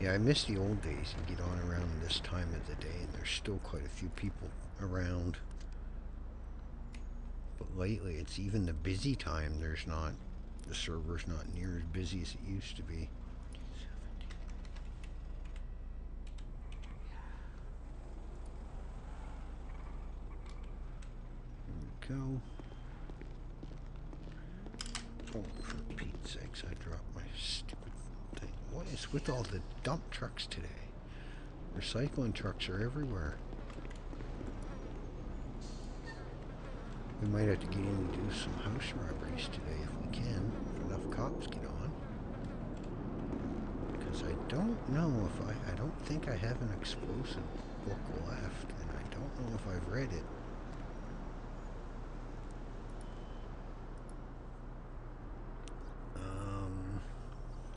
[SPEAKER 1] Yeah, I miss the old days. You get on around this time of the day and there's still quite a few people around. But lately, it's even the busy time. The server's not near as busy as it used to be. Here we go. Oh, for Pete's sakes, I dropped my stupid thing. What is with all the dump trucks today? Recycling trucks are everywhere. We might have to get in and do some house robberies today if we can, if enough cops get on. Because I don't know if I don't think I have an explosive book left, and I don't know if I've read it.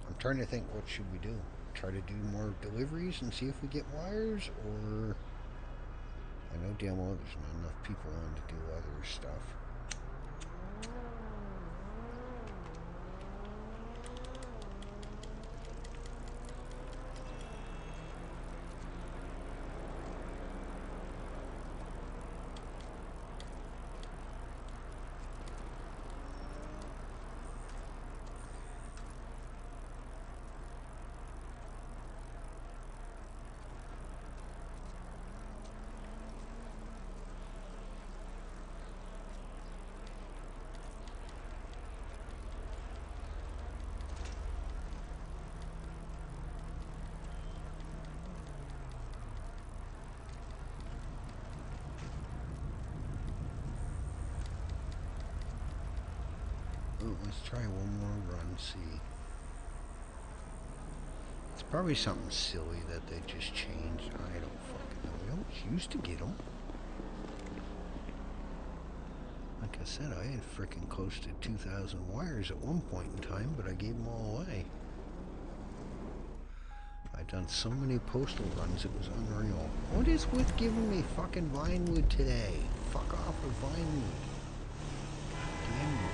[SPEAKER 1] I'm trying to think, what should we do? Try to do more deliveries and see if we get wires, or I know damn well there's not enough people on to do other stuff. Oh, let's try one more run, see. It's probably something silly that they just changed. I don't fucking know. We always used to get them. Like I said, I had frickin' close to 2,000 wires at one point in time, but I gave them all away. I've done so many postal runs, it was unreal. What is with giving me fucking Vinewood today? Fuck off with Vinewood. Damn you.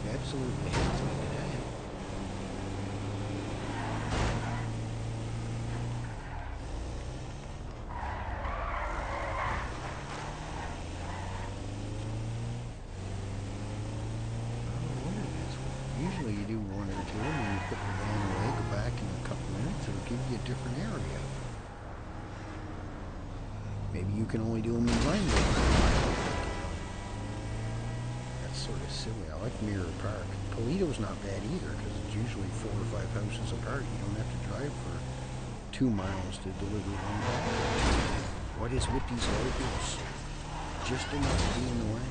[SPEAKER 1] Absolutely hates me today. Usually you do one or two and then you put the van away, go back in a couple minutes, it'll give you a different area. Maybe you can only do them in Vinewood. That's sort of silly. I like Mirror Park. Toledo's not bad either because it's usually 4 or 5 houses apart. You don't have to drive for 2 miles to deliver one package. What is with these locals? Just enough to be in the way.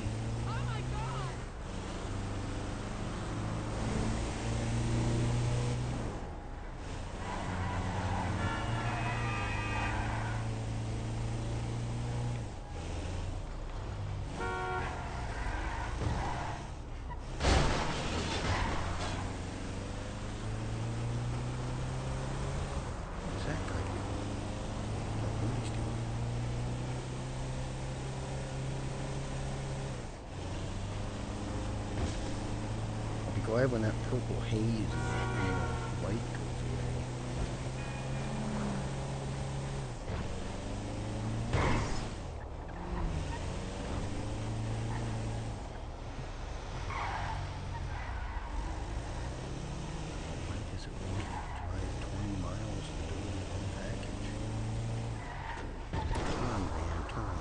[SPEAKER 1] Glad when that purple haze and the light goes away. Why does it want to drive 20 miles to deliver one package? Turn, man, turn.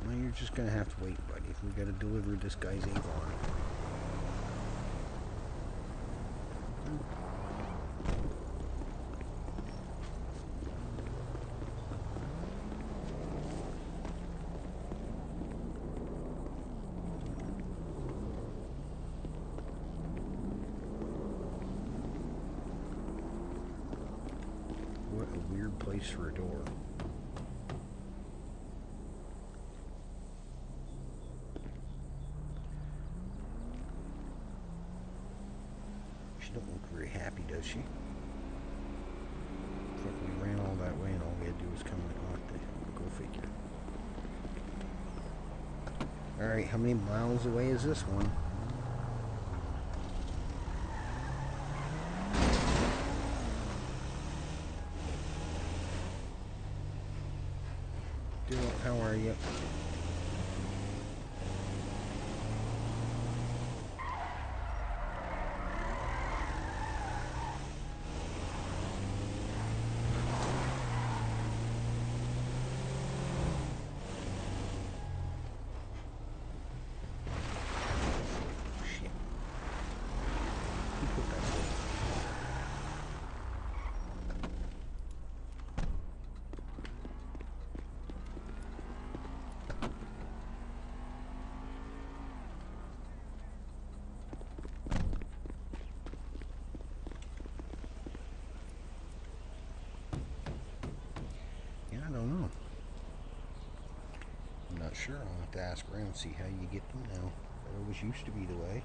[SPEAKER 1] Well, you're just gonna have to wait, buddy. We gotta deliver this guy's Avon. place for a door. She don't look very happy, does she? Looks like we ran all that way and all we had to do was come and go figure. Alright, how many miles away is this one? How are you? I don't know. I'm not sure. I'll have to ask around and see how you get them now. That always used to be the way.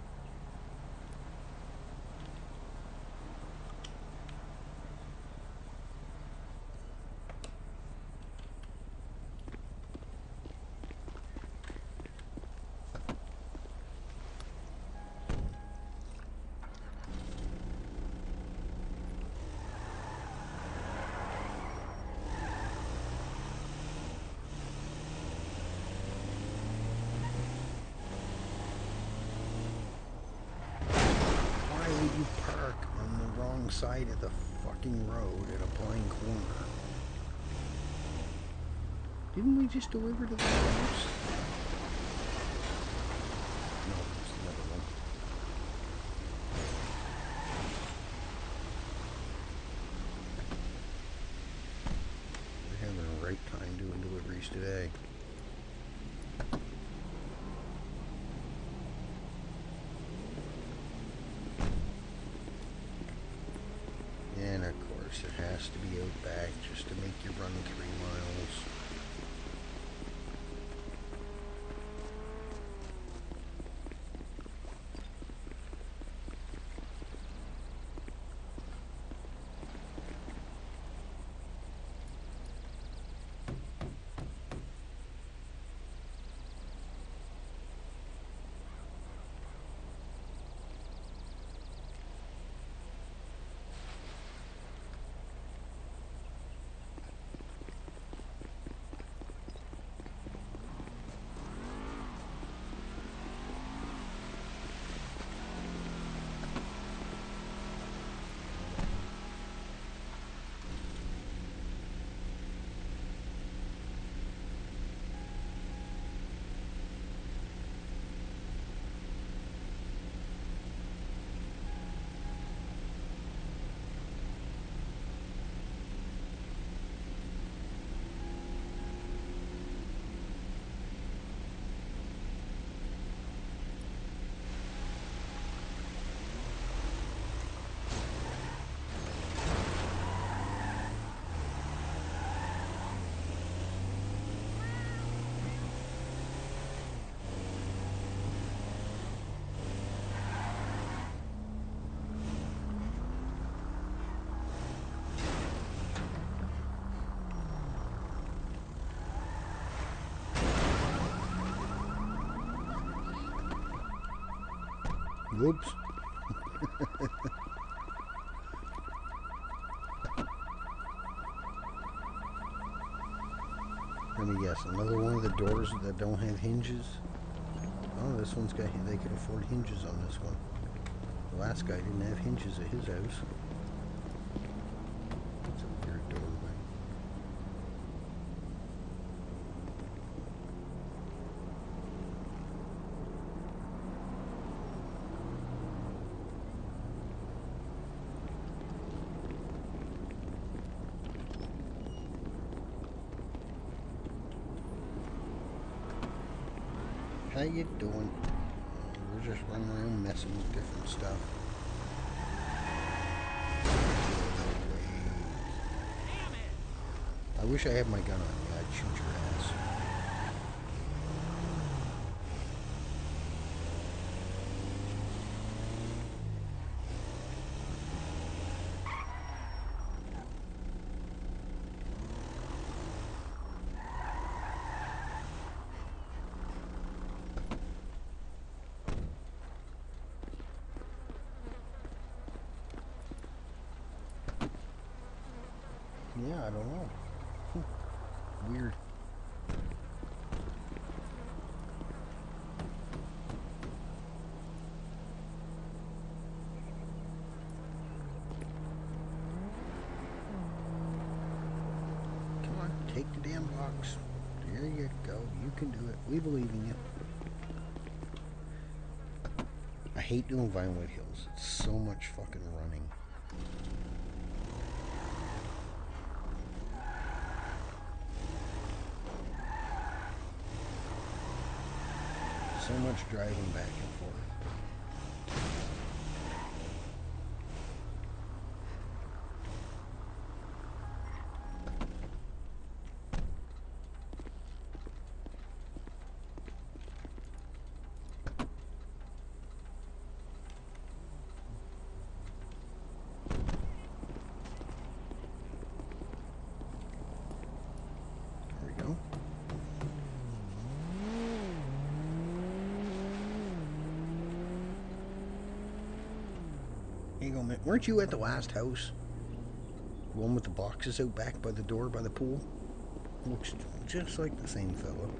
[SPEAKER 1] You park on the wrong side of the fucking road at a blind corner. Didn't we just deliver to the house? No, it's another one. We're having a right time doing deliveries today. And of course it has to be out back just to make you run 3 miles. Whoops. Let me guess, another one of the doors that don't have hinges? Oh, this one's got, they could afford hinges on this one. The last guy didn't have hinges at his house. That's a weird doorway. How you doing? We're just running around messing with different stuff.
[SPEAKER 2] Damn it!
[SPEAKER 1] wish I had my gun on me. I'd shoot your ass. Yeah, I don't know. Weird. Come on, take the damn box. There you go. You can do it. We believe in you. I hate doing Vinewood Hills. It's so much fucking running. So much driving back and forth. There we go. Here you go, man. Weren't you at the last house? The one with the boxes out back by the door by the pool? Looks just like the same fellow.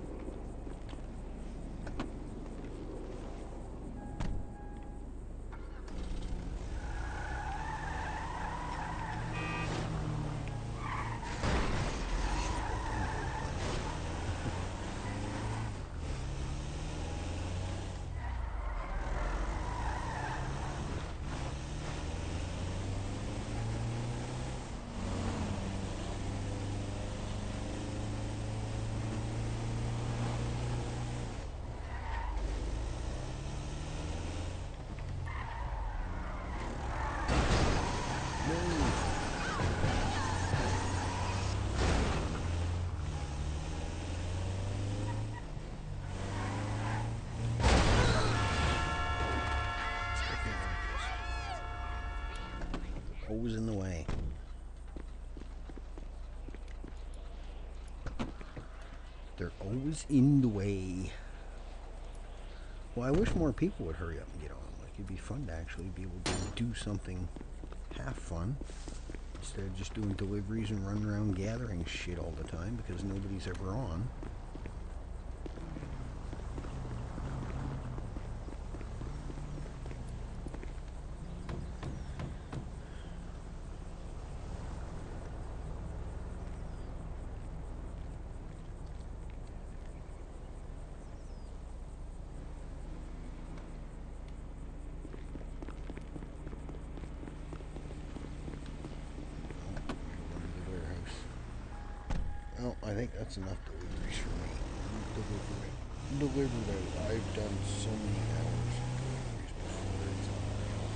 [SPEAKER 1] Always in the way. They're always in the way. Well, I wish more people would hurry up and get on. Like, it'd be fun to actually be able to do something half fun instead of just doing deliveries and run around gathering shit all the time because nobody's ever on. Well, I think that's enough deliveries for me. Delivered out. I've done so many hours of deliveries before. It's unreal.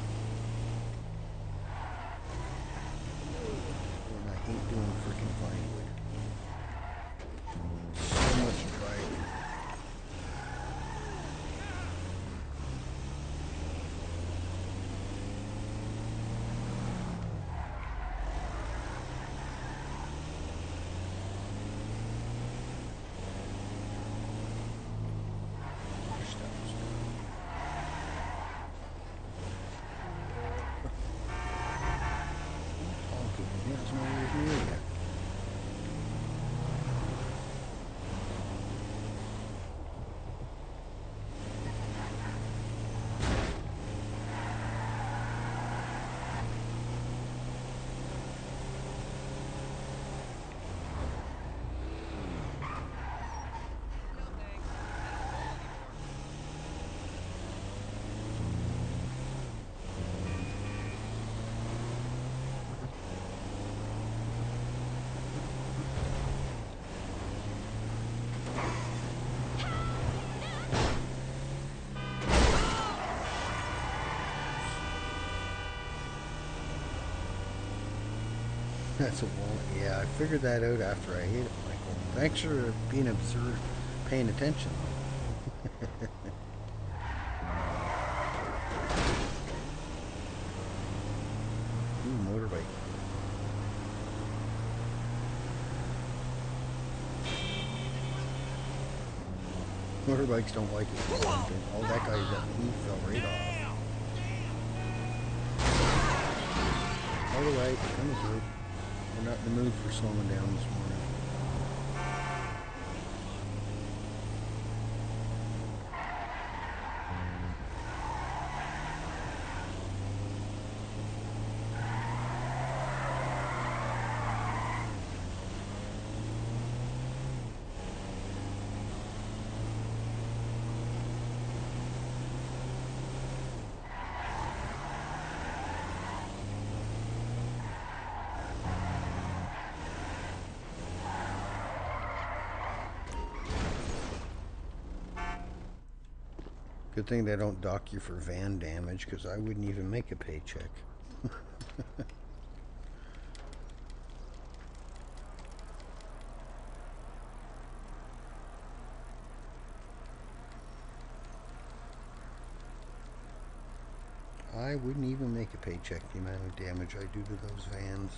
[SPEAKER 1] And I hate doing freaking Vinewood. So much driving. Other stuff is done. That's a wall. Yeah, I figured that out after I hit it, Michael. Thanks for being observed, paying attention. Ooh, motorbike. Motorbikes don't like it. Oh, that guy, he fell right off. All right, coming through. We're not in the mood for slowing down this morning. Good thing they don't dock you for van damage, because I wouldn't even make a paycheck. I wouldn't even make a paycheck the amount of damage I do to those vans.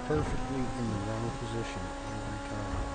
[SPEAKER 1] Perfectly in the wrong position every time.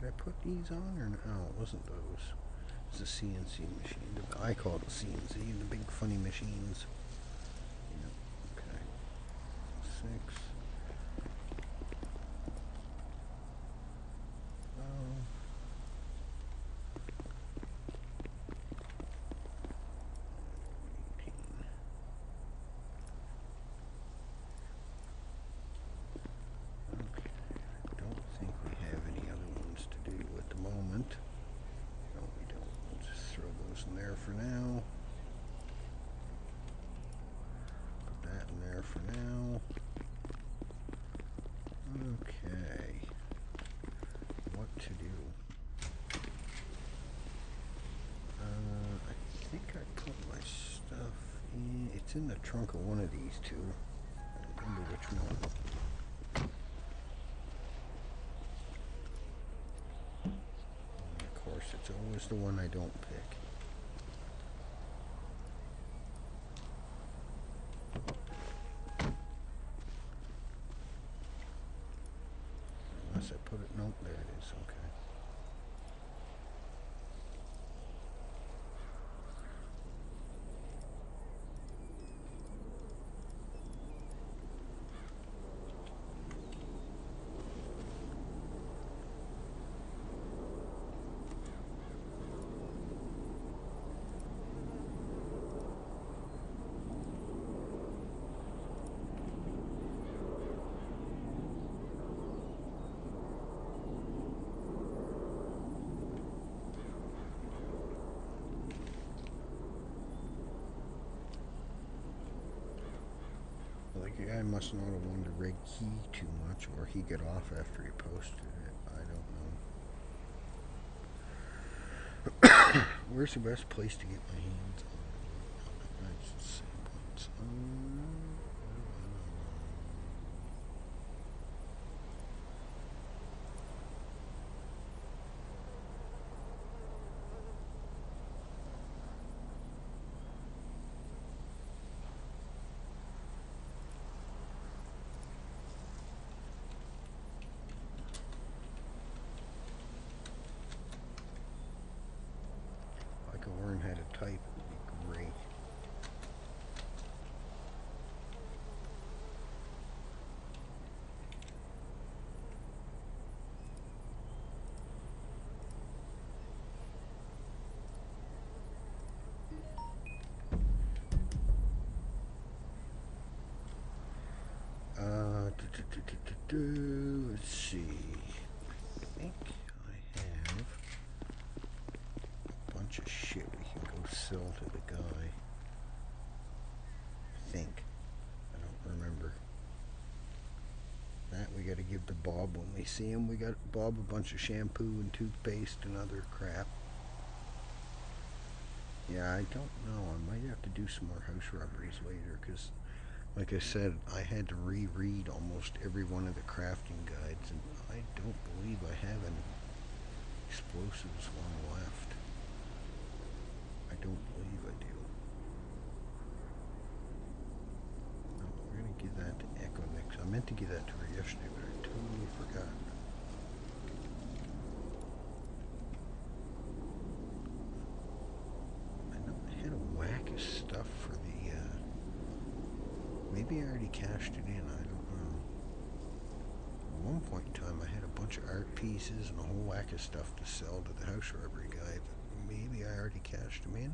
[SPEAKER 1] Did I put these on or no? Oh, it wasn't those. It's a CNC machine. I call it the CNC, the big funny machines. Yeah, okay. 6. Oh. In there for now. Put that in there for now. Okay. What to do? I think I put my stuff in. It's in the trunk of one of these two. I don't remember which one. And of course, it's always the one I don't pick. unless I put it. Nope, there it is. Okay. The guy must not have wanted to red key too much, or he got off after he posted it. I don't know. Where's the best place to get my hands on? That's the same ones. If I could learn how to type, it would be great. Let's see. I think I have a bunch of shit we can go sell to the guy. I think. I don't remember. That we gotta give to Bob when we see him. We got Bob a bunch of shampoo and toothpaste and other crap. Yeah, I don't know. I might have to do some more house robberies later, because like I said, I had to reread almost every one of the crafting guides, and I don't believe I have any explosives one left. I don't believe I do. No, we're going to give that to Echo next. I meant to give that to her yesterday, but I totally forgot. I know I had a whack of stuff for the... maybe I already cashed it in, I don't know. At one point in time I had a bunch of art pieces and a whole whack of stuff to sell to the house robbery guy, but maybe I already cashed them in?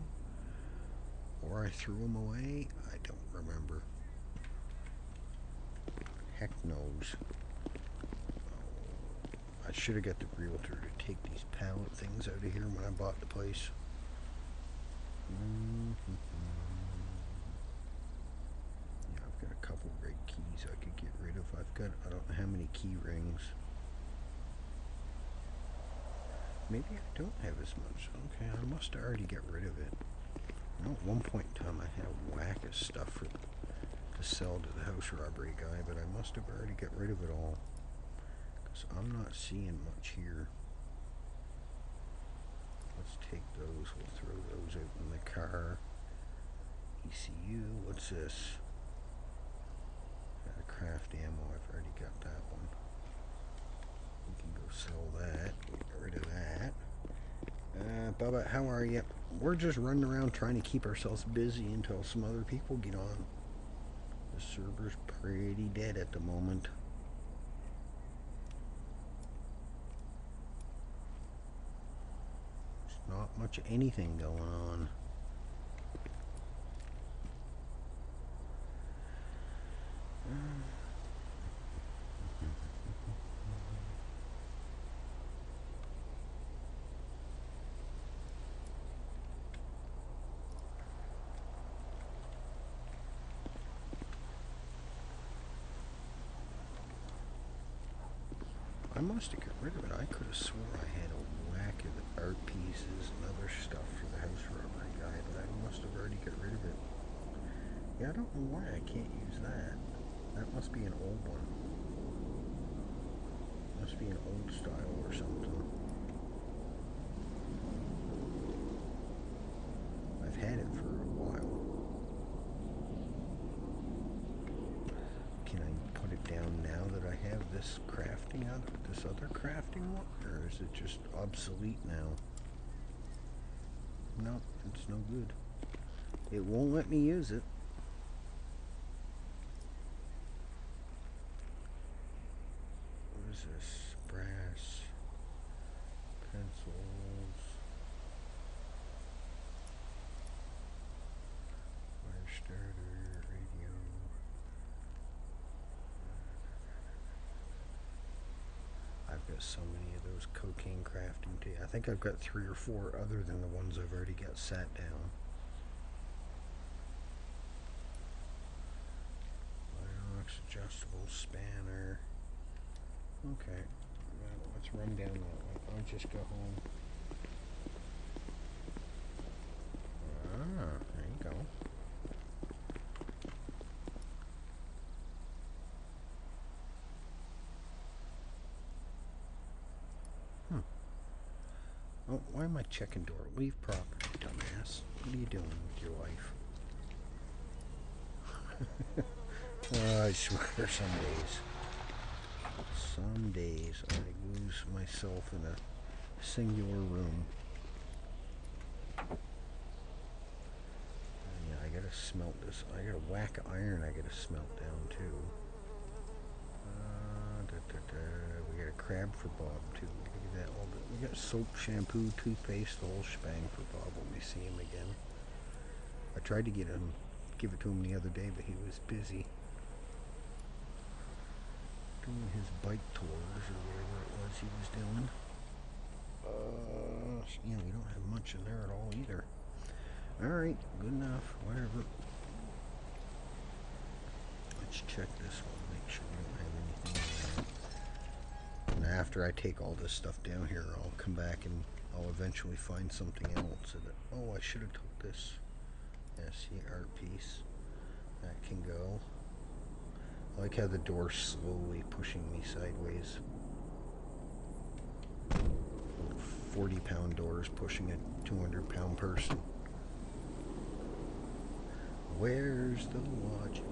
[SPEAKER 1] Or I threw them away? I don't remember. Heck knows. Oh, I should have got the realtor to take these pallet things out of here when I bought the place. Got a couple red keys I could get rid of. I've got, I don't know how many key rings. Maybe I don't have as much. Okay, I must have already got rid of it. No, at one point in time I had a whack of stuff to sell to the house robbery guy, but I must have already got rid of it all, because I'm not seeing much here. Let's take those, we'll throw those out in the car. ECU, what's this? Craft ammo, I've already got that one. We can go sell that, get rid of that. Bubba, how are you? We're just running around trying to keep ourselves busy until some other people get on. The server's pretty dead at the moment. There's not much of anything going on. I must have got rid of it. I could have swore I had a whack of the art pieces and other stuff for the house robbery guy, but I must have already got rid of it. Yeah, I don't know why I can't use that. That must be an old one. Must be an old style or something. I've had it for a while. Can I put it down now that I have this crafting on this other crafting one, or is it just obsolete now? No, it's no good. It won't let me use it. What is this? Brass, pencils, fire starter, radio. I've got so many of those cocaine crafting too. I think I've got 3 or 4 other than the ones I've already got sat down. Fireworks, adjustable spanner. Okay, well, let's run down that way. I'll just go home. Ah, there you go. Oh, why am I checking door? Leave property, dumbass. What are you doing with your life? I swear some days I lose myself in a singular room. Yeah, I gotta smelt this. I got a whack of iron I gotta smelt down too. We got a crab for Bob too. Look at that. We got soap, shampoo, toothpaste, the whole shebang for Bob when we see him again. I tried to give it to him the other day, but he was busy doing his bike tours or whatever it was he was doing. Yeah, we don't have much in there at all either. Alright, good enough, whatever. Let's check this one, make sure we don't have anything in there. And after I take all this stuff down here, I'll come back and I'll eventually find something else. Oh, I should have took this art piece. That can go. I like how the door's slowly pushing me sideways. 40-pound doors pushing a 200-pound person. Where's the logic?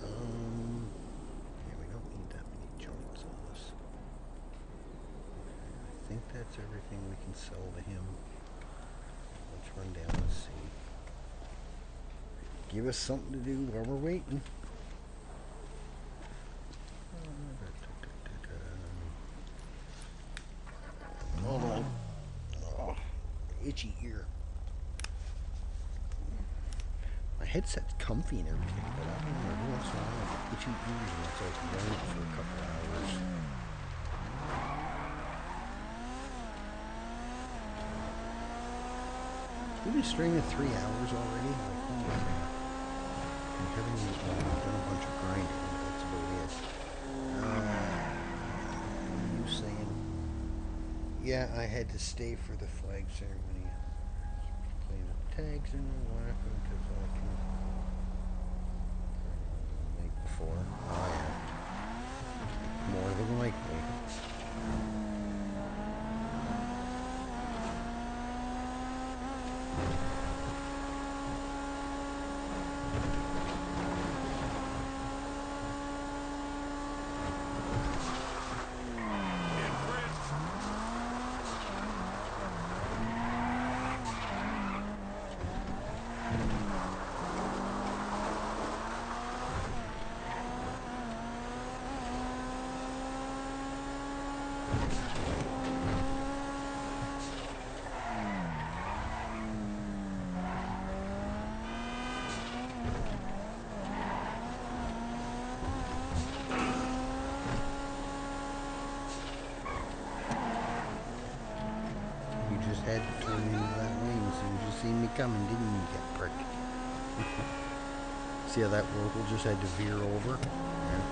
[SPEAKER 1] Yeah, we don't need that many joints on this. Okay, I think that's everything we can sell to him. Let's run down and see. Give us something to do while we're waiting. Hold on. Oh, itchy ear. My headset's comfy and everything, but I don't know. Every once in a while I get itchy ears and it's like wearing it for a couple hours. We've been streaming 3 hours already. Like, holy crap. We haven't even done a bunch of grinding, but that's about it. What are you saying? Yeah, I had to stay for the flag ceremony. Play the tags in the whacker because I can. Like before. Oh, yeah. More than likely. Had to turn into that lane as soon as you seen me coming, didn't you, you prick? See how that local just had to veer over? Yeah.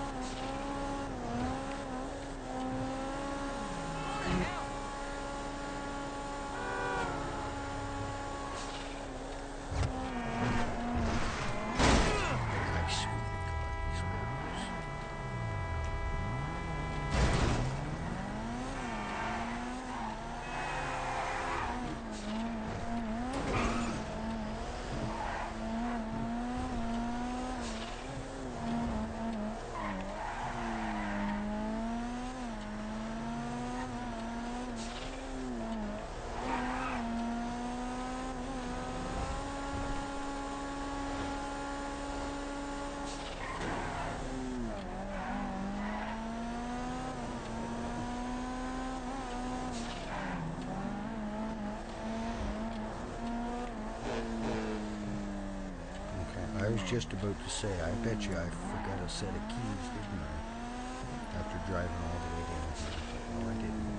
[SPEAKER 1] was just about to say, I bet you I forgot a set of keys, didn't I? After driving all the way down here. But no, I didn't.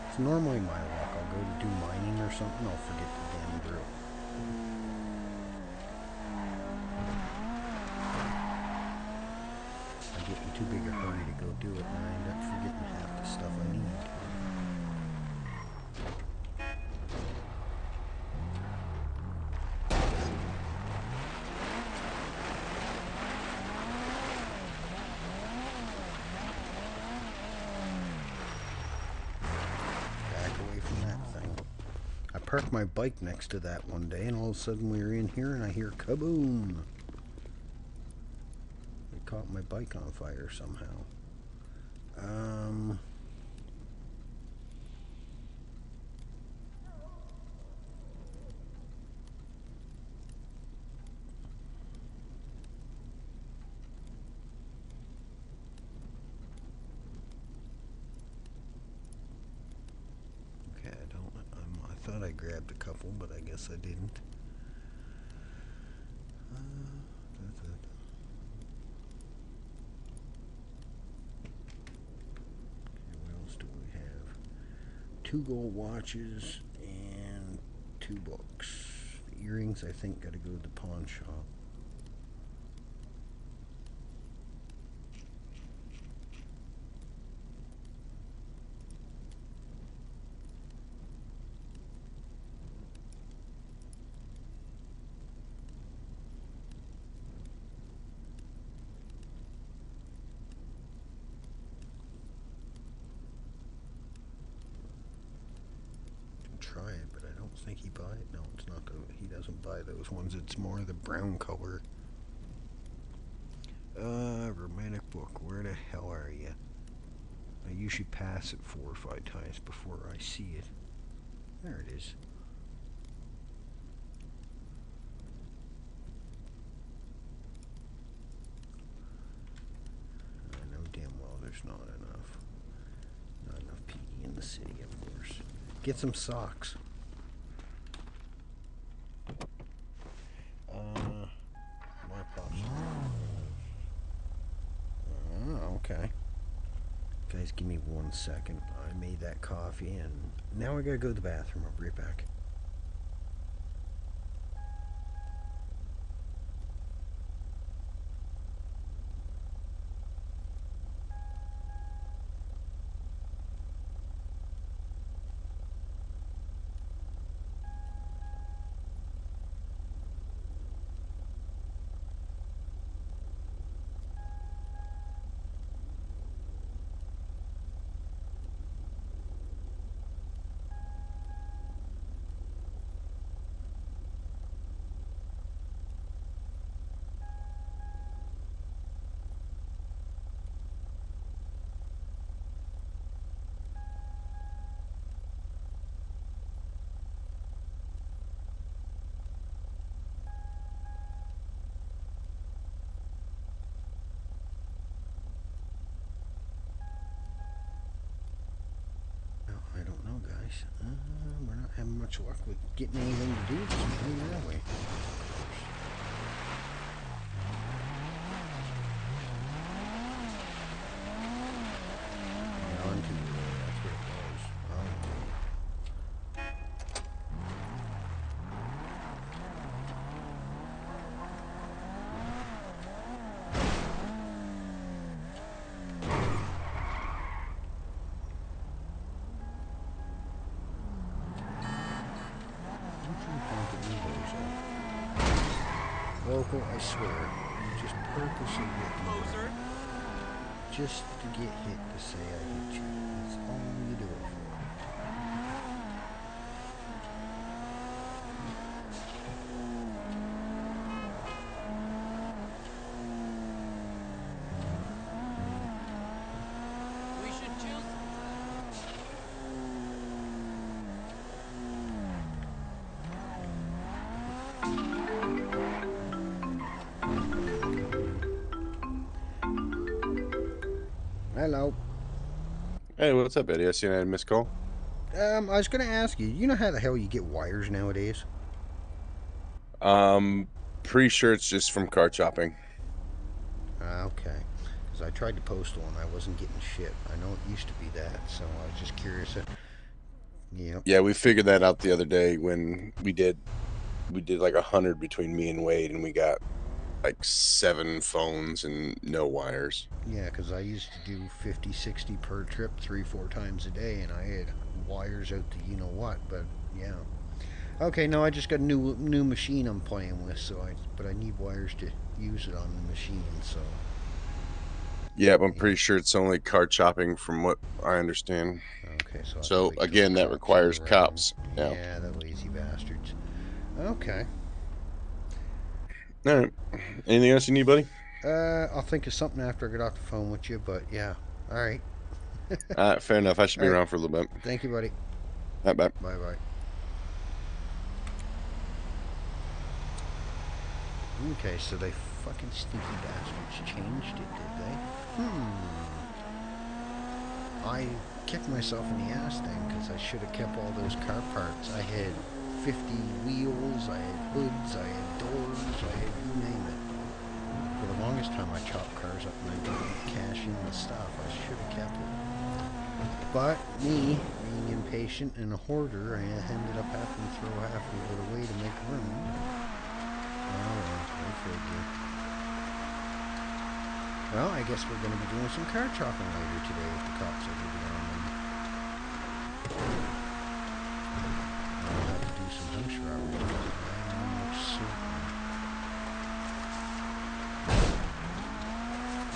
[SPEAKER 1] It's normally my luck. I'll go to do mining or something, I'll forget the damn drill. I get in too big a hurry to go do it, and I end up forgetting half the stuff I need. Parked my bike next to that one day, and all of a sudden we were in here and I hear kaboom. It caught my bike on fire somehow. I thought I grabbed a couple, but I guess I didn't. Okay, what else do we have? 2 gold watches and 2 books. The earrings, I think, got to go to the pawn shop. Try it, but I don't think he buy it. No, it's not good. He doesn't buy those ones. It's more the brown color. Romantic book. Where the hell are you? I usually pass it 4 or 5 times before I see it. There it is. I know damn well there's not enough. Not enough PD in the city, of course. Get some socks. More pops. Oh, okay. Guys, give me 1 second. I made that coffee and now I gotta go to the bathroom. I'll be right back. We're not having much luck with getting anything to do this morning, are we? On to that's what it was. Local, I swear, you just purposely hit me. Just to get hit to say I hit you. That's all you do it for.
[SPEAKER 4] We should chill sometime.
[SPEAKER 1] Hello.
[SPEAKER 5] Hey, what's up, Eddie? I seen I had a missed call.
[SPEAKER 1] I was gonna ask you, you know how the hell you get wires nowadays?
[SPEAKER 5] pretty sure it's just from car chopping.
[SPEAKER 1] Okay. Because I tried to post one. I wasn't getting shit. I know it used to be that, so I was just curious. Yep.
[SPEAKER 5] Yeah, we figured that out the other day when we did like 100 between me and Wade, and we got like 7 phones and no wires.
[SPEAKER 1] Yeah, because I used to do 50, 60 per trip 3-4 times a day, and I had wires out to you know what, but yeah. Okay, no, I just got a new machine I'm playing with, but I need wires to use it on the machine, so.
[SPEAKER 5] Yeah, but I'm pretty sure it's only car chopping from what I understand.
[SPEAKER 1] Okay, so.
[SPEAKER 5] So again, that requires cops.
[SPEAKER 1] Yeah, the lazy bastards. Okay.
[SPEAKER 5] All right. Anything else you need, buddy?
[SPEAKER 1] I'll think of something after I get off the phone with you, but yeah. All right.
[SPEAKER 5] Fair enough. I should be
[SPEAKER 1] All right.
[SPEAKER 5] around for a little bit.
[SPEAKER 1] Thank you, buddy.
[SPEAKER 5] Bye bye.
[SPEAKER 1] Bye bye. Okay, so they fucking sneaky bastards changed it, did they? I kicked myself in the ass then because I should have kept all those car parts. I had 50 wheels, I had hoods, I had doors, I had you name it. For the longest time I chopped cars up and I didn't cash in the stuff. I should have kept it. But me, being impatient and a hoarder, I ended up having to throw half of it away to make room. Well, I guess we're going to be doing some car chopping later today if the cops ever be on them. I'll have to do some house robberies. I'm almost certain.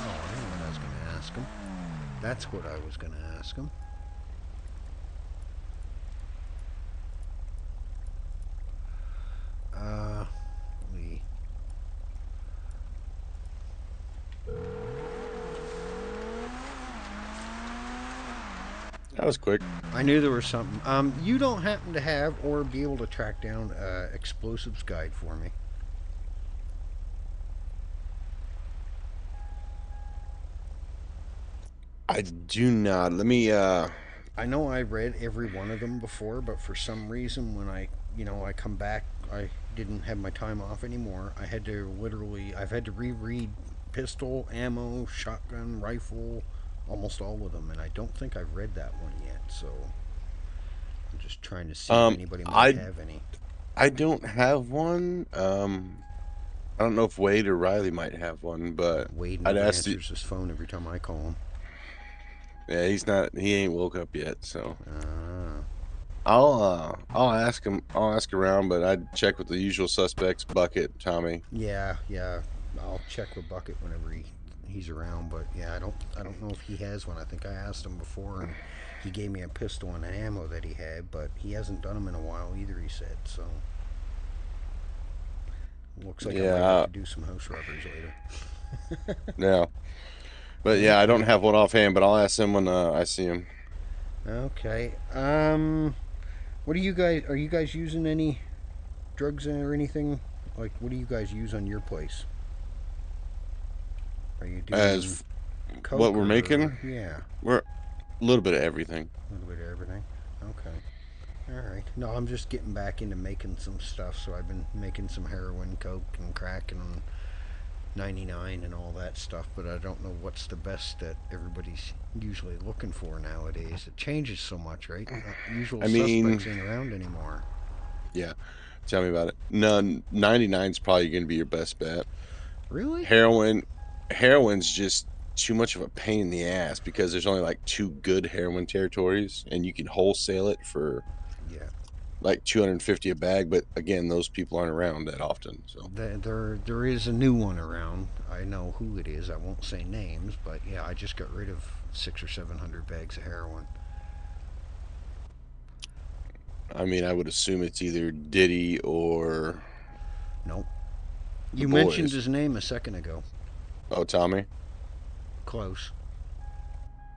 [SPEAKER 1] Oh, I know what I was going to ask him. That's what I was going to ask him.
[SPEAKER 5] That was quick.
[SPEAKER 1] I knew there was something. You don't happen to have or be able to track down explosives guide for me?
[SPEAKER 5] I do not. Let me.
[SPEAKER 1] I know I read every one of them before, but for some reason when I come back, I didn't have my time off anymore. I've had to reread pistol, ammo, shotgun, rifle, almost all of them, and I don't think I've read that one yet, so I'm just trying to see if anybody might have any.
[SPEAKER 5] I don't have one. I don't know if Wade or Riley might have one, but
[SPEAKER 1] Wade never answers his phone every time I call him.
[SPEAKER 5] Yeah, he ain't woke up yet, so I'll ask him. I'll ask around, but I'd check with the usual suspects, Bucket, Tommy.
[SPEAKER 1] Yeah, I'll check with Bucket whenever he's around, but yeah, I don't know if he has one. I think I asked him before, and he gave me a pistol and an ammo that he had, but he hasn't done them in a while either, he said, so looks like I might have to do some house robberies later.
[SPEAKER 5] Yeah. But yeah, I don't have one offhand, but I'll ask him when I see him.
[SPEAKER 1] Okay. What are you guys using any drugs or anything? Like, what do you guys use on your place? Are you doing
[SPEAKER 5] as
[SPEAKER 1] coke
[SPEAKER 5] what we're making?
[SPEAKER 1] Yeah.
[SPEAKER 5] We're a little bit of everything.
[SPEAKER 1] A little bit of everything. Okay. All right. No, I'm just getting back into making some stuff, so I've been making some heroin, coke, and crack, and 99 and all that stuff, but I don't know what's the best that everybody's usually looking for nowadays. It changes so much, right? Usual suspects ain't around anymore.
[SPEAKER 5] Yeah. Tell me about it. No, 99's probably going to be your best bet.
[SPEAKER 1] Really?
[SPEAKER 5] Heroin's just too much of a pain in the ass because there's only like 2 good heroin territories, and you can wholesale it for like $250 a bag, but again, those people aren't around that often. So
[SPEAKER 1] there is a new one around. I know who it is. I won't say names, but yeah, I just got rid of 600 or 700 bags of heroin.
[SPEAKER 5] I mean, I would assume it's either Diddy or
[SPEAKER 1] nope. You mentioned his name a second ago.
[SPEAKER 5] Oh, Tommy.
[SPEAKER 1] Close.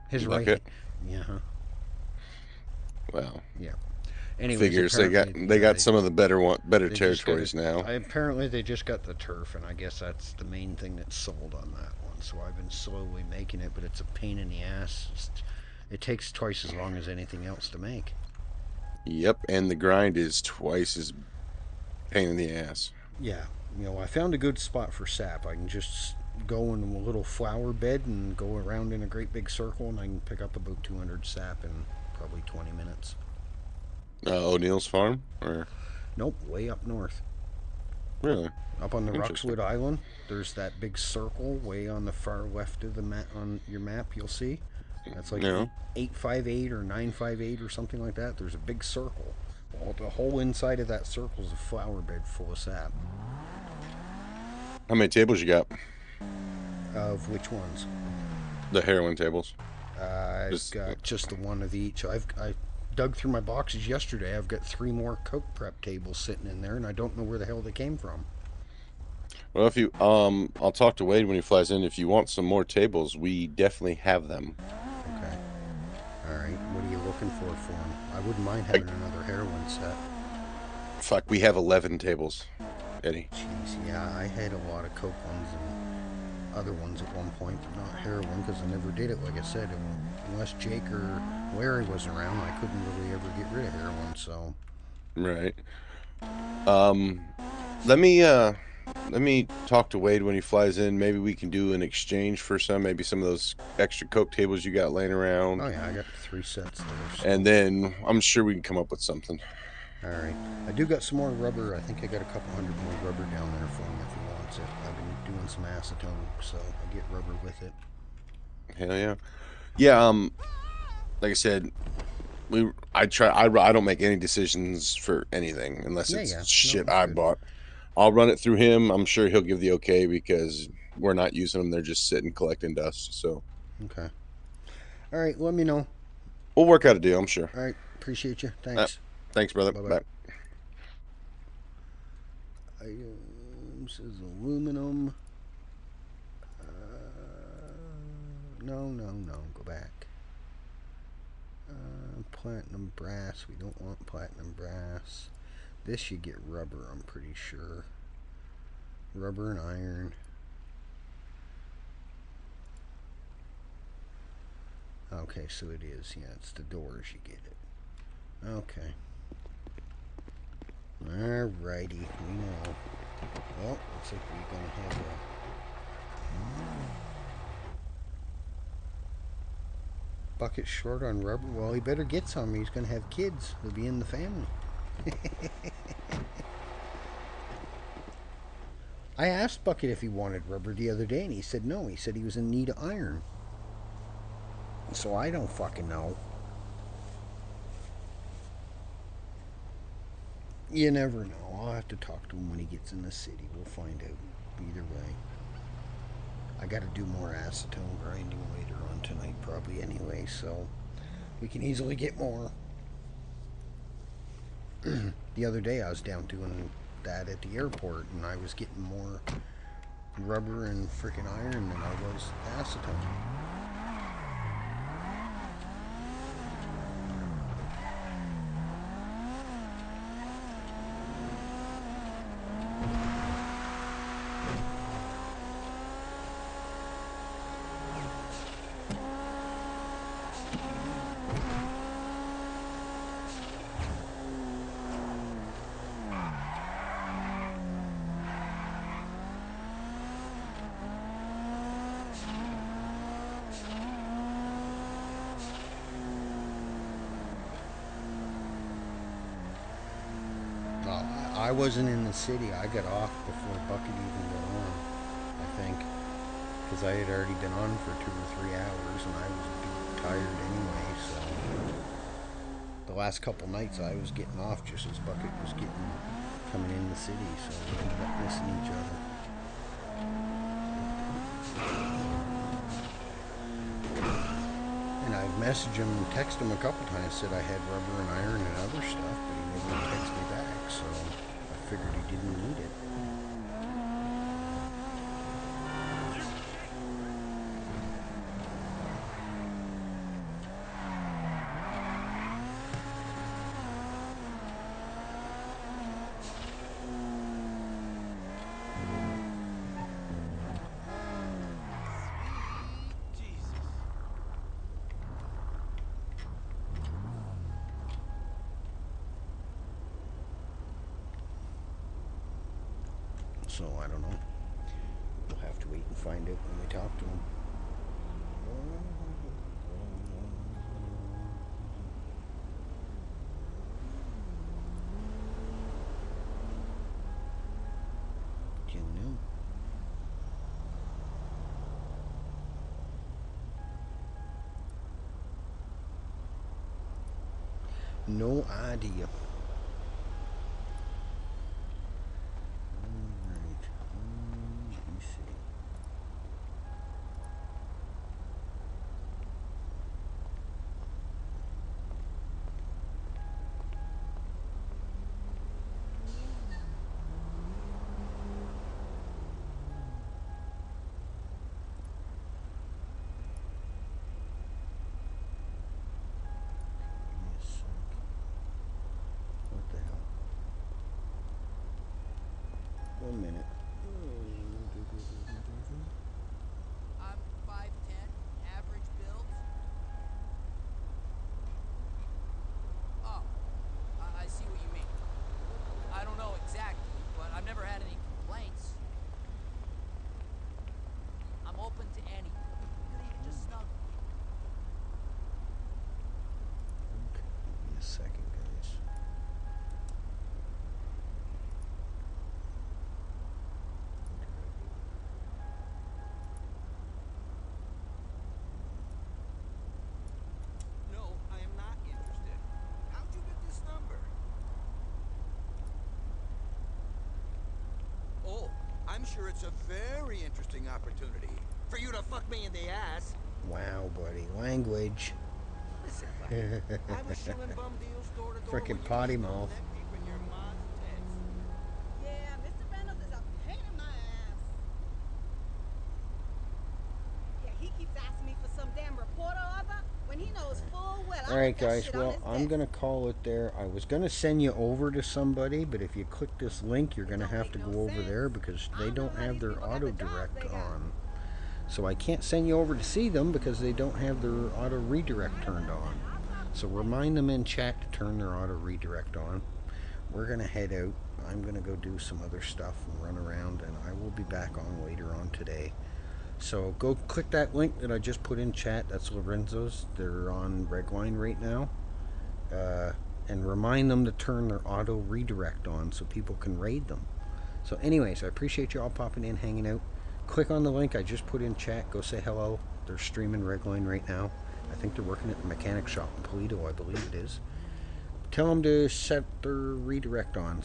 [SPEAKER 1] His
[SPEAKER 5] Bucket.
[SPEAKER 1] right. Yeah.
[SPEAKER 5] Well.
[SPEAKER 1] Yeah. Anyways,
[SPEAKER 5] figures they got some of the better territories now.
[SPEAKER 1] Apparently they just got the turf, and I guess that's the main thing that's sold on that one. So I've been slowly making it, but it's a pain in the ass. It takes twice as long as anything else to make.
[SPEAKER 5] Yep, and the grind is twice as pain in the ass.
[SPEAKER 1] Yeah, You know, I found a good spot for sap. I can just go in a little flower bed and go around in a great big circle, and I can pick up about 200 sap in probably 20 minutes.
[SPEAKER 5] O'Neill's farm, or
[SPEAKER 1] Nope, way up north.
[SPEAKER 5] really?
[SPEAKER 1] Up on the
[SPEAKER 5] Interesting.
[SPEAKER 1] Roxwood Island, there's that big circle way on the far left of the map. On your map, you'll see. That's like
[SPEAKER 5] Yeah.
[SPEAKER 1] 858 or 958 or something like that. There's a big circle. Well, the whole inside of that circle is a flower bed full of sap.
[SPEAKER 5] How many tables you got?
[SPEAKER 1] Of which ones?
[SPEAKER 5] The heroin tables.
[SPEAKER 1] I've got just the one of each. I dug through my boxes yesterday. I've got 3 more coke prep tables sitting in there, and I don't know where the hell they came from.
[SPEAKER 5] Well, if you I'll talk to Wade when he flies in. If you want some more tables, we definitely have them.
[SPEAKER 1] Okay. All right. What are you looking for them? I wouldn't mind having another heroin set.
[SPEAKER 5] Fuck, we have 11 tables, Eddie.
[SPEAKER 1] Jeez, yeah, I had a lot of coke ones and other ones at one point, but not heroin because I never did it. Like I said, unless Jake or Larry was around, I couldn't really ever get rid of heroin. So.
[SPEAKER 5] Right. Let me talk to Wade when he flies in. Maybe we can do an exchange for maybe some of those extra coke tables you got laying around.
[SPEAKER 1] Oh yeah, I got 3 sets there. So.
[SPEAKER 5] And then I'm sure we can come up with something.
[SPEAKER 1] All right. I do got some more rubber. I think I got a couple hundred more rubber down there for him if he wants it. I've been doing some acetone, so I get rubber with it.
[SPEAKER 5] Hell yeah. Yeah, like I said, I don't make any decisions for anything unless it's shit I bought. I'll run it through him. I'm sure he'll give the okay because we're not using them. They're just sitting collecting dust. So.
[SPEAKER 1] Okay. All right. Let me know.
[SPEAKER 5] We'll work out a deal, I'm sure.
[SPEAKER 1] All right. Appreciate you. Thanks.
[SPEAKER 5] Thanks, brother.
[SPEAKER 1] Bye-bye.
[SPEAKER 5] Bye.
[SPEAKER 1] Items is aluminum. No. Go back. Platinum brass. We don't want platinum brass. This you get rubber, I'm pretty sure. Rubber and iron. Okay, so it is. Yeah, it's the doors you get it. Okay. Alrighty, we know. Well, looks like we're gonna have a bucket short on rubber. Well, he better get some. He's gonna have kids. They'll be in the family. I asked Bucket if he wanted rubber the other day, and he said no. He said he was in need of iron. So I don't fucking know. You never know. I'll have to talk to him when he gets in the city. We'll find out. Either way. I gotta do more acetone grinding later on tonight probably anyway, so we can easily get more. The other day I was down doing that at the airport, and I was getting more rubber and freaking iron than I was acetone. I wasn't in the city. I got off before Bucket even got on, I think. Because I had already been on for 2 or 3 hours, and I was a bit tired anyway, so... The last couple nights I was getting off just as Bucket was coming in the city, so we ended up missing each other. And I messaged him and texted him a couple times, said I had rubber and iron and other stuff, but he never texted me back, so I figured he didn't need it. so I don't know. We'll have to wait and find out when we talk to him. You know. No idea. Alright. Let me see. What the hell? 1 minute.
[SPEAKER 4] I'm 5'10", average build. Oh, I see what you mean. I don't know exactly, but I've never had any complaints. I'm open to anything. Really, just snuggle.
[SPEAKER 1] Okay, give me a second, guys.
[SPEAKER 6] No, I am not interested. How'd you get this number? Oh, I'm sure it's a very interesting opportunity for you to fuck me in the ass.
[SPEAKER 1] Wow, buddy. Language.
[SPEAKER 6] Listen, buddy, I was selling bum deals door to door.
[SPEAKER 1] Frickin'
[SPEAKER 6] when you
[SPEAKER 1] potty
[SPEAKER 6] was
[SPEAKER 1] mouth.
[SPEAKER 6] that deep in your mom's tits.
[SPEAKER 7] Yeah, Mr. Reynolds is a pain in my ass. Yeah, he keeps asking me for some damn report or other when he knows full well I
[SPEAKER 1] Alright,
[SPEAKER 7] put that
[SPEAKER 1] guys.
[SPEAKER 7] shit on
[SPEAKER 1] Well,
[SPEAKER 7] his
[SPEAKER 1] I'm
[SPEAKER 7] desk.
[SPEAKER 1] going to call it there. I was going to send you over to somebody, but if you click this link, you're going to
[SPEAKER 7] Don't
[SPEAKER 1] have to
[SPEAKER 7] make no
[SPEAKER 1] go over
[SPEAKER 7] sense.
[SPEAKER 1] there because
[SPEAKER 7] I
[SPEAKER 1] they
[SPEAKER 7] don't know
[SPEAKER 1] don't
[SPEAKER 7] how
[SPEAKER 1] have
[SPEAKER 7] these
[SPEAKER 1] their
[SPEAKER 7] people got
[SPEAKER 1] auto
[SPEAKER 7] the jobs
[SPEAKER 1] direct
[SPEAKER 7] they got.
[SPEAKER 1] on. So I can't send you over to see them because they don't have their auto redirect turned on. So remind them in chat to turn their auto redirect on. We're going to head out. I'm going to go do some other stuff and run around, and I will be back on later on today. So go click that link that I just put in chat. That's Lorenzo's. They're on Redline right now. And remind them to turn their auto redirect on so people can raid them. So anyways, I appreciate you all popping in, hanging out. Click on the link I just put in chat. Go say hello. They're streaming Redline right now. I think they're working at the mechanic shop in Toledo, I believe it is. Tell them to set their redirect on.